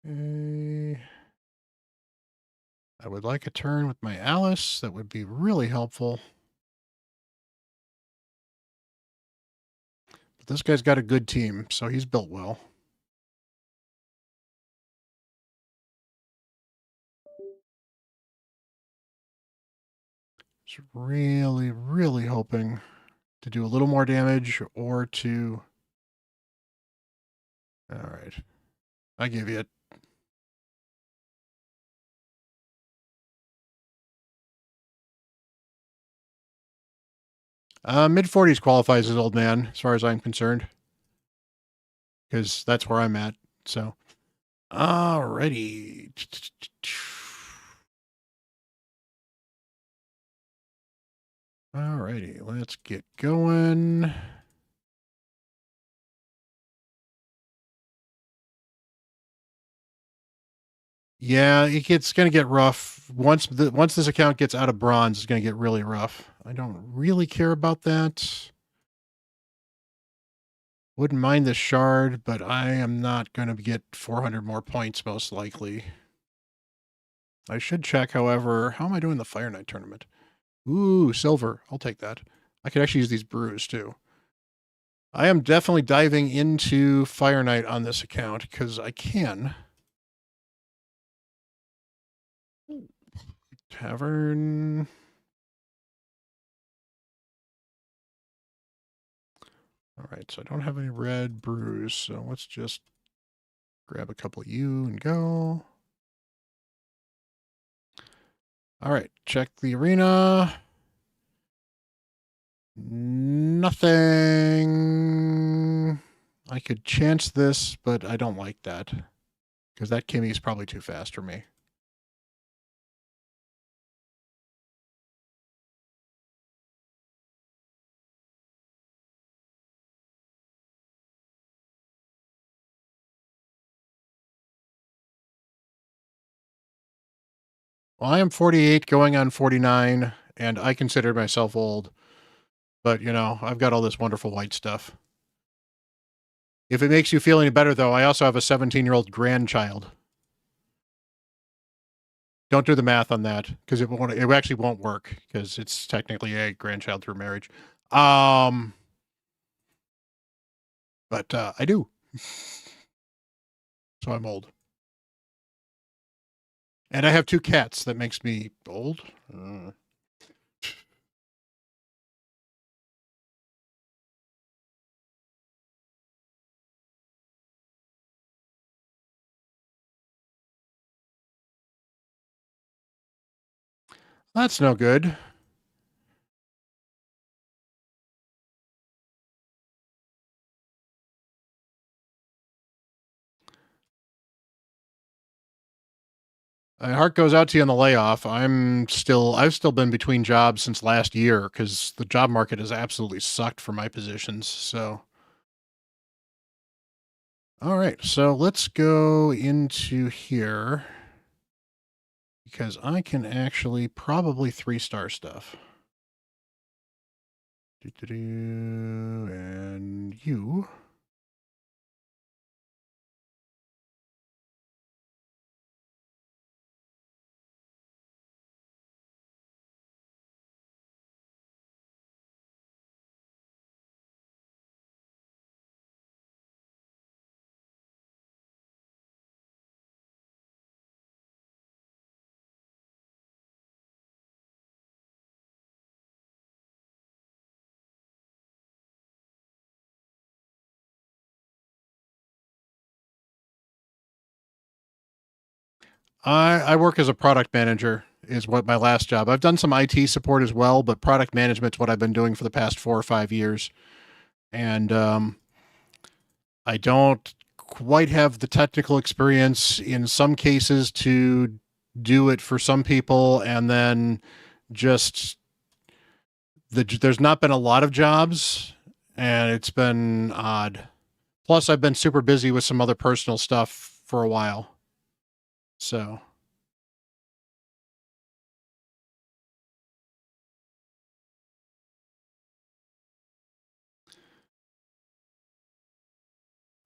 Okay. I would like a turn with my Alice. That would be really helpful. But this guy's got a good team, so he's built well. Just really, really hoping to do a little more damage or to... All right. I give you it. Mid-40s qualifies as old man, as far as I'm concerned. Because that's where I'm at. So, alrighty. Alrighty, let's get going. Yeah, it's going to get rough. Once this account gets out of bronze, it's going to get really rough. I don't really care about that. Wouldn't mind the shard, but I am not going to get 400 more points, most likely. I should check, however, how am I doing the Fire Knight tournament? Ooh, silver. I'll take that. I could actually use these brews, too. I am definitely diving into Fire Knight on this account, because I can. Tavern. All right, so I don't have any red brews, so let's just grab a couple of you and go. All right, check the arena. Nothing. I could chance this, but I don't like that. Because that Kimmy is probably too fast for me. Well, I am 48 going on 49, and I consider myself old. But, you know, I've got all this wonderful white stuff. If it makes you feel any better, though, I also have a 17-year-old grandchild. Don't do the math on that, because it actually won't work, because it's technically a grandchild through marriage. But I do. So I'm old. And I have 2 cats. That makes me old. That's no good. My heart goes out to you on the layoff. I've still been between jobs since last year because the job market has absolutely sucked for my positions. So, all right. So let's go into here because I can actually probably 3-star stuff. And you. I work as a product manager is what my last job. I've done some IT support as well, but product management's what I've been doing for the past 4 or 5 years. And I don't quite have the technical experience in some cases to do it for some people, and then just there's not been a lot of jobs, and it's been odd. Plus, I've been super busy with some other personal stuff for a while. So,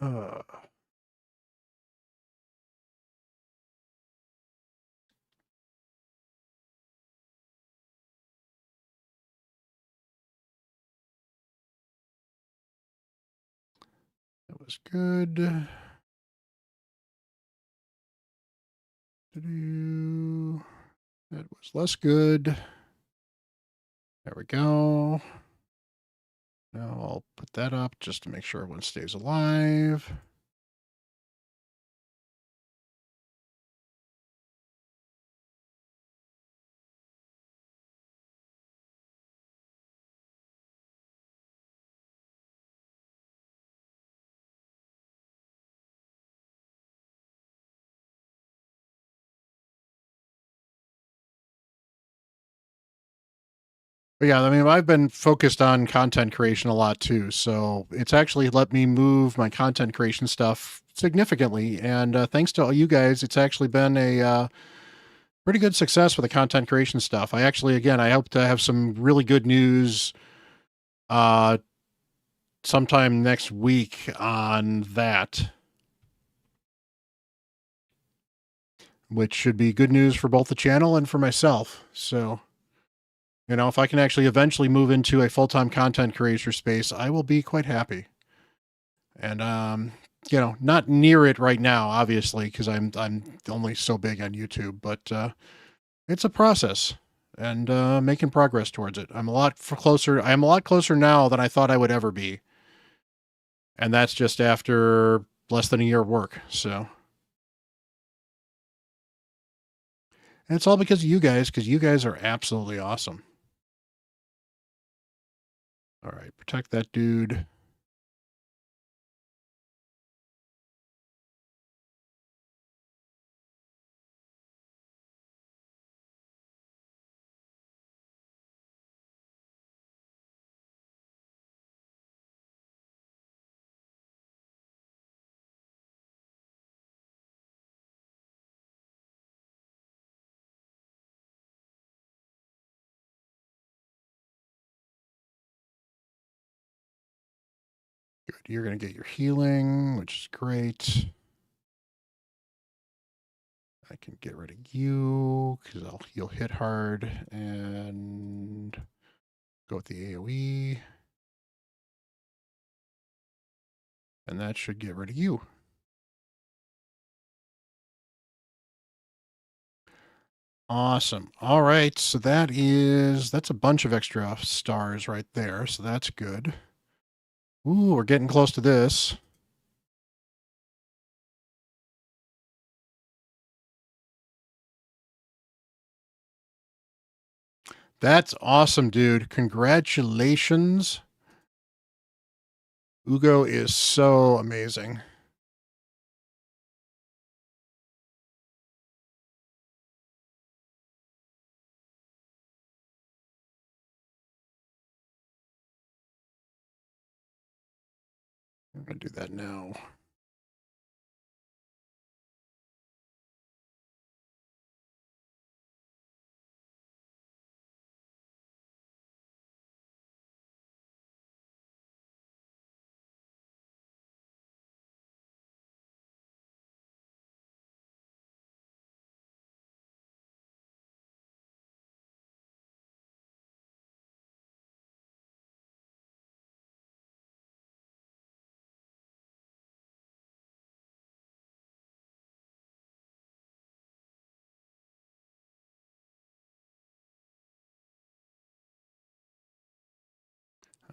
uh, that was good. That was less good. There we go. Now I'll put that up just to make sure everyone stays alive. But yeah, I mean, I've been focused on content creation a lot too. So it's actually let me move my content creation stuff significantly. And thanks to all you guys, it's actually been a pretty good success with the content creation stuff. I actually, again, I hope to have some really good news uh, sometime next week on that, which should be good news for both the channel and for myself. So, you know, if I can actually eventually move into a full-time content creator space, I will be quite happy. And you know, not near it right now, obviously, because I'm only so big on YouTube, but it's a process and making progress towards it. I'm a lot closer. I'm a lot closer now than I thought I would ever be, and that's just after less than a year of work. So, And it's all because of you guys are absolutely awesome. All right, protect that dude. Good. You're going to get your healing, which is great. I can get rid of you because you'll hit hard and go with the AoE. And that should get rid of you. Awesome. All right. So that's a bunch of extra stars right there. So that's good. Ooh, we're getting close to this. That's awesome, dude. Congratulations. Ugo is so amazing. I'm going to do that now.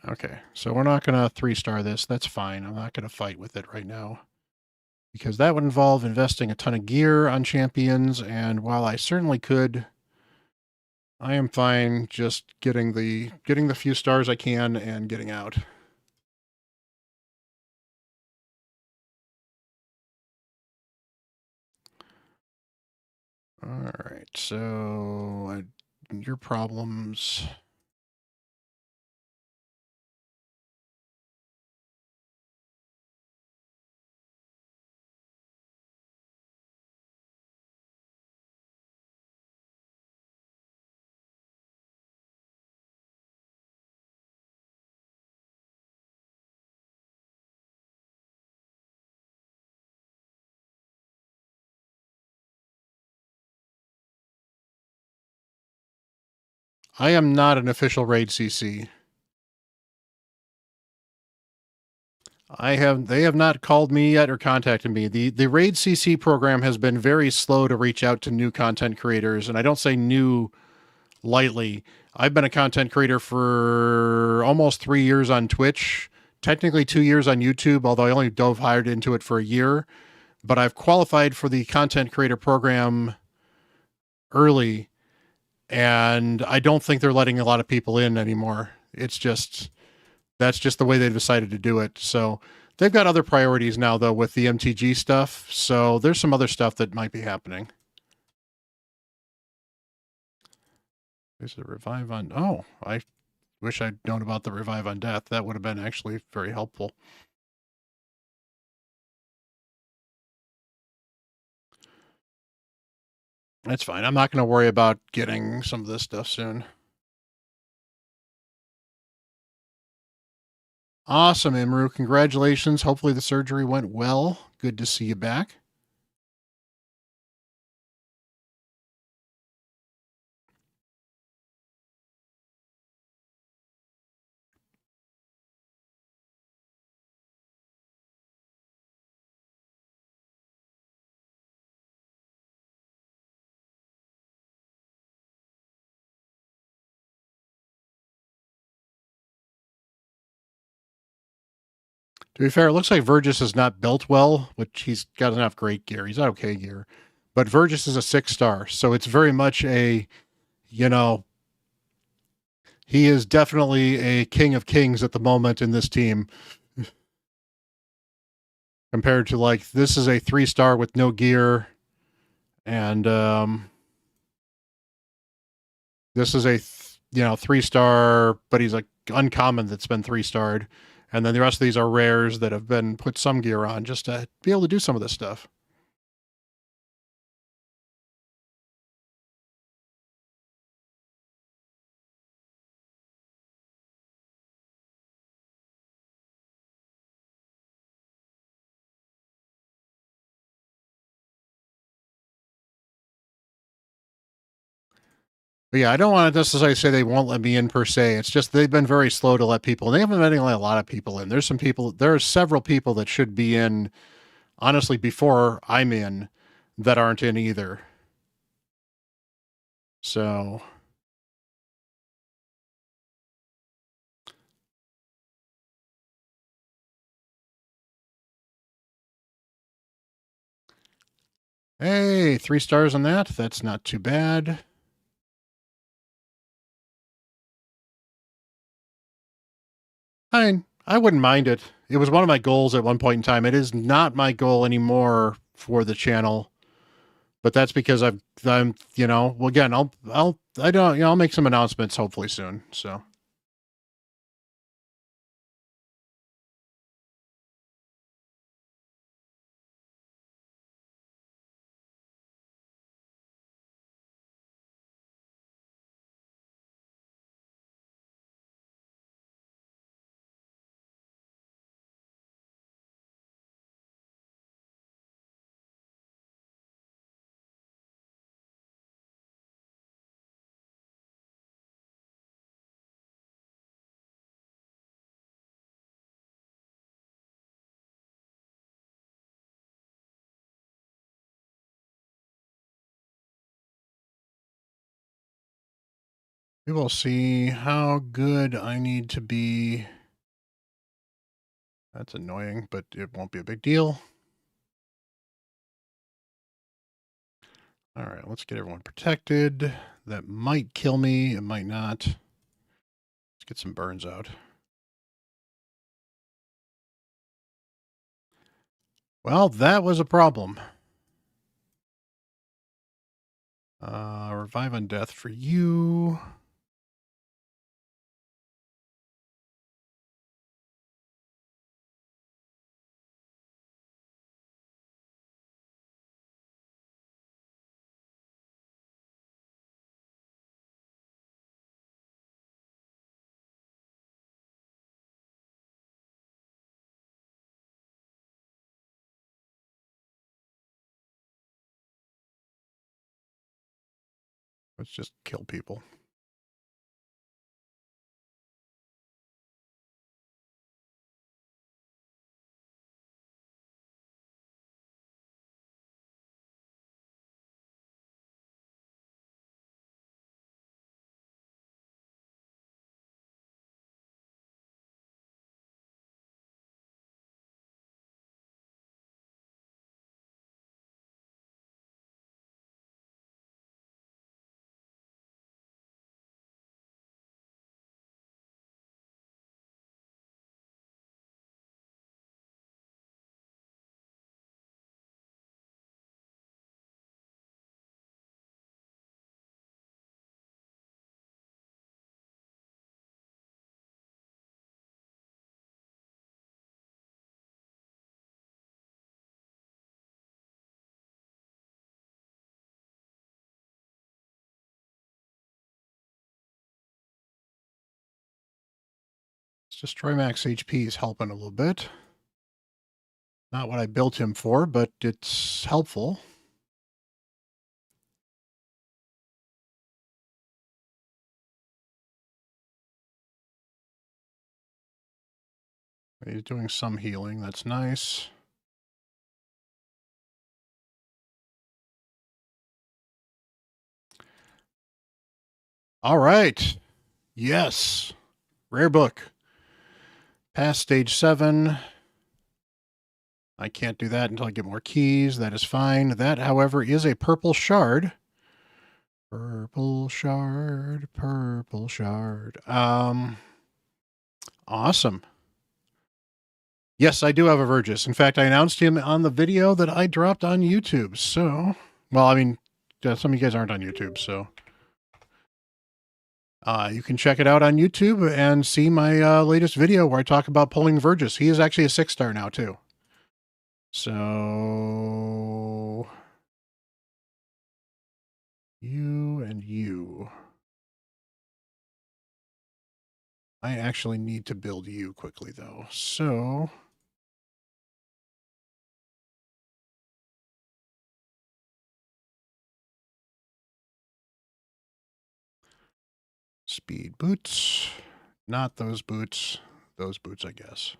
Okay, so we're not going to 3-star this. That's fine. I'm not going to fight with it right now because that would involve investing a ton of gear on champions. And while I certainly could, I am fine just getting the few stars I can and getting out. All right, so your problems. I am not an official raid CC. They have not called me yet or contacted me. The raid CC program has been very slow to reach out to new content creators, and I don't say new lightly. I've been a content creator for almost 3 years on Twitch, technically 2 years on YouTube, although I only dove hard into it for a year. But I've qualified for the content creator program early, and I don't think they're letting a lot of people in anymore. That's just the way they decided to do it. So they've got other priorities now, though, with the MTG stuff. So there's some other stuff that might be happening. There's a revive on. Oh, I wish I'd known about the revive on death. That would have been actually very helpful. That's fine. I'm not going to worry about getting some of this stuff soon. Awesome, Imru. Congratulations. Hopefully the surgery went well. Good to see you back. To be fair, it looks like Vergis is not built well, which he's got enough great gear. He's got okay gear. But Vergis is a 6-star, so it's very much a, you know, he is definitely a king of kings at the moment in this team. Compared to like this is a 3-star with no gear, and this is a 3-star, but he's like uncommon that's been 3-starred, and then the rest of these are rares that have been put some gear on just to be able to do some of this stuff. But yeah, I don't want to necessarily say they won't let me in per se. It's just they've been very slow to let people. They haven't been letting a lot of people in. There are several people that should be in, honestly, before I'm in, that aren't in either. So hey, 3 stars on that. That's not too bad. I wouldn't mind it. It was one of my goals at one point in time. It is not my goal anymore for the channel, but that's because I'm well, again, I'll make some announcements hopefully soon. So we will see how good I need to be. That's annoying, but it won't be a big deal. All right, let's get everyone protected. That might kill me. It might not. Let's get some burns out. Well, that was a problem. Revive on death for you. Let's just kill people. Let's destroy max HP is helping a little bit. Not what I built him for, but it's helpful. He's doing some healing. That's nice. All right. Yes. Rare book. Past stage 7. I can't do that until I get more keys. That is fine. That, however, is a purple shard. Purple shard, purple shard. Awesome. Yes, I do have a Vergis. In fact, I announced him on the video that I dropped on YouTube. So, well, I mean, some of you guys aren't on YouTube, so you can check it out on YouTube and see my latest video where I talk about pulling Vergis. He is actually a 6-star now, too. So, you and you. I actually need to build you quickly, though. So, speed boots. Not those boots. Those boots, I guess.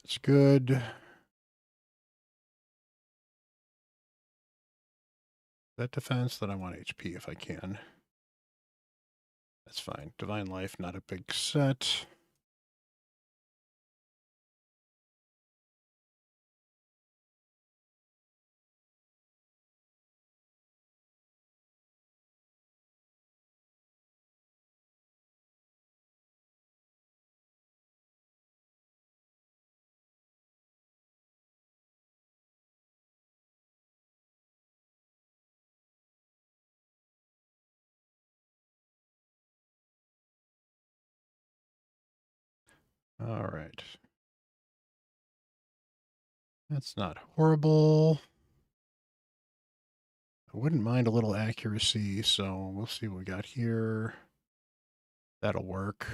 That's good. That defense, then I want HP if I can. That's fine. Divine Life, not a big set. All right. That's not horrible. I wouldn't mind a little accuracy, so we'll see what we got here. That'll work.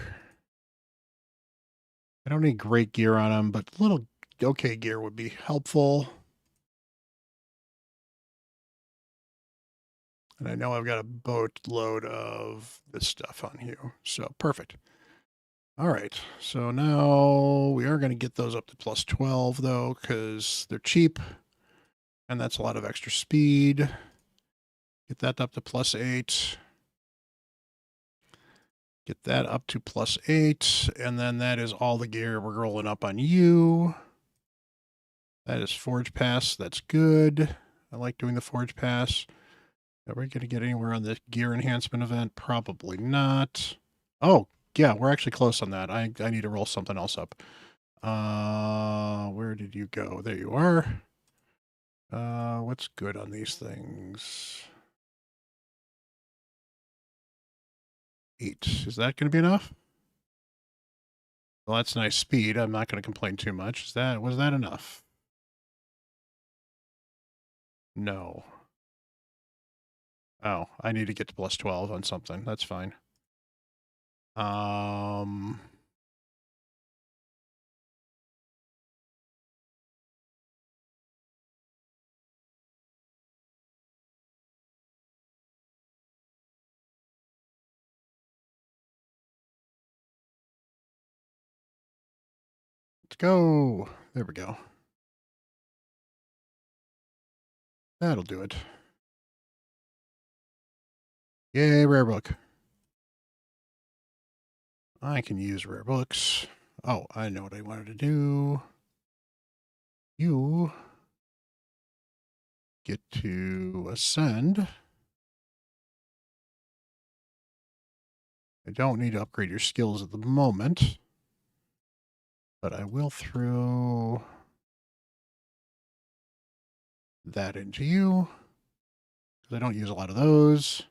I don't need great gear on him, but a little okay gear would be helpful. And I know I've got a boatload of this stuff on here, so perfect. All right, so now we are going to get those up to plus 12, though, because they're cheap, and that's a lot of extra speed. Get that up to plus 8. Get that up to plus 8, and then that is all the gear we're rolling up on you. That is Forge Pass. That's good. I like doing the Forge Pass. Are we going to get anywhere on the gear enhancement event? Probably not. Oh, yeah, we're actually close on that. I need to roll something else up. Where did you go? There you are. What's good on these things? 8. Is that going to be enough? Well, that's nice speed. I'm not going to complain too much. Was that enough? No. Oh, I need to get to plus 12 on something. That's fine. Let's go. There we go. That'll do it. Yay, rare book. I can use rare books. Oh, I know what I wanted to do. You get to ascend. I don't need to upgrade your skills at the moment, but I will throw that into you because I don't use a lot of those.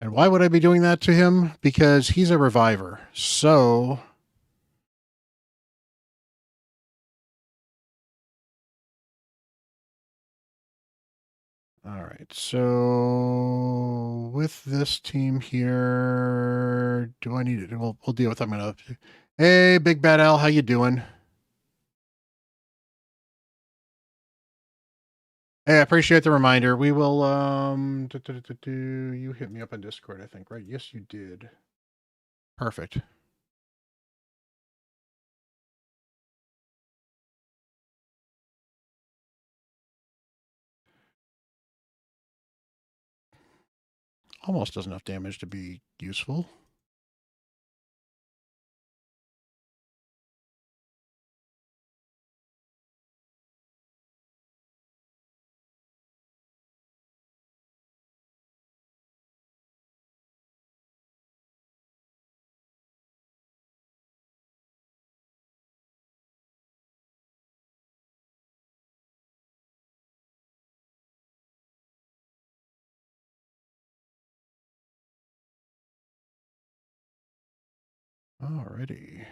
And why would I be doing that to him? Because he's a reviver. So all right. So with this team here, do I need it? We'll deal with. I'm gonna. Hey, Big Bad Al, how you doing? Hey, I appreciate the reminder. We will, you hit me up on Discord, I think, right? Yes, you did. Perfect. Almost does enough damage to be useful. Alrighty.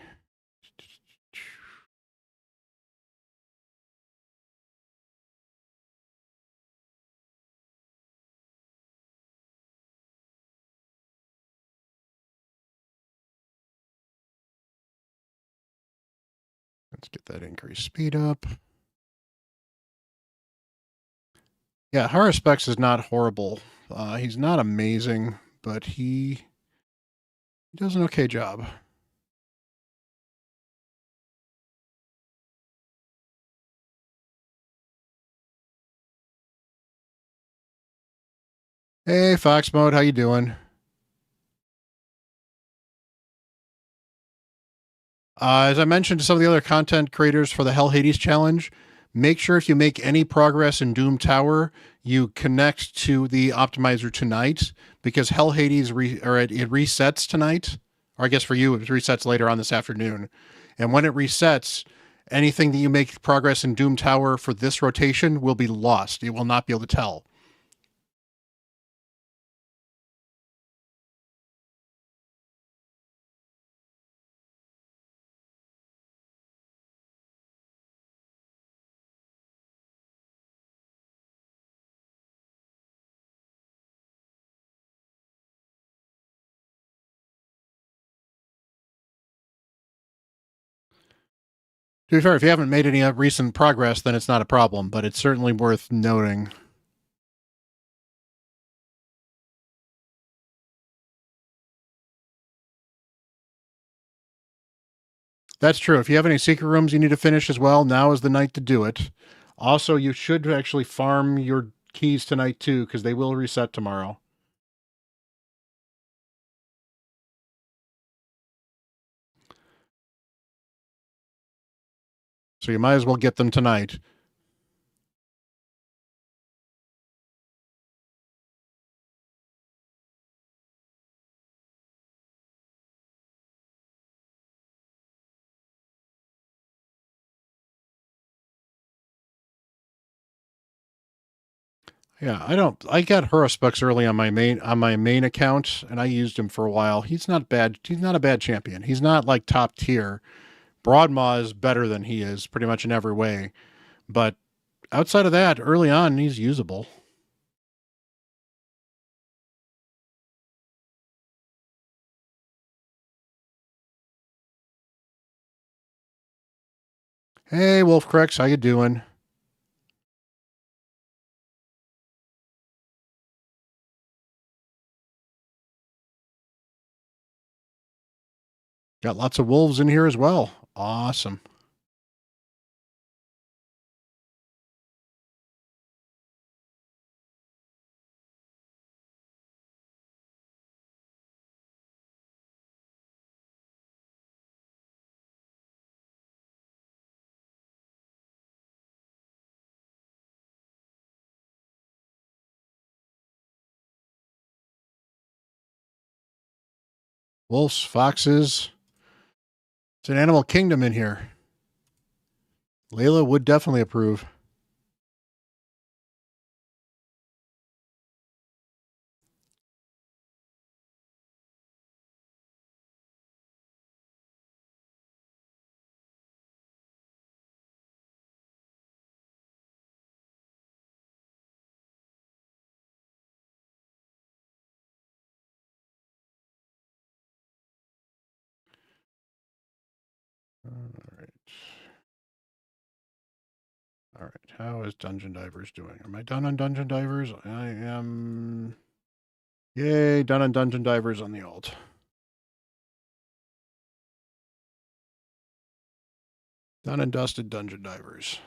Let's get that increased speed up. Yeah, Haruspex is not horrible. He's not amazing, but he does an okay job. Hey, Fox Mode, how you doing? As I mentioned to some of the other content creators for the Hell Hades challenge, make sure if you make any progress in Doom Tower, you connect to the optimizer tonight because Hell Hades it resets tonight, or I guess for you it resets later on this afternoon. And when it resets, anything that you make progress in Doom Tower for this rotation will be lost. You will not be able to tell. To be fair, if you haven't made any recent progress, then it's not a problem, but it's certainly worth noting. That's true. If you have any secret rooms you need to finish as well, now is the night to do it. Also, you should actually farm your keys tonight too, because they will reset tomorrow. So you might as well get them tonight. Yeah, I don't. I got Huruspex early on my main account, and I used him for a while. He's not bad. He's not a bad champion. He's not like top tier. Broadmaw is better than he is, pretty much in every way. But outside of that, early on, he's usable. Hey, Wolf Crex, how you doing? Got lots of wolves in here as well. Awesome. Wolves, foxes. It's an animal kingdom in here. Layla would definitely approve. All right. All right, how is Dungeon Divers doing? Am I done on Dungeon Divers? I am. Yay, done on Dungeon Divers on the alt. Done and dusted Dungeon Divers.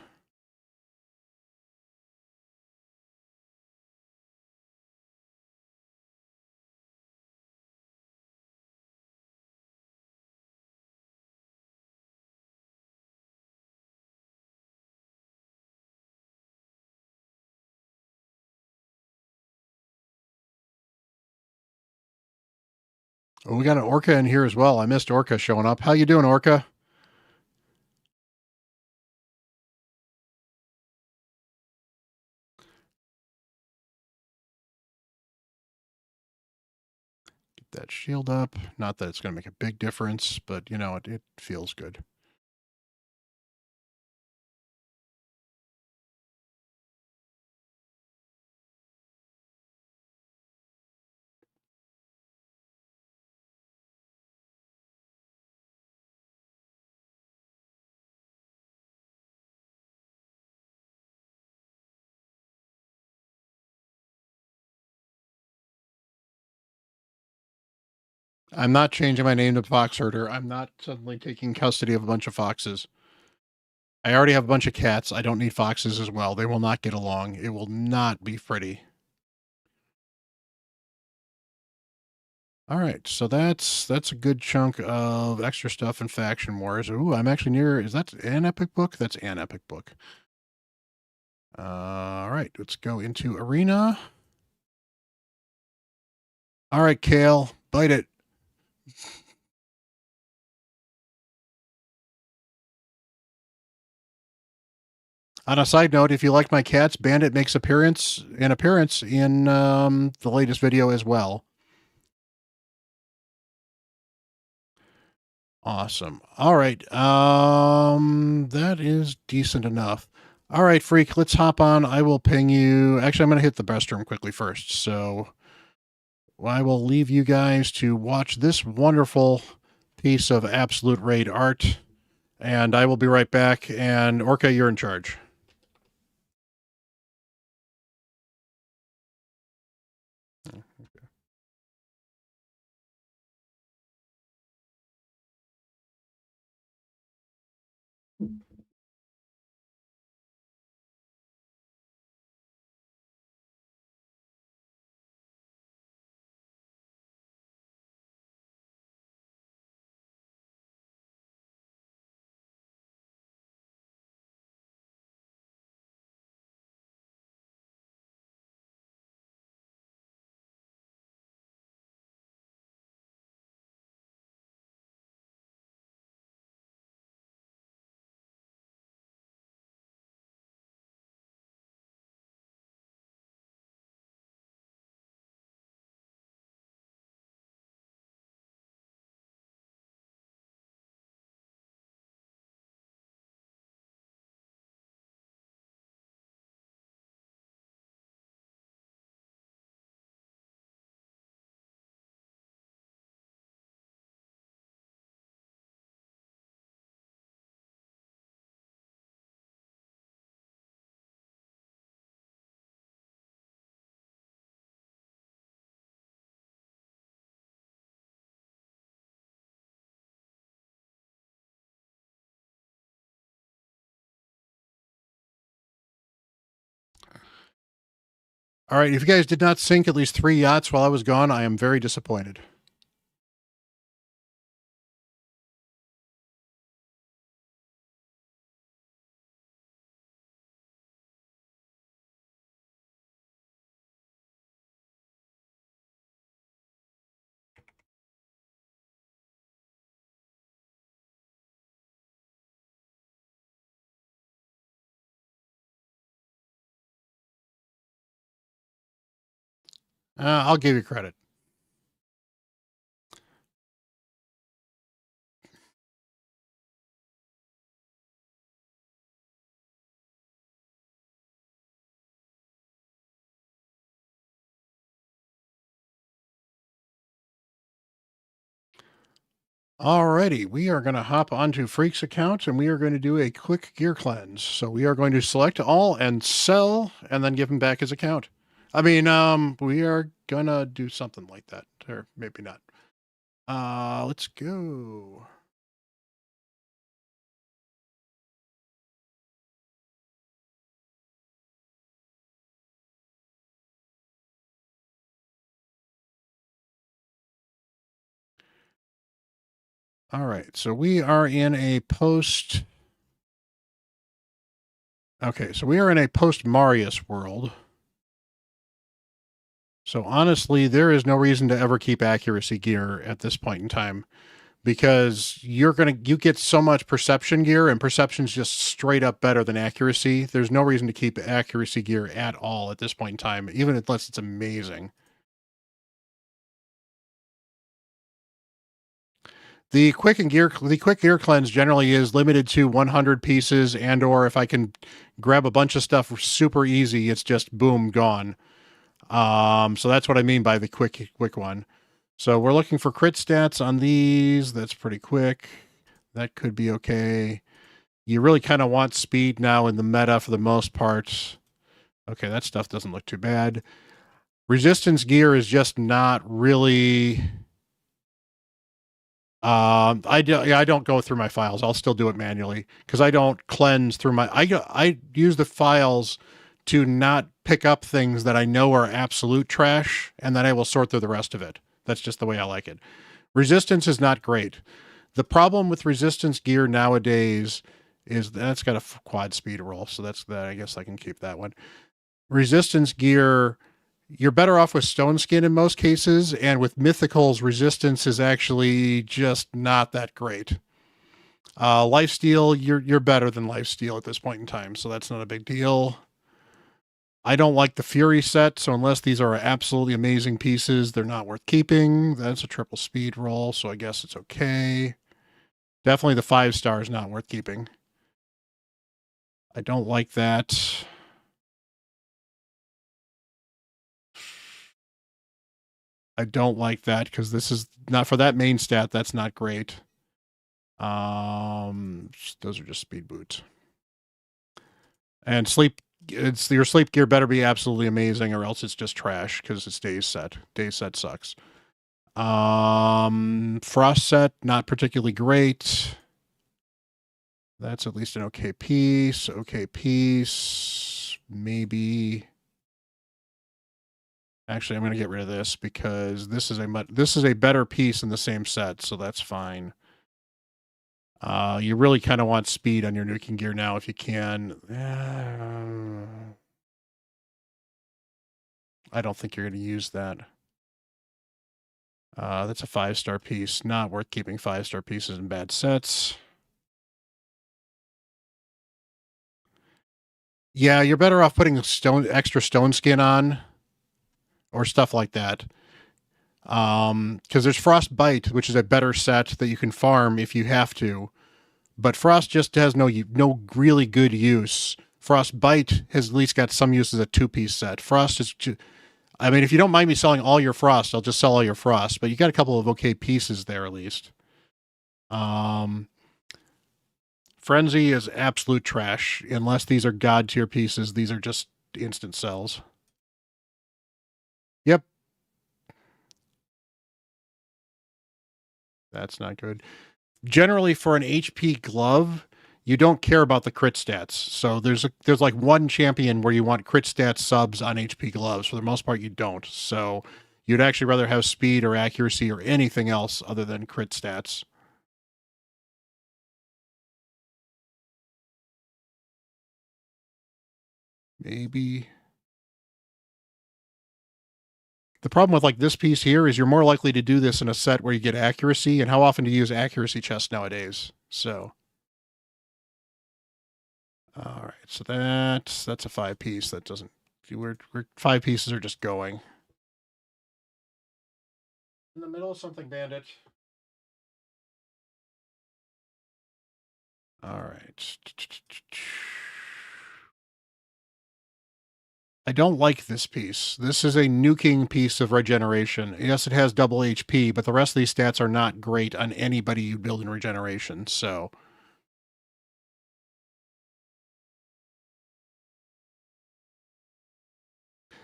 Oh, we got an Orca in here as well. I missed Orca showing up. How you doing, Orca? Get that shield up. Not that it's going to make a big difference, but, you know, it feels good. I'm not changing my name to CatHerder. I'm not suddenly taking custody of a bunch of foxes. I already have a bunch of cats. I don't need foxes as well. They will not get along. It will not be pretty. All right, so that's a good chunk of extra stuff in Faction Wars. Ooh, I'm actually near. Is that an epic book? That's an epic book. All right, let's go into Arena. All right, Kale, bite it. On a side note, if you like my cats, Bandit makes an appearance in the latest video as well. Awesome. All right. That is decent enough. All right, Freak, let's hop on. I will ping you. Actually, I'm going to hit the restroom quickly first. So I will leave you guys to watch this wonderful piece of absolute raid art. And I will be right back. And Orca, you're in charge. All right. If you guys did not sink at least 3 yachts while I was gone, I am very disappointed. I'll give you credit. Alrighty, we are going to hop onto Freak's account and we are going to do a quick gear cleanse. So we are going to select all and sell and then give him back his account. I mean, we are going to do something like that, or maybe not. Let's go. All right, so we are in a post. Okay, so we are in a post Marius world. So honestly, there is no reason to ever keep accuracy gear at this point in time because you get so much perception gear, and perception's just straight up better than accuracy. There's no reason to keep accuracy gear at all at this point in time, even unless it's amazing. The quick gear cleanse generally is limited to 100 pieces, and or if I can grab a bunch of stuff super easy, it's just boom gone. So that's what I mean by the quick one. So we're looking for crit stats on these. That's pretty quick. That could be okay. You really kind of want speed now in the meta for the most part. Okay, that stuff doesn't look too bad. Resistance gear is just not really. I don't go through my files. I'll still do it manually because I don't cleanse through my. I use the files to not pick up things that I know are absolute trash, and then I will sort through the rest of it. That's just the way I like it. Resistance is not great. The problem with resistance gear nowadays is that's got a quad speed roll, so that's that. I guess I can keep that one. Resistance gear, you're better off with stone skin in most cases, and with mythicals, resistance is actually just not that great. Lifesteal, you're better than lifesteal at this point in time, so that's not a big deal. I don't like the Fury set, so unless these are absolutely amazing pieces, they're not worth keeping. That's a triple speed roll, so I guess it's okay. Definitely the 5-star is not worth keeping. I don't like that. I don't like that because this is not for that main stat. That's not great. Those are just speed boots. And sleep. It's your sleep gear better be absolutely amazing, or else it's just trash because it's days set. Days set sucks. Frost set not particularly great. That's at least an okay piece. Okay piece. Maybe. Actually, I'm going to get rid of this because this is a better piece in the same set, so that's fine. You really kind of want speed on your nuking gear now if you can. I don't think you're going to use that. That's a 5-star piece. Not worth keeping 5-star pieces in bad sets. Yeah, you're better off putting extra stone skin on or stuff like that. Because there's Frostbite, which is a better set that you can farm if you have to. But Frost just has no really good use. Frostbite has at least got some use as a 2-piece set. Frost is, I mean, if you don't mind me selling all your Frost, I'll just sell all your Frost. But you got a couple of okay pieces there at least. Frenzy is absolute trash. Unless these are god tier pieces, these are just instant sells. Yep. That's not good. Generally, for an HP glove, you don't care about the crit stats. So there's like one champion where you want crit stats subs on HP gloves. For the most part, you don't. So you'd actually rather have speed or accuracy or anything else other than crit stats. Maybe. The problem with like this piece here is you're more likely to do this in a set where you get accuracy, and how often do you use accuracy chests nowadays? So, all right, so that's a 5-piece. That doesn't. We're 5 pieces are just going. In the middle of something, Bandit. All right. I don't like this piece. This is a nuking piece of regeneration. Yes, it has double HP, but the rest of these stats are not great on anybody you build in regeneration, so...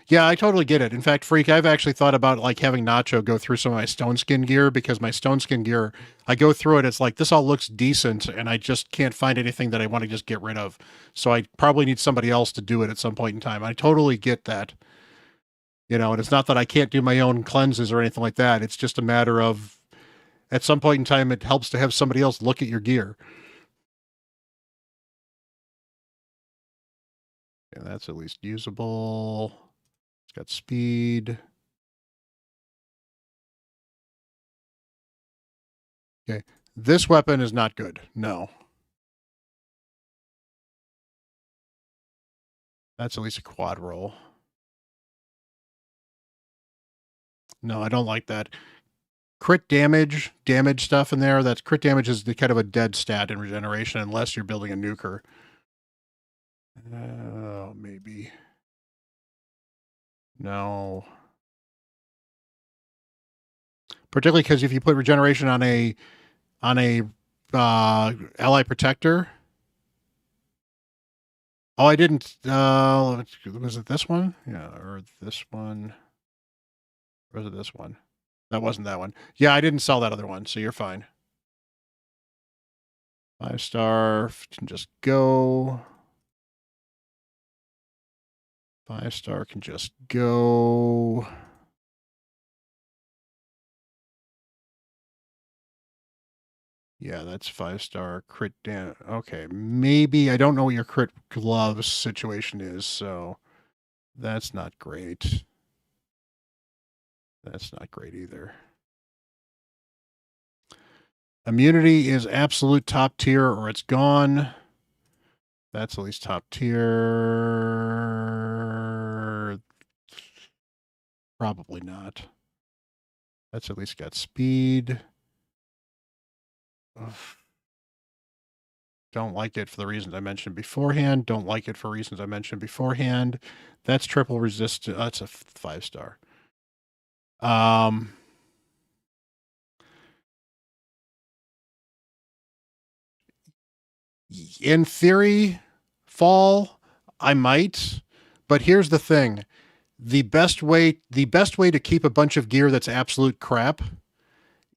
Yeah, I totally get it. In fact, Freak, I've actually thought about like having Nacho go through some of my Stone Skin gear, because my Stone Skin gear, I go through it, it's like, this all looks decent, and I just can't find anything that I want to just get rid of. So I probably need somebody else to do it at some point in time. I totally get that. You know, and it's not that I can't do my own cleanses or anything like that. It's just a matter of, at some point in time, it helps to have somebody else look at your gear. Yeah, that's at least usable. It's got speed. Okay. This weapon is not good. No. That's at least a quad roll. No, I don't like that. Crit damage stuff in there. That's crit damage is the kind of a dead stat in regeneration unless you're building a nuker. Maybe. No. Particularly because if you put regeneration on a ally protector. Oh, I didn't. Was it this one? Yeah, or this one? Or was it this one? That wasn't that one. Yeah, I didn't sell that other one, so you're fine. 5-star can just go. 5-star can just go. Yeah, that's 5-star crit damage. Okay, maybe. I don't know what your crit gloves situation is, so that's not great. That's not great either. Immunity is absolute top tier or it's gone. That's at least top tier. Probably not. That's at least got speed. Ugh. Don't like it for the reasons I mentioned beforehand. Don't like it for reasons I mentioned beforehand. That's triple resist. That's a 5-star. In theory, fall, I might. But here's the thing. The best way to keep a bunch of gear that's absolute crap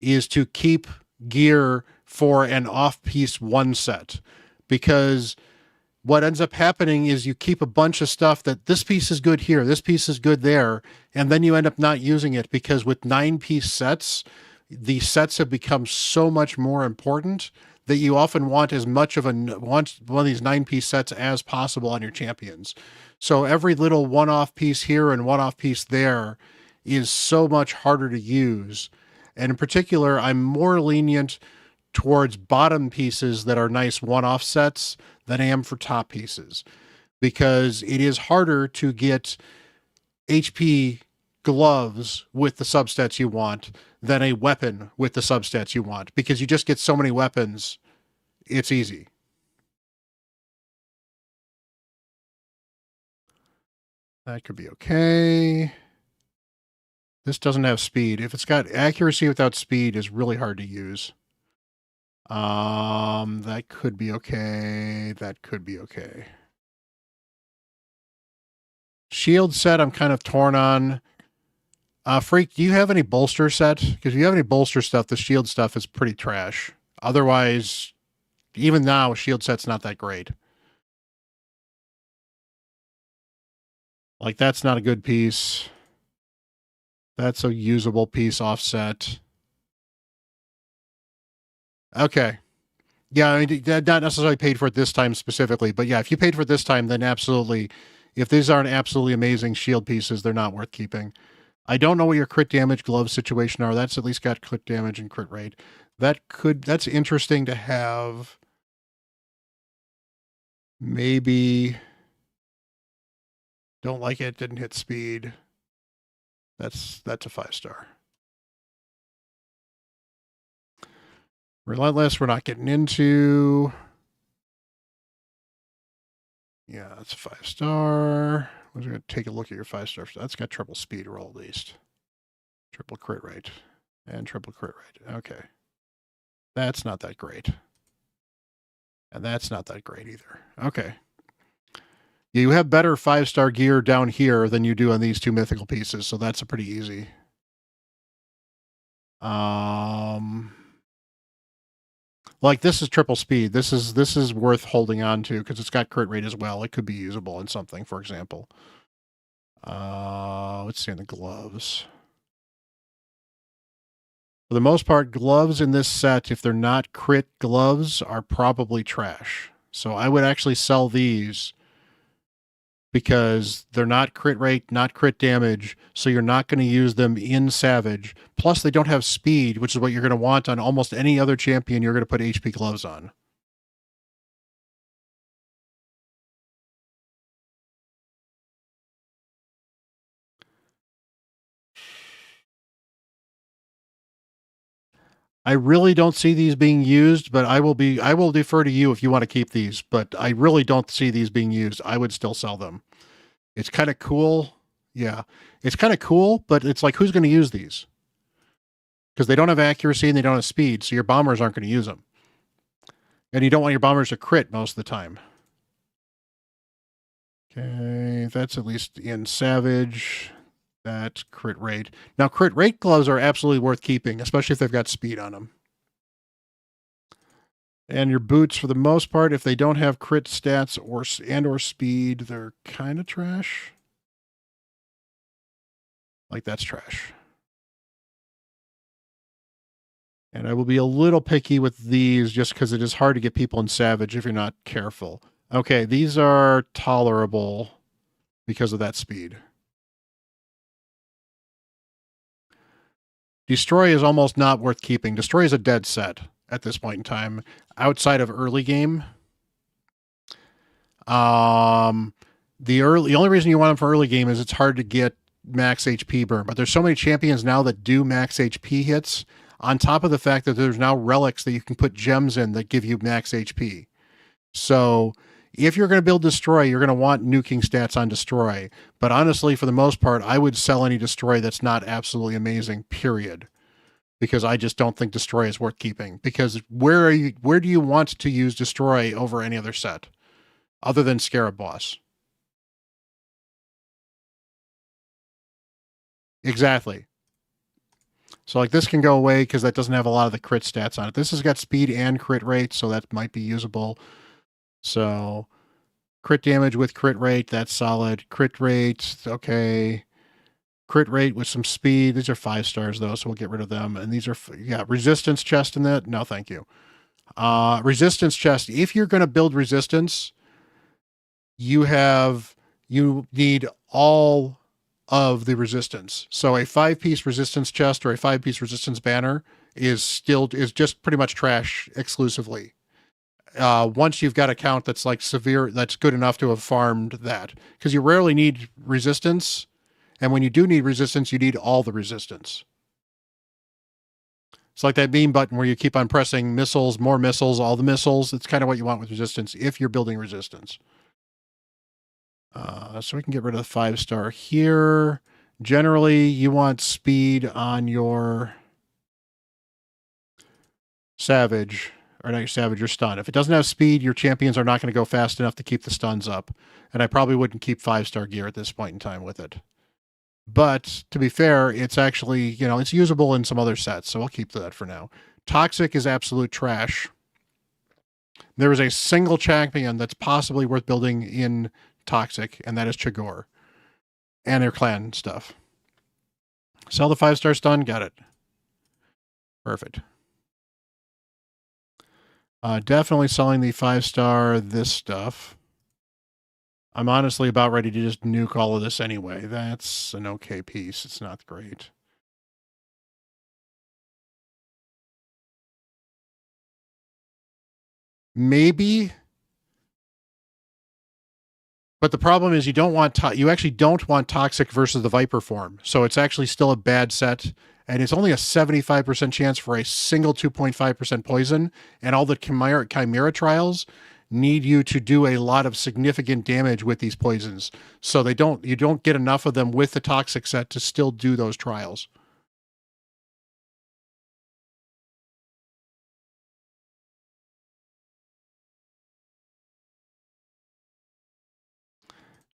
is to keep gear for an off-piece one set, because what ends up happening is you keep a bunch of stuff that this piece is good here, this piece is good there, and then you end up not using it because with 9-piece sets, the sets have become so much more important that you often want as much of one of these 9-piece sets as possible on your champions. So every little one-off piece here and one-off piece there is so much harder to use. And in particular, I'm more lenient towards bottom pieces that are nice one-off sets than I am for top pieces, because it is harder to get HP gloves with the substats you want than a weapon with the substats you want, because you just get so many weapons. It's easy. That could be okay. This doesn't have speed. If it's got accuracy without speed, is really hard to use. That could be okay. That could be okay. Shield set, I'm kind of torn on. Freak, do you have any bolster set? Because if you have any bolster stuff, the shield stuff is pretty trash. Otherwise, even now, shield set's not that great. Like, that's not a good piece. That's a usable piece offset. Okay. Yeah, I mean, not necessarily paid for it this time specifically, but yeah, if you paid for it this time, then absolutely. If these aren't absolutely amazing shield pieces, they're not worth keeping. I don't know what your crit damage glove situation are. That's at least got crit damage and crit rate. That's interesting to have. Maybe. Don't like it. Didn't hit speed. That's a 5-star. Relentless, we're not getting into. Yeah, that's a 5-star. We're going to take a look at your 5-star. That's got triple speed roll at least. Triple crit rate. And triple crit rate. Okay. That's not that great. And that's not that great either. Okay. You have better 5-star gear down here than you do on these two mythical pieces, so that's a pretty easy. Like this is triple speed. This is worth holding on to because it's got crit rate as well. It could be usable in something, for example. Let's see on the gloves. For the most part, gloves in this set, if they're not crit gloves, are probably trash. So I would actually sell these because they're not crit rate, not crit damage, so you're not going to use them in Savage. Plus, they don't have speed, which is what you're going to want on almost any other champion you're going to put HP gloves on. I really don't see these being used, but I will defer to you if you want to keep these, but I really don't see these being used. I would still sell them. It's kind of cool. Yeah. It's kind of cool, but it's like, who's going to use these? Because they don't have accuracy and they don't have speed, so your bombers aren't going to use them. And you don't want your bombers to crit most of the time. Okay, that's at least in Savage. That crit rate. Now, crit rate gloves are absolutely worth keeping, especially if they've got speed on them. And your boots, for the most part, if they don't have crit stats or speed, they're kind of trash. Like, that's trash. And I will be a little picky with these just because it is hard to get people in Savage if you're not careful. Okay, these are tolerable because of that speed. Destroy is almost not worth keeping. Destroy is a dead set at this point in time, outside of early game. The only reason you want them for early game is it's hard to get max HP burn, but there's so many champions now that do max HP hits, on top of the fact that there's now relics that you can put gems in that give you max HP. So if you're going to build Destroy, you're going to want nuking stats on Destroy. But honestly, for the most part, I would sell any Destroy that's not absolutely amazing, period. Because I just don't think Destroy is worth keeping. Because where do you want to use Destroy over any other set? Other than Scarab Boss. Exactly. So like this can go away because that doesn't have a lot of the crit stats on it. This has got speed and crit rate, so that might be usable. So crit damage with crit rate, that's solid. Crit rate, okay. Crit rate with some speed. These are 5 stars though, so we'll get rid of them. And these are, yeah, resistance chest in that. No, thank you. Resistance chest. If you're going to build resistance, you need all of the resistance. So a 5-piece resistance chest or a 5-piece resistance banner is just pretty much trash exclusively. Once you've got a count that's like severe, that's good enough to have farmed that, because you rarely need resistance. And when you do need resistance, you need all the resistance. It's like that beam button where you keep on pressing missiles, more missiles, all the missiles. It's kind of what you want with resistance if you're building resistance. So we can get rid of the 5-star here. Generally, you want speed on your Savage. Or not your Savage, your stun. If it doesn't have speed, your champions are not going to go fast enough to keep the stuns up. And I probably wouldn't keep 5-star gear at this point in time with it. But to be fair, it's actually, it's usable in some other sets, so I'll keep that for now. Toxic is absolute trash. There is a single champion that's possibly worth building in Toxic, and that is Chagor. And their clan stuff. Sell the 5-star stun, got it. Perfect. Definitely selling the 5-star this stuff. I'm honestly about ready to just nuke all of this anyway. That's an okay piece. It's not great. Maybe. But the problem is you actually don't want Toxic versus the Viper form. So it's actually still a bad set. And it's only a 75% chance for a single 2.5% poison. And all the Chimera trials, need you to do a lot of significant damage with these poisons. So you don't get enough of them with the toxic set to still do those trials.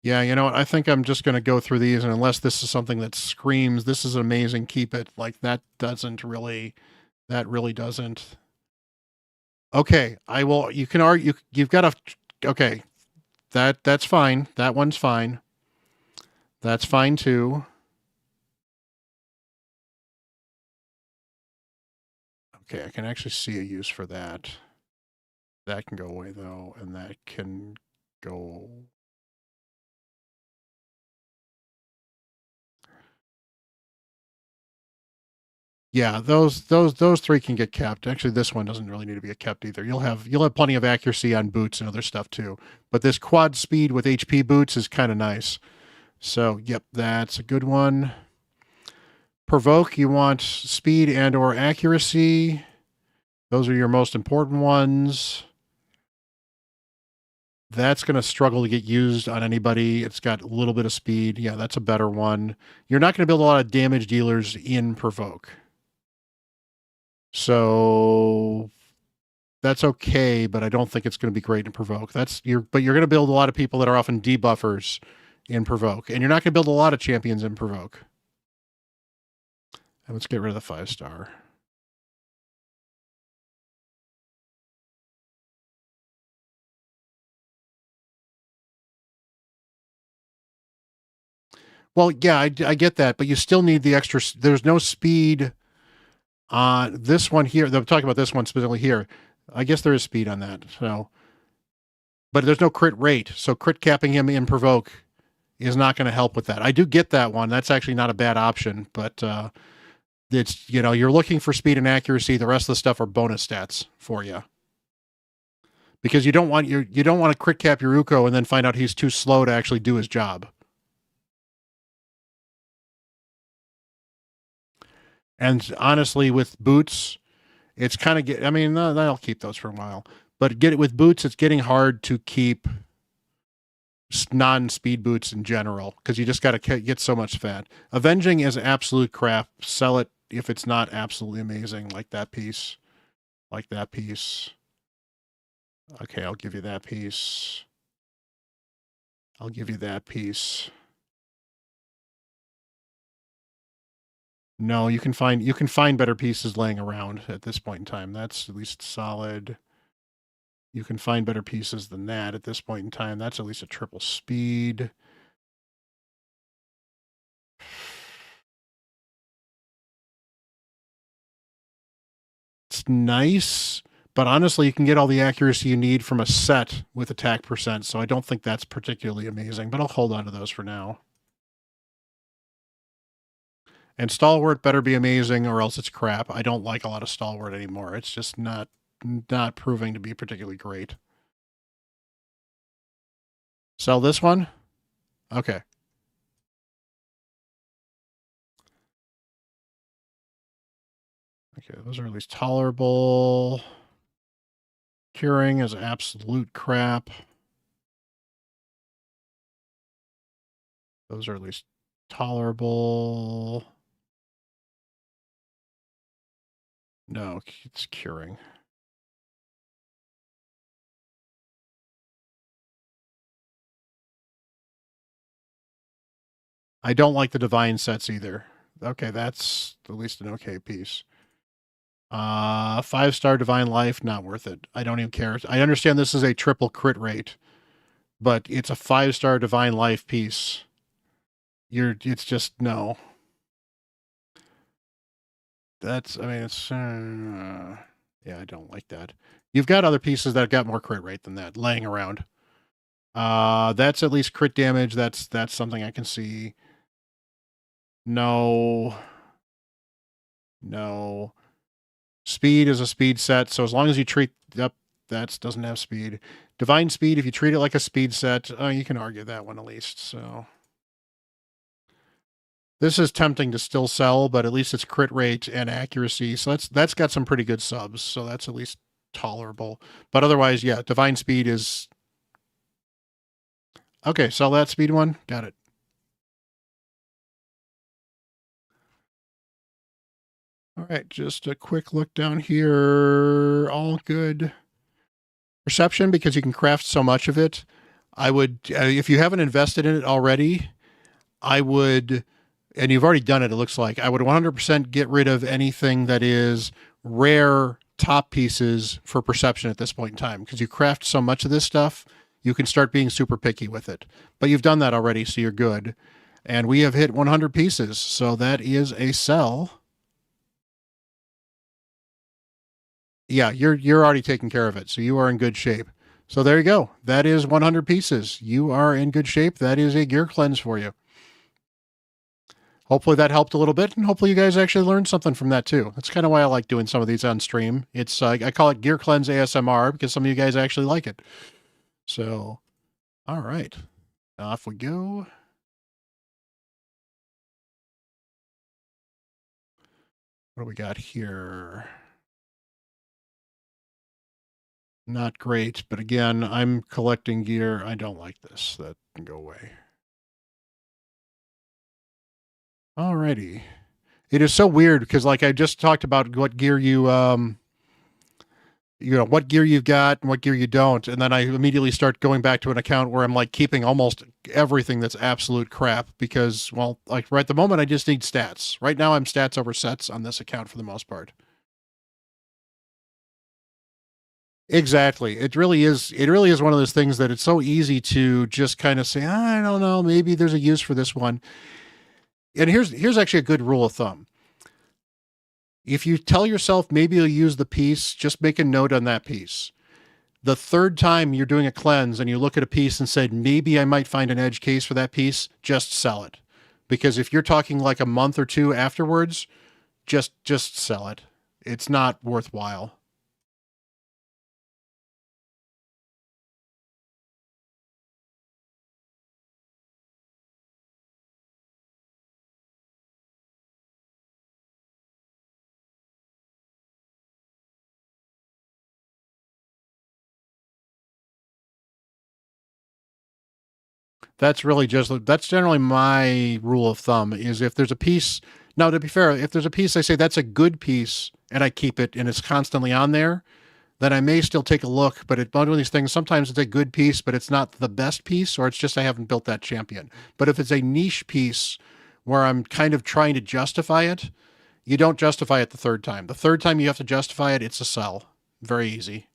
Yeah, you know what? I think I'm just going to go through these, and unless this is something that screams, this is amazing, keep it. Like, that really doesn't. Okay, I will, you can argue, you've got to, okay, that's fine. That one's fine. That's fine too. Okay, I can actually see a use for that. That can go away though, and that can go. Yeah, those three can get kept. Actually, this one doesn't really need to be kept either. You'll have plenty of accuracy on boots and other stuff too. But this quad speed with HP boots is kind of nice. So, yep, that's a good one. Provoke, you want speed and or accuracy. Those are your most important ones. That's going to struggle to get used on anybody. It's got a little bit of speed. Yeah, that's a better one. You're not going to build a lot of damage dealers in Provoke. So that's okay, but I don't think it's going to be great in Provoke. But you're going to build a lot of people that are often debuffers in Provoke, and you're not going to build a lot of champions in Provoke. And let's get rid of the 5-star. Well, yeah, I get that, but you still need the extra. There's no speed on this one here. I'm talking about this one specifically here. I guess there is speed on that. So, but there's no crit rate. So crit capping him in Provoke is not going to help with that. I do get that one. That's actually not a bad option, but it's, you know, you're looking for speed and accuracy. The rest of the stuff are bonus stats for you. Because you don't want to crit cap your Uko and then find out he's too slow to actually do his job. And honestly, with boots, it's kind of I mean, I'll keep those for a while. But with boots, it's getting hard to keep non-speed boots in general because you just got to get so much fat. Avenging is absolute crap. Sell it if it's not absolutely amazing, like that piece. Like that piece. Okay, I'll give you that piece. I'll give you that piece. No, you can find better pieces laying around at this point in time. That's at least solid. You can find better pieces than that at this point in time. That's at least a triple speed. It's nice, but honestly, you can get all the accuracy you need from a set with attack percent, so I don't think that's particularly amazing, but I'll hold on to those for now. And Stalwart better be amazing or else it's crap. I don't like a lot of Stalwart anymore. It's just not proving to be particularly great. Sell this one? Okay. Okay, those are at least tolerable. Curing is absolute crap. Those are at least tolerable. No, it's curing. I don't like the divine sets either. Okay, that's at least an okay piece. 5-star divine life, not worth it. I don't even care. I understand this is a triple crit rate, but it's a 5-star divine life piece. It's just no. It's yeah, I don't like that. You've got other pieces that got more crit rate than that laying around. That's at least crit damage. That's something I can see. No. Speed is a speed set, so as long as you treat that doesn't have speed. Divine speed, if you treat it like a speed set, you can argue that one at least. So this is tempting to still sell, but at least it's crit rate and accuracy. So that's got some pretty good subs. So that's at least tolerable. But otherwise, yeah, divine speed is... Okay, sell that speed one. Got it. All right, just a quick look down here. All good. Perception, because you can craft so much of it. I would, if you haven't invested in it already, I would, and you've already done it, it looks like, I would 100% get rid of anything that is rare top pieces for perception at this point in time, because you craft so much of this stuff, you can start being super picky with it. But you've done that already, so you're good. And we have hit 100 pieces, so that is a sell. Yeah, you're already taking care of it, so you are in good shape. So there you go. That is 100 pieces. You are in good shape. That is a gear cleanse for you. Hopefully that helped a little bit, and hopefully you guys actually learned something from that too. That's kind of why I like doing some of these on stream. It's I call it Gear Cleanse ASMR because some of you guys actually like it. So, all right, off we go. What do we got here? Not great, but again, I'm collecting gear. I don't like this. That can go away. Alrighty. It is so weird because, like, I just talked about what gear what gear you've got and what gear you don't, and then I immediately start going back to an account where I'm like keeping almost everything that's absolute crap because, well, like right at the moment I just need stats. Right now I'm stats over sets on this account for the most part. Exactly. It really is. It really is one of those things that it's so easy to just kind of say, I don't know, maybe there's a use for this one. And here's actually a good rule of thumb. If you tell yourself maybe you'll use the piece, just make a note on that piece. The third time you're doing a cleanse and you look at a piece and said, maybe I might find an edge case for that piece, just sell it. Because if you're talking like a month or two afterwards, just sell it. It's not worthwhile. That's generally my rule of thumb is if there's a piece, now to be fair, if there's a piece I say that's a good piece and I keep it and it's constantly on there, then I may still take a look, but it's one of these things, sometimes it's a good piece, but it's not the best piece, or it's just I haven't built that champion. But if it's a niche piece where I'm kind of trying to justify it, you don't justify it the third time. The third time you have to justify it, it's a sell. Very easy.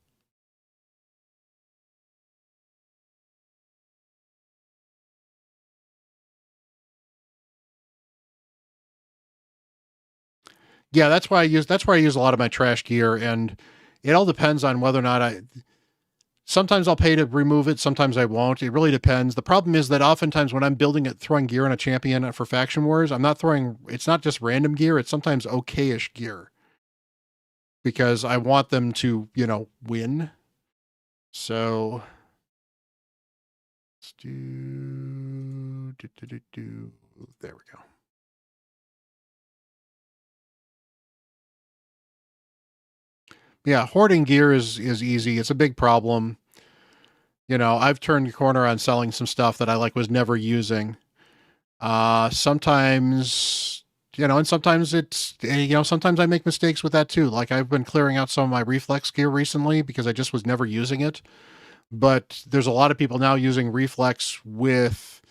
Yeah, that's where I use a lot of my trash gear, and it all depends on whether or not sometimes I'll pay to remove it, sometimes I won't. It really depends. The problem is that oftentimes when I'm building it, throwing gear on a champion for faction wars, it's not just random gear, it's sometimes okayish gear. Because I want them to, win. So let's do. There we go. Yeah, hoarding gear is easy. It's a big problem. I've turned the corner on selling some stuff that I was never using. Sometimes, and sometimes sometimes I make mistakes with that too. Like I've been clearing out some of my reflex gear recently because I just was never using it. But there's a lot of people now using reflex with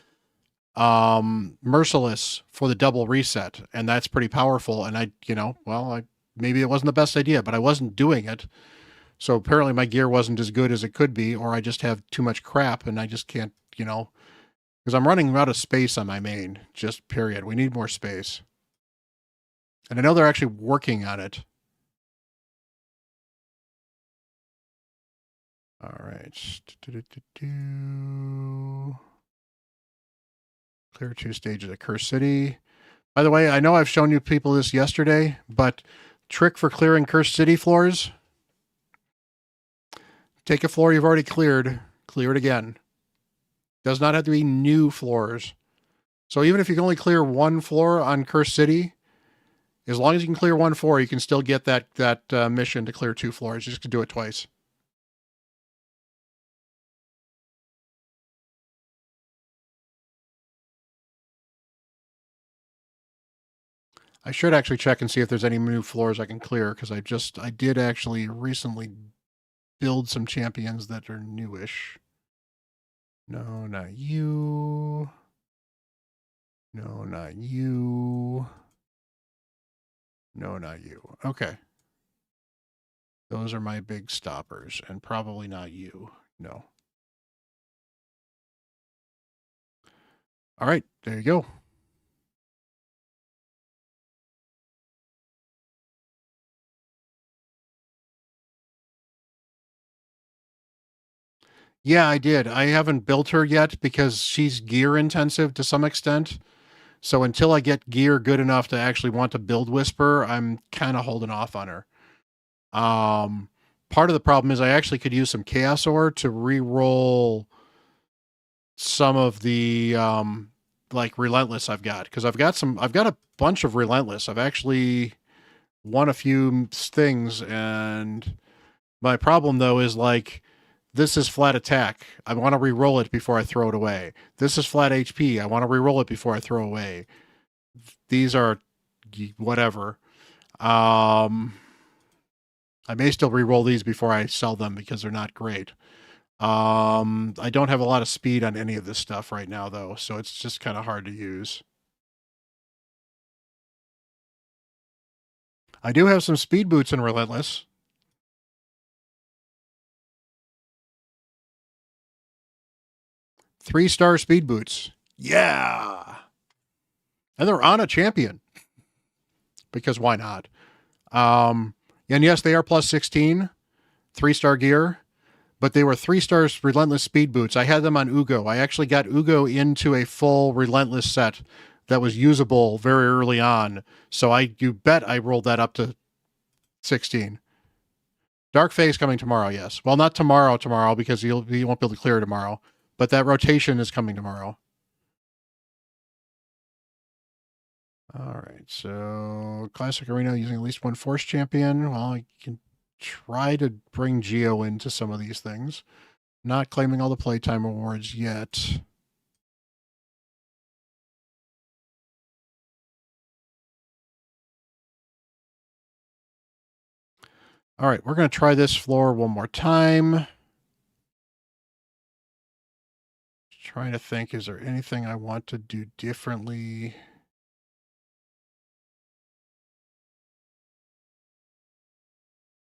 merciless for the double reset, and that's pretty powerful. And maybe it wasn't the best idea, but I wasn't doing it. So apparently my gear wasn't as good as it could be, or I just have too much crap and I just can't, because I'm running out of space on my main, just period. We need more space. And I know they're actually working on it. All right. Clear 2 stages at Curse City. By the way, I know I've shown you people this yesterday, but trick for clearing Curse City floors. Take a floor you've already cleared, clear it again. Does not have to be new floors. So even if you can only clear one floor on Curse City, As long as you can clear 1 floor, you can still get that mission to clear 2 floors. You just can do it twice. I should actually check and see if there's any new floors I can clear, because I did actually recently build some champions that are newish. No, not you. No, not you. No, not you. Okay. Those are my big stoppers, and probably not you. No. All right, there you go. Yeah, I did. I haven't built her yet because she's gear intensive to some extent. So until I get gear good enough to actually want to build Whisper, I'm kind of holding off on her. Part of the problem is I actually could use some Chaos Ore to re-roll some of the like Relentless I've got, because I've got a bunch of Relentless. I've actually won a few things, and my problem though is like, this is flat attack. I want to re-roll it before I throw it away. This is flat HP. I want to re-roll it before I throw away. These are whatever. I may still re-roll these before I sell them because they're not great. I don't have a lot of speed on any of this stuff right now though, so it's just kind of hard to use. I do have some speed boots in Relentless. 3-star speed boots. Yeah. And they're on a champion. Because why not? And yes, they are plus 16, 3-star gear, but they were 3-star Relentless speed boots. I had them on Ugo. I actually got Ugo into a full Relentless set that was usable very early on. So you bet I rolled that up to 16. Dark Phase coming tomorrow, yes. Well, not tomorrow, because you won't be able to clear tomorrow. But that rotation is coming tomorrow. All right, so Classic Arena using at least one Force Champion. Well, I can try to bring Geo into some of these things. Not claiming all the playtime awards yet. All right, we're going to try this floor one more time. Trying to think, is there anything I want to do differently?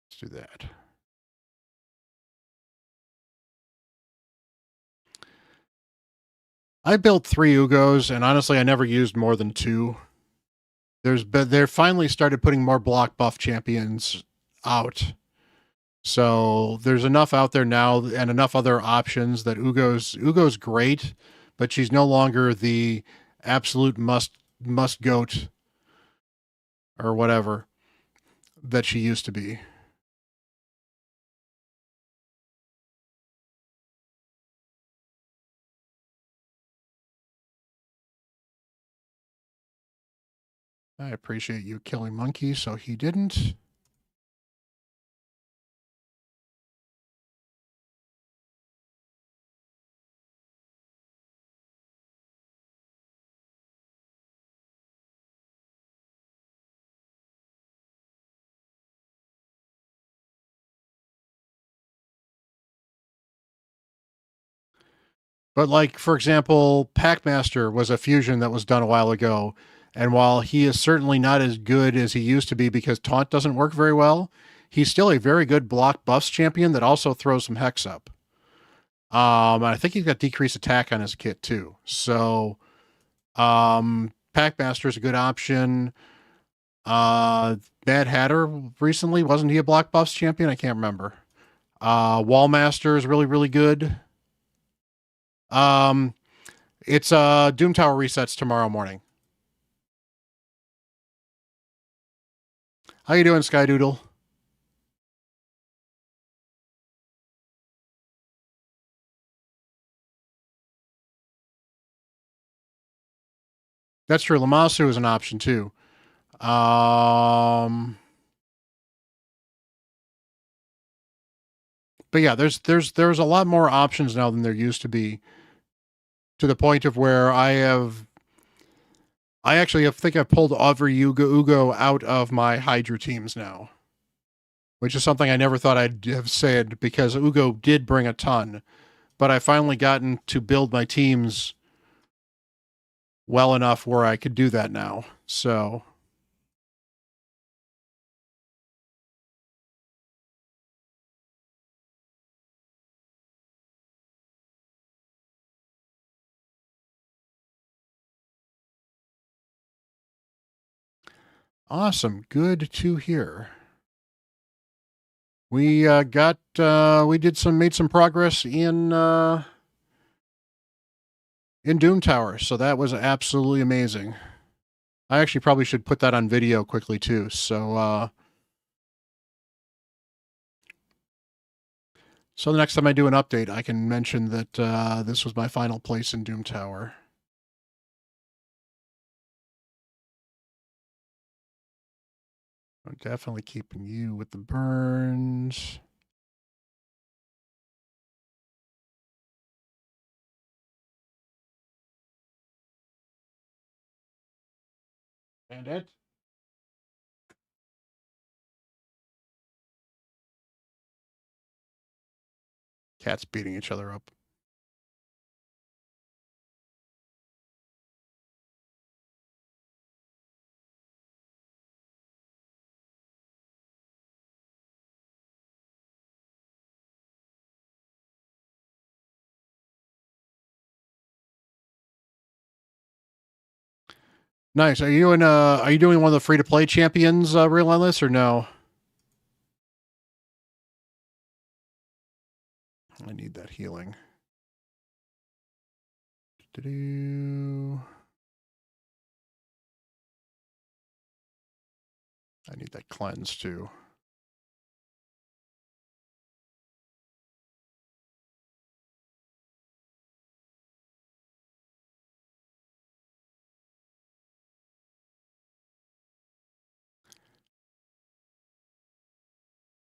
Let's do that. I built 3 Ugos, and honestly, I never used more than 2. They're finally started putting more block buff champions out. So there's enough out there now and enough other options that Ugo's great, but she's no longer the absolute must goat or whatever that she used to be. I appreciate you killing Monkey, so he didn't. But like, for example, Packmaster was a fusion that was done a while ago. And while he is certainly not as good as he used to be because taunt doesn't work very well, he's still a very good block buffs champion that also throws some hex up. I think he's got decreased attack on his kit too. So, Packmaster is a good option. Mad Hatter recently, wasn't he a block buffs champion? I can't remember. Wallmaster is really, really good. It's Doom Tower resets tomorrow morning. How you doing, Skydoodle? That's true. Lamasu is an option too. But yeah, there's a lot more options now than there used to be, to the point of where I actually think I've pulled every Ugo out of my Hydra teams now, which is something I never thought I'd have said, because Ugo did bring a ton, but I finally gotten to build my teams well enough where I could do that now. So awesome. Good to hear. We made some progress in Doom Tower, so that was absolutely amazing. I actually probably should put that on video quickly too. So so the next time I do an update, I can mention that this was my final place in Doom Tower. I'm definitely keeping you with the burns. And it. Cats beating each other up. Nice. Are you doing one of the free to play champions, Relentless, or no? I need that healing. Do-do. I need that cleanse too.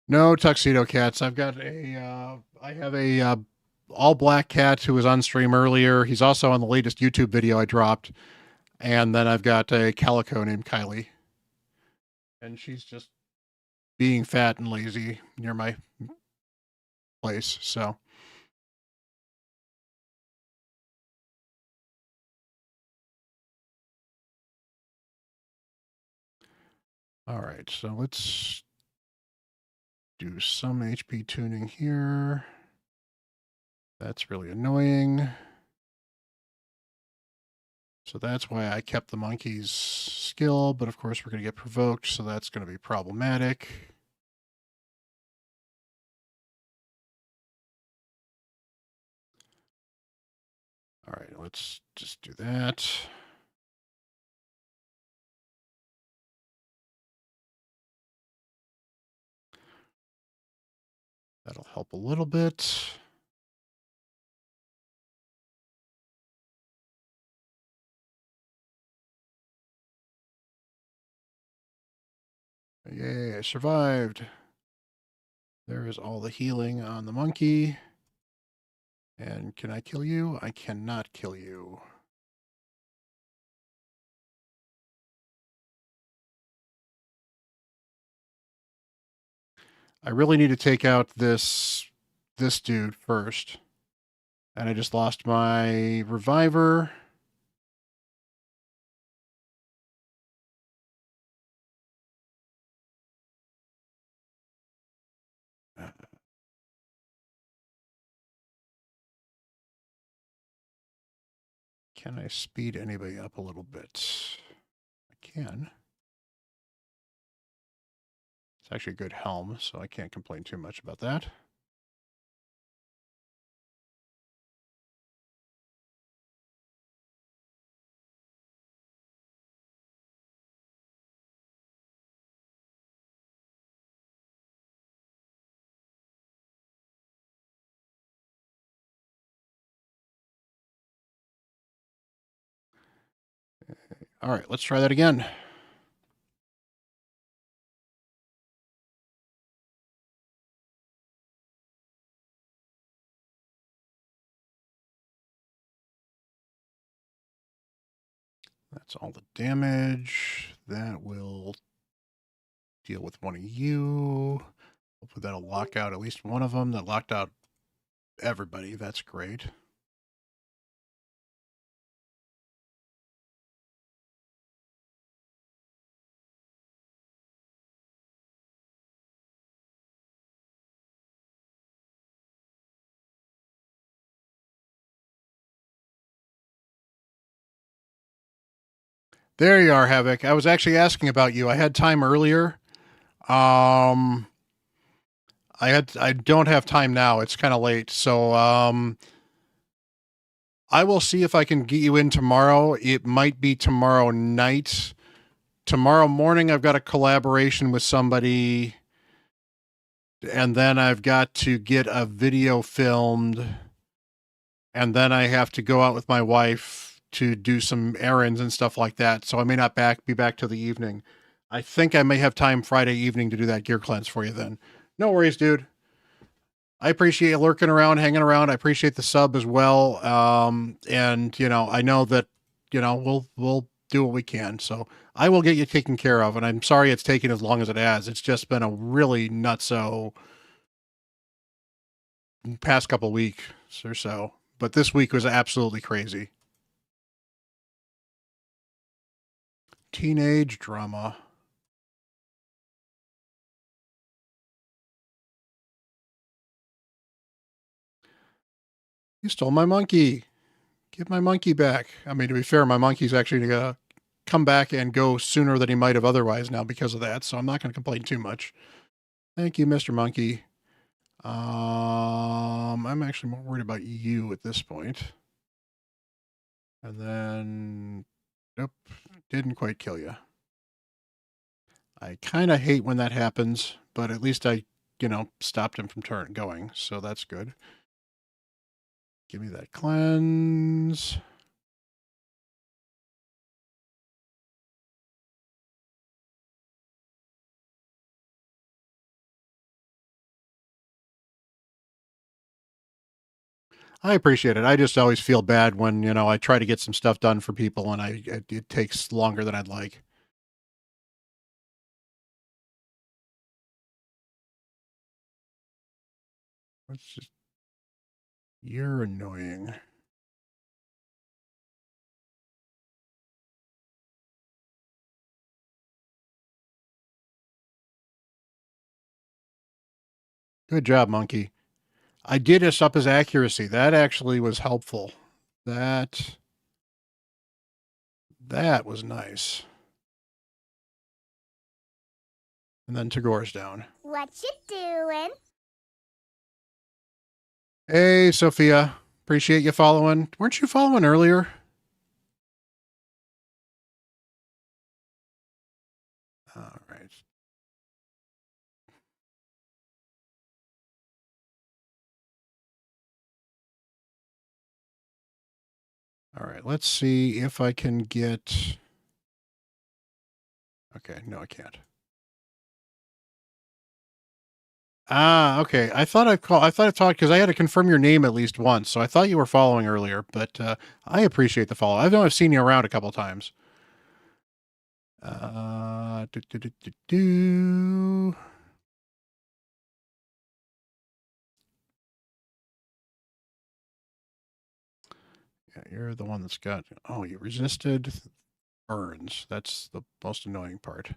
No tuxedo cats. I have a all black cat who was on stream earlier. He's also on the latest YouTube video I dropped. And then I've got a calico named Kylie. And she's just being fat and lazy near my place. So, all right. So let's do some HP tuning here. That's really annoying. So that's why I kept the monkey's skill, but of course we're going to get provoked, so that's going to be problematic. All right, let's just do that. That'll help a little bit. Yay, I survived. There is all the healing on the monkey. And can I kill you? I cannot kill you. I really need to take out this dude first. And I just lost my reviver. Can I speed anybody up a little bit? I can. It's actually a good helm, so I can't complain too much about that. All right, let's try that again. That's all the damage. That will deal with one of you. Hopefully that'll lock out at least one of them. That locked out everybody. That's great. There you are, Havoc. I was actually asking about you. I had time earlier. I don't have time now. It's kind of late. So I will see if I can get you in tomorrow. It might be tomorrow night. Tomorrow morning I've got a collaboration with somebody, and then I've got to get a video filmed, and then I have to go out with my wife to do some errands and stuff like that. So I may not be back till the evening. I think I may have time Friday evening to do that gear cleanse for you then. No worries, dude. I appreciate you lurking around, hanging around. I appreciate the sub as well. And I know that, we'll do what we can. So I will get you taken care of. And I'm sorry it's taken as long as it has. It's just been a really nutso past couple weeks or so. But this week was absolutely crazy. Teenage drama. You stole my monkey. Give my monkey back. I mean, to be fair, my monkey's actually going to come back and go sooner than he might have otherwise now because of that. So I'm not going to complain too much. Thank you, Mr. Monkey. I'm actually more worried about you at this point. And then, nope, didn't quite kill you. I kind of hate when that happens, but at least I, stopped him from going. So that's good. Give me that cleanse. I appreciate it. I just always feel bad when, I try to get some stuff done for people and it takes longer than I'd like. You're annoying. Good job, Monkey. I did up his accuracy. That actually was helpful. That was nice. And then Tagore's down. What you doing? Hey, Sophia. Appreciate you following. Weren't you following earlier? All right. All right. Let's see if I can get. Okay. No, I can't. Ah, okay. I thought I talked because I had to confirm your name at least once, so I thought you were following earlier. But I appreciate the follow. I know I've seen you around a couple times. Do, do, do, do, do. Yeah, you're the one that's got. Oh, you resisted burns. That's the most annoying part.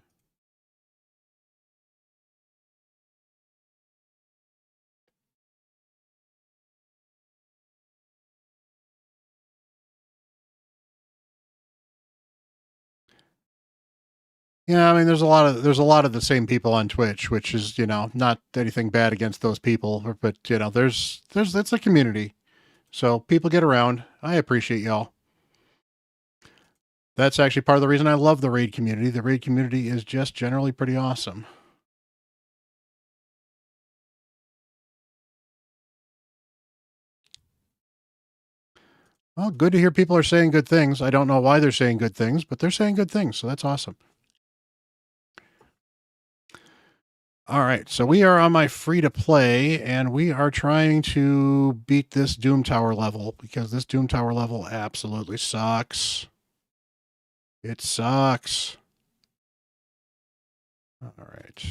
Yeah, I mean, there's a lot of the same people on Twitch, which is not anything bad against those people, but there's it's a community, so people get around. I appreciate y'all. That's actually part of the reason I love the raid community. The raid community is just generally pretty awesome. Well, good to hear people are saying good things. I don't know why they're saying good things, but they're saying good things, so that's awesome. All right, so we are on my free to play, and we are trying to beat this Doom Tower level because this Doom Tower level absolutely sucks. It sucks. All right.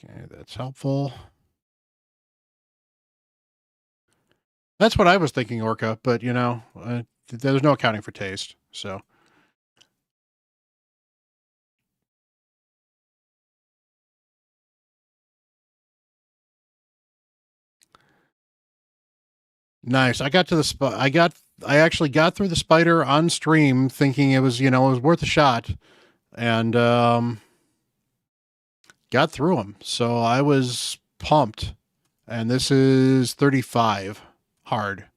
Okay, that's helpful. That's what I was thinking, Orca, but you know, there's no accounting for taste, so. Nice. I got to the I actually got through the spider on stream thinking it was, you know, it was worth a shot, and got through him. So I was pumped. And this is 35 hard.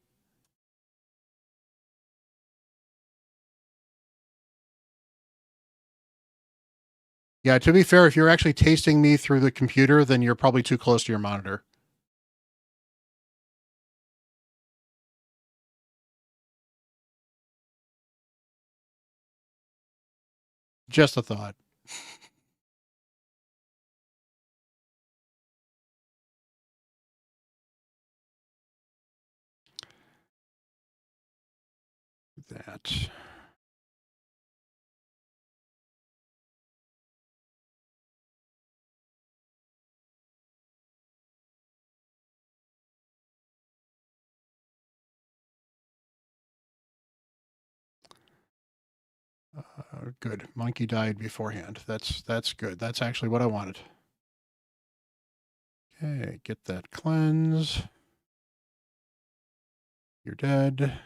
Yeah, to be fair, if you're actually tasting me through the computer, then you're probably too close to your monitor. Just a thought. That. Good. Monkey died beforehand. That's good. That's actually what I wanted. Okay, get that cleanse. You're dead.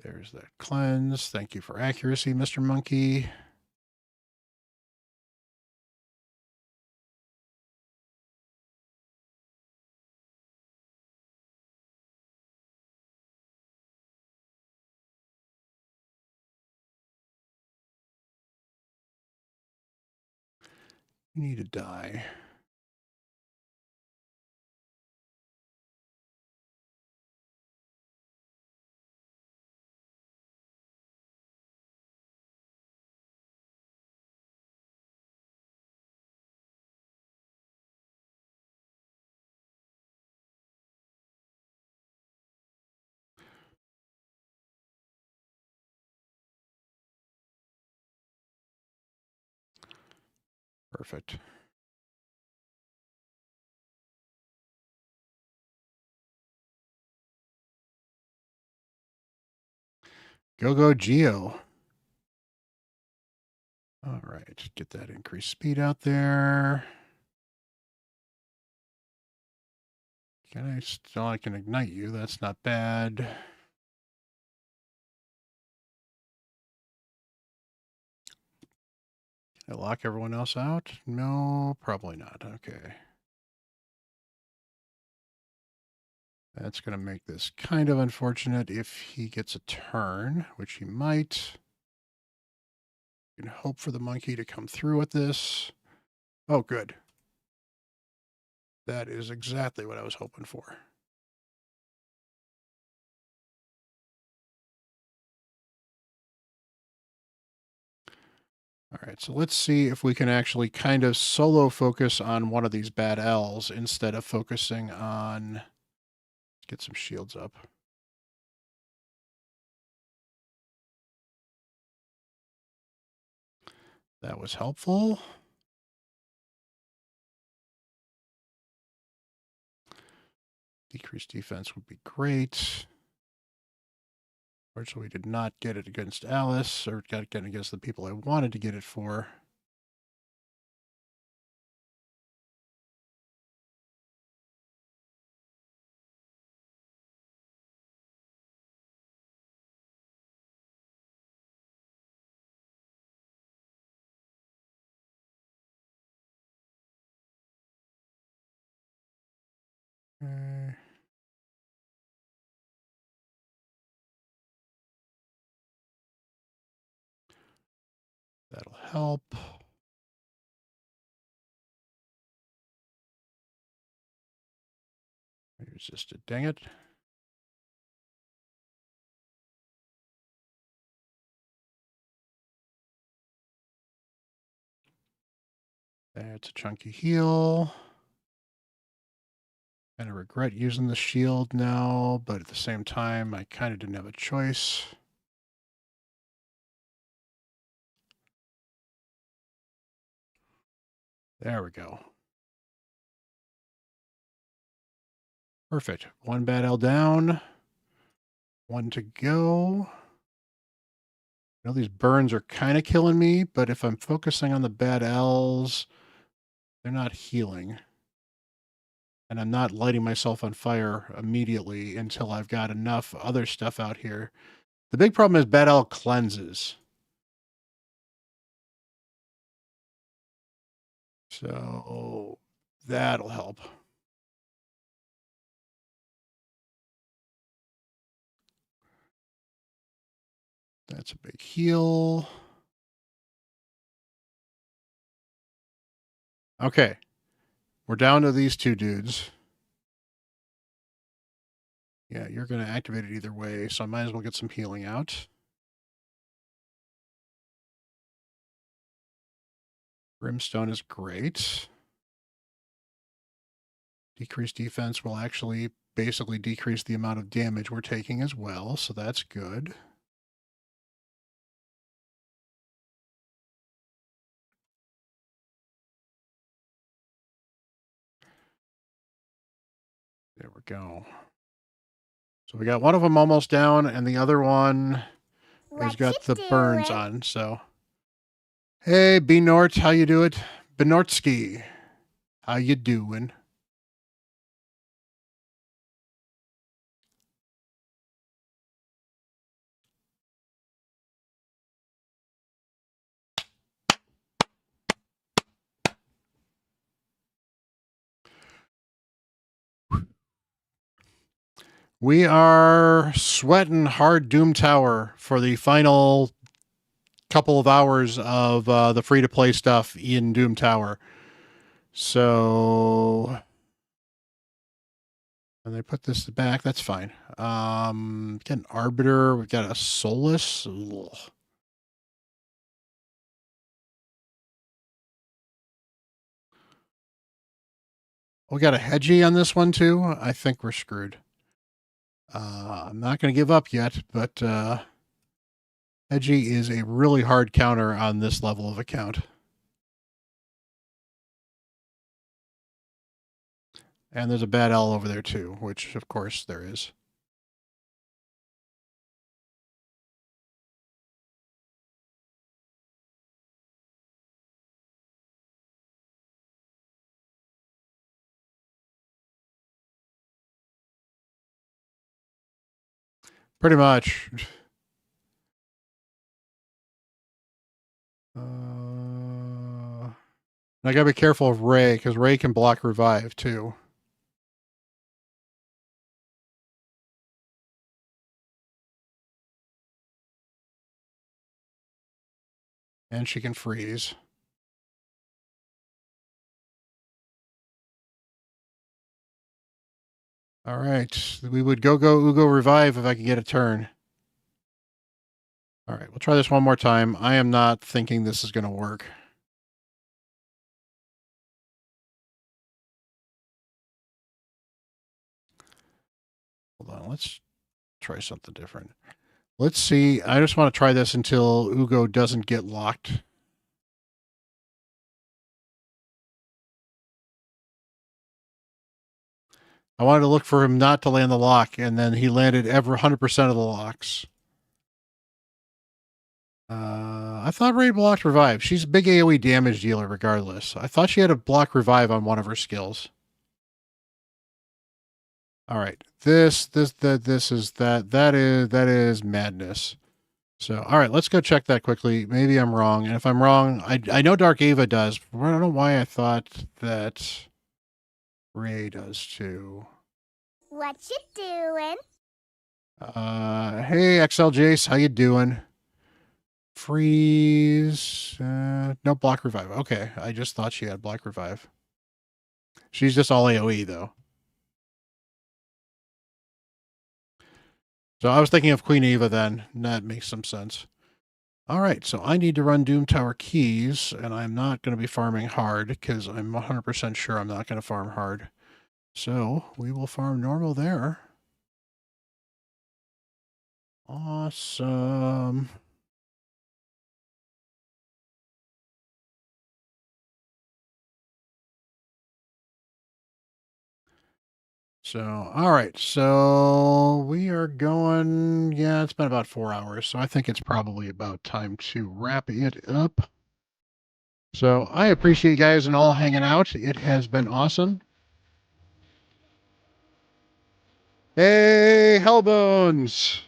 There's that cleanse. Thank you for accuracy, Mr. Monkey. You need to die. Perfect. Go Geo. All right, get that increased speed out there. I can ignite you. That's not bad. Can I lock everyone else out? No, probably not. Okay. That's going to make this kind of unfortunate if he gets a turn, which he might. You can hope for the monkey to come through with this. Oh, good. That is exactly what I was hoping for. All right, so let's see if we can actually kind of solo focus on one of these bad L's instead of focusing on... Let's get some shields up. That was helpful. Decreased defense would be great. Fortunately, we did not get it against Alice, or got it against the people I wanted to get it for. Okay. That'll help. Resisted, dang it. That's a chunky heal. Kind of regret using the shield now, but at the same time, I kind of didn't have a choice. There we go. Perfect. One bad L down. One to go. I know these burns are kind of killing me, but if I'm focusing on the bad L's, they're not healing. And I'm not lighting myself on fire immediately until I've got enough other stuff out here. The big problem is bad L cleanses. So that'll help. That's a big heal. Okay. We're down to these two dudes. Yeah, you're going to activate it either way, so I might as well get some healing out. Brimstone is great. Decreased defense will actually basically decrease the amount of damage we're taking as well, so that's good. There we go. So we got one of them almost down, and the other one has got the burns on. So, hey, B-Nort, how you doing? Benortsky, how you doing? We are sweating hard Doom Tower for the final couple of hours of the free-to-play stuff in Doom Tower. So, and they put this back. That's fine. Get an Arbiter. We've got a Solus. Ugh. We got a Hedgie on this one too. I think we're screwed. I'm not going to give up yet, but Hedgie is a really hard counter on this level of account. And there's a bad L over there too, which of course there is. Pretty much. I gotta be careful of Ray, because Ray can block revive too. And she can freeze. All right. We would go Ugo revive if I could get a turn. All right. We'll try this one more time. I am not thinking this is going to work. Hold on. Let's try something different. Let's see. I just want to try this until Ugo doesn't get locked. I wanted to look for him not to land the lock, and then he landed ever 100% of the locks. I thought Ray blocked revive. She's a big AoE damage dealer regardless. I thought she had a block revive on one of her skills. All right. That is madness. So, all right, let's go check that quickly. Maybe I'm wrong. And if I'm wrong, I know Dark Ava does. But I don't know why I thought that Ray does too. What you doing? Hey, XL Jace, how you doing? Freeze. No block revive. Okay, I just thought she had block revive. She's just all AoE though. So I was thinking of Queen Eva then. That makes some sense. All right, so I need to run Doom Tower keys, and I'm not going to be farming hard because I'm 100% sure I'm not going to farm hard. So we will farm normal there. Awesome. So, all right. So we are going, yeah, it's been about 4 hours. So I think it's probably about time to wrap it up. So I appreciate you guys and all hanging out. It has been awesome. Hey, Hellbones.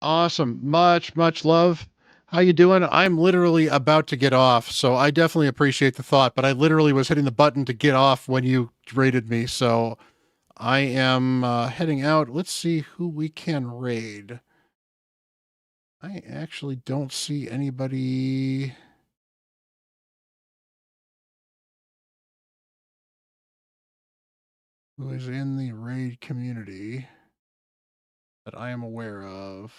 Awesome. Much love. How you doing? I'm literally about to get off, so I definitely appreciate the thought, but I literally was hitting the button to get off when you raided me, so I am heading out. Let's see who we can raid. I actually don't see anybody. Who is in the raid community that I am aware of.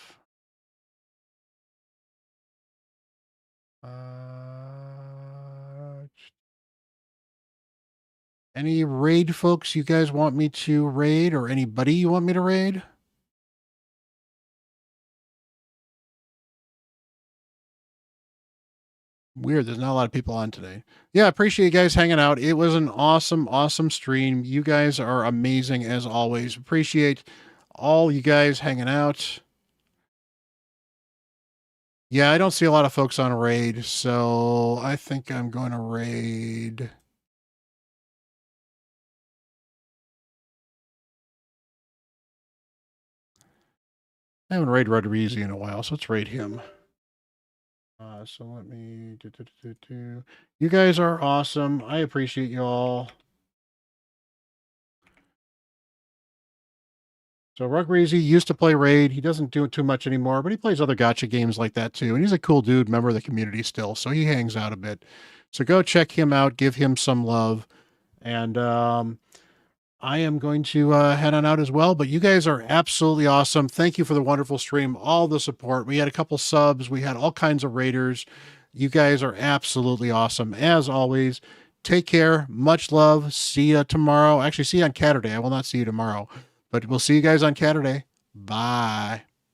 Any raid folks you guys want me to raid, or anybody you want me to raid? Weird, there's not a lot of people on today. Yeah, appreciate you guys hanging out. It was an awesome stream. You guys are amazing as always. Appreciate all you guys hanging out. Yeah, I don't see a lot of folks on raid, so I think I'm going to raid. I haven't raided Rodriguez in a while, so let's raid him. So let me You guys are awesome. I appreciate you all. So Rugreasy used to play Raid. He doesn't do it too much anymore, but he plays other gacha games like that too. And he's a cool dude, member of the community still. So he hangs out a bit. So go check him out, give him some love. And I am going to head on out as well. But you guys are absolutely awesome. Thank you for the wonderful stream, all the support. We had a couple subs. We had all kinds of raiders. You guys are absolutely awesome. As always, take care. Much love. See you tomorrow. Actually, see you on CatHerder. I will not see you tomorrow. But we'll see you guys on CatHerder. Bye.